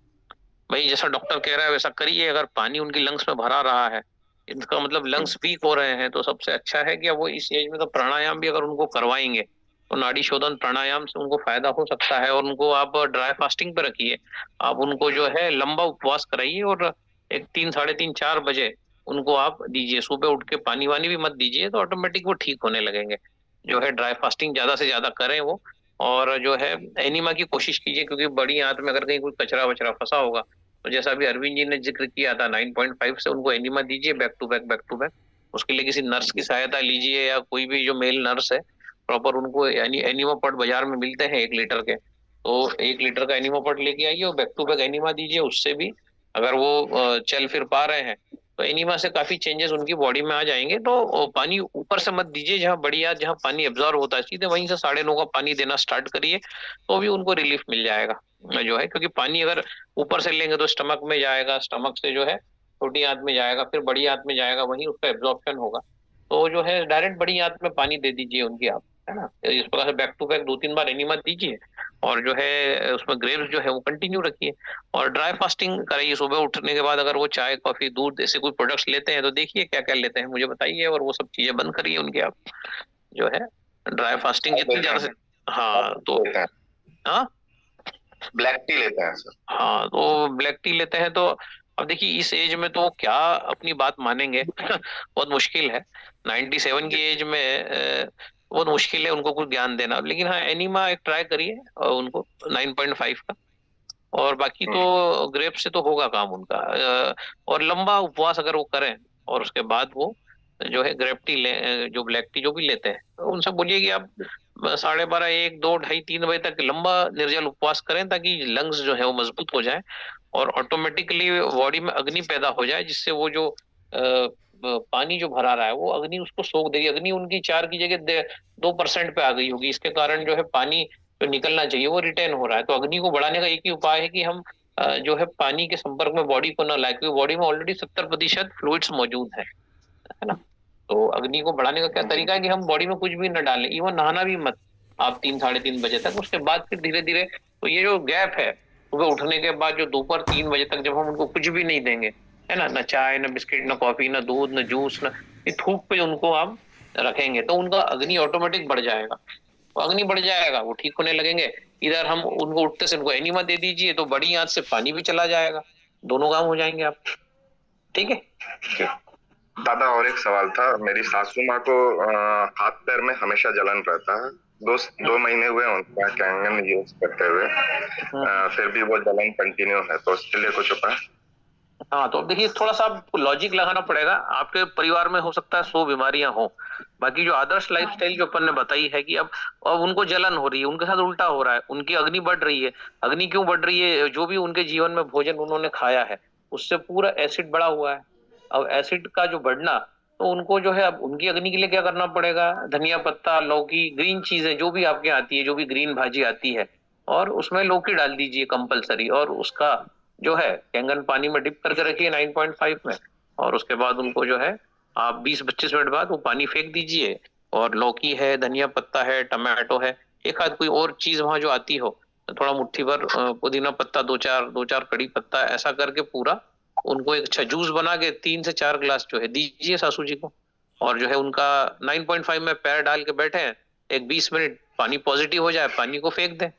भाई, जैसा डॉक्टर कह रहा है वैसा करिए। अगर पानी उनकी लंग्स में भरा रहा है, इनका मतलब लंग्स वीक हो रहे हैं, तो सबसे अच्छा है कि वो इस एज में तो प्राणायाम भी अगर उनको करवाएंगे तो नाड़ी शोधन प्राणायाम से उनको फायदा हो सकता है। और उनको आप ड्राई फास्टिंग पे रखिए, आप उनको जो है लंबा उपवास कराइए, और 3, 3:30, 4 बजे उनको आप दीजिए। सुबह उठ के पानी वानी भी मत दीजिए, तो ऑटोमेटिक वो ठीक होने लगेंगे। जो है ड्राई फास्टिंग ज्यादा से ज्यादा करें वो, और जो है एनीमा की कोशिश कीजिए, क्योंकि बड़ी आंत में अगर कहीं कोई कचरा वचरा फंसा होगा, तो जैसा अभी अरविंद जी ने जिक्र किया था 9.5 से उनको एनीमा दीजिए, बैक टू बैक। उसके लिए किसी नर्स की सहायता लीजिए, या कोई भी जो मेल नर्स है प्रॉपर, उनको एनीमा पॉट बाजार में मिलते हैं 1 लीटर के, तो 1 लीटर का एनीमा पॉट लेके आइए और बैक टू बैक एनीमा दीजिए। उससे भी अगर वो चल फिर पा रहे हैं, तो एनीमा से काफी चेंजेस उनकी बॉडी में आ जाएंगे। तो पानी ऊपर से मत दीजिए, जहाँ पानी एब्जॉर्ब होता है सीधे वहीं से 9.5 का पानी देना स्टार्ट करिए, तो भी उनको रिलीफ मिल जाएगा जो है। क्योंकि पानी अगर ऊपर से लेंगे तो स्टमक में जाएगा, स्टमक से जो है छोटी आंत में जाएगा, फिर बड़ी आंत में जाएगा, वहीं उसका एब्जॉर्प्शन होगा। तो जो है डायरेक्ट बड़ी आंत में पानी दे दीजिए उनकी आप, है ना। इस प्रकार से बैक टू बैक 2-3 बार एनीमा दीजिए, और जो है उसमें ग्रेप्स जो है वो कंटिन्यू रखिए, और ड्राई फास्टिंग कराइए। सुबह उठने के बाद अगर वो चाय, कॉफी, दूध ऐसे कोई प्रोडक्ट्स लेते हैं तो देखिए क्या क्या लेते हैं, मुझे बताइए, और वो सब चीजें बंद करिए उनके आप, जो है ड्राई फास्टिंग जितनी ज्यादा से। हाँ, तो ब्लैक टी लेते हैं सर। हाँ, तो ब्लैक टी लेते हैं, तो अब देखिए इस एज में तो क्या अपनी बात मानेंगे बहुत मुश्किल है। 97 की एज में बहुत मुश्किल है उनको कुछ ज्ञान देना। लेकिन हाँ, एनीमा एक ट्राई करिए उनको 9.5 का, और बाकी तो ग्रेप से तो होगा काम उनका। और लंबा उपवास अगर वो करें, और उसके बाद वो जो है ग्रेप टी ले, जो ब्लैक टी जो भी लेते हैं, तो उनसे बोलिए कि आप 12:30, 1, 2, 2:30, 3 बजे तक लंबा निर्जल उपवास करें, ताकि लंग्स जो है वो मजबूत हो जाए और ऑटोमेटिकली बॉडी में अग्नि पैदा हो जाए, जिससे वो जो पानी जो भरा रहा है वो अग्नि उसको सोख देगी। अग्नि उनकी 4 की जगह 2% पे आ गई होगी, इसके कारण जो है पानी जो निकलना चाहिए वो रिटेन हो रहा है। तो अग्नि को बढ़ाने का एक ही उपाय है कि हम जो है पानी के संपर्क में बॉडी को न लाए, क्योंकि बॉडी में ऑलरेडी 70% फ्लूइड्स मौजूद है ना। तो अग्नि को बढ़ाने का क्या तरीका है कि हम बॉडी में कुछ भी न डालें, इवन नहाना भी मत आप 3, 3:30 बजे तक। उसके बाद फिर धीरे धीरे, तो ये जो गैप है सुबह उठने के बाद जो दोपहर 3 बजे तक, जब हम उनको कुछ भी नहीं देंगे, है ना, न चाय, न बिस्किट, न कॉफी, न दूध, न जूस, न थूक पे उनको आप रखेंगे तो उनका अग्नि ऑटोमेटिक बढ़ जाएगा, वो अग्नि बढ़ जाएगा, वो ठीक होने लगेंगे। इधर हम उनको उठते से उनको एनिमा दे दीजिए तो बड़ी आंच से पानी भी चला जाएगा, दोनों काम हो जाएंगे आप। ठीक है दादा, और एक सवाल था। मेरी सासू माँ को हाथ पैर में हमेशा जलन रहता है। दो महीने हुए उनका कैंगन यूज करते हुए, फिर भी वो जलन कंटिन्यू है, तो उसके लिए कुछ उपाय? हाँ, तो अब देखिए थोड़ा सा आपको लॉजिक लगाना पड़ेगा। आपके परिवार में हो सकता है 100 बीमारियां हो, बाकी जो आदर्श लाइफस्टाइल जो अपन ने बताई है कि अब उनको जलन हो रही है, उनके साथ उल्टा हो रहा है, उनकी अग्नि बढ़ रही है। अग्नि क्यों बढ़ रही है? जो भी उनके जीवन में भोजन उन्होंने खाया है उससे पूरा एसिड बढ़ा हुआ है। अब एसिड का जो बढ़ना, तो उनको जो है अब उनकी अग्नि के लिए क्या करना पड़ेगा? धनिया पत्ता, लौकी, ग्रीन चीजें जो भी आपके आती है, जो भी ग्रीन भाजी आती है, और उसमें लौकी डाल दीजिए कंपलसरी, और उसका जो है कैंगन पानी में डिप करके रखिए 9.5 में, और उसके बाद उनको जो है आप 20-25 मिनट बाद वो पानी फेंक दीजिए। और लौकी है, धनिया पत्ता है, टमाटो है, एक आध कोई और चीज वहां जो आती हो, तो थोड़ा मुट्ठी भर पुदीना पत्ता, दो चार कड़ी पत्ता, ऐसा करके पूरा उनको एक अच्छा जूस बना के 3 से 4 गिलास जो है दीजिए सासू जी को। और जो है उनका 9.5 में पैर डाल के बैठे हैं, एक 20 मिनट पानी पॉजिटिव हो जाए, पानी को फेंक दें,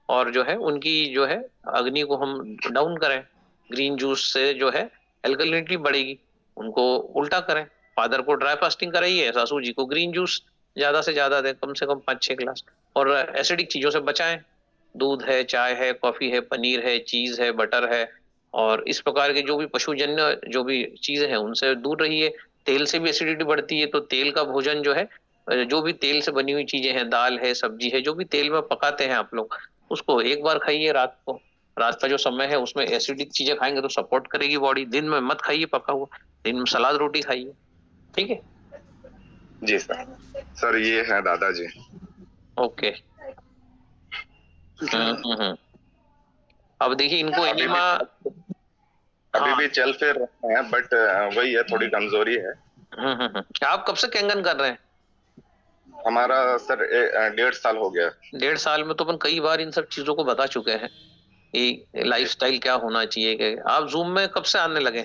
और जो है उनकी जो है अग्नि को हम डाउन करें। ग्रीन जूस से जो है एल्कलिनिटी बढ़ेगी, उनको उल्टा करें। फादर को ड्राई फास्टिंग कराइए, सासू जी को ग्रीन जूस ज्यादा से ज्यादा दें, कम से कम 5-6 गिलास। और एसिडिक चीजों से बचाएं, दूध है, चाय है, कॉफी है, पनीर है, चीज है, बटर है, और इस प्रकार के जो भी पशुजन्य जो भी चीजें हैं उनसे दूर रहिए। तेल से भी एसिडिटी बढ़ती है, तो तेल का भोजन जो है, जो भी तेल से बनी हुई चीजें हैं, दाल है, सब्जी है, जो भी तेल में पकाते हैं आप लोग, उसको एक बार खाइए रात को। रात का जो समय है उसमें एसिडिक चीजें खाएंगे तो सपोर्ट करेगी बॉडी। दिन में मत खाइए पका हुआ, दिन में सलाद रोटी खाइए। ठीक है जी सर ये है दादाजी। ओके। अब देखिए इनको एनिमा अभी भी चल फिर रहे हैं, बट वही है, थोड़ी कमजोरी है। आप कब से कैंगन कर रहे हैं? हमारा सर 1.5 साल हो गया। 1.5 साल में तो अपन कई बार इन सब चीजों को बता चुके हैं, ये लाइफस्टाइल क्या होना चाहिए। आप जूम में कब से आने लगे?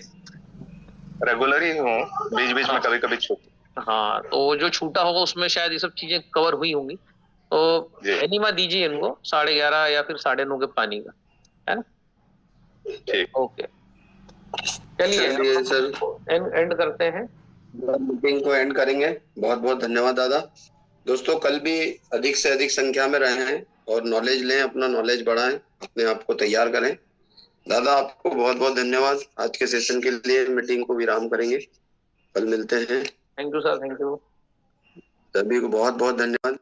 रेगुलर ही हूँ, बीच बीच में कभी कभी छूट। हाँ, तो जो छूटा होगा उसमें शायद ये सब चीजें कवर हुई होंगी। तो एनिमा दीजिए इनको 11:30 या फिर 9:30 के पानी का, है ना? ठीक, ओके, चलिए सर एंड करते हैं, मीटिंग को एंड करेंगे। बहुत बहुत धन्यवाद दादा। दोस्तों, कल भी अधिक से अधिक संख्या में रहें और नॉलेज लें, अपना नॉलेज बढ़ाएं, अपने आप को तैयार करें। दादा आपको बहुत बहुत धन्यवाद। आज के सेशन के लिए मीटिंग को विराम करेंगे, कल मिलते हैं। Thank you sir, thank you सभी को बहुत बहुत धन्यवाद।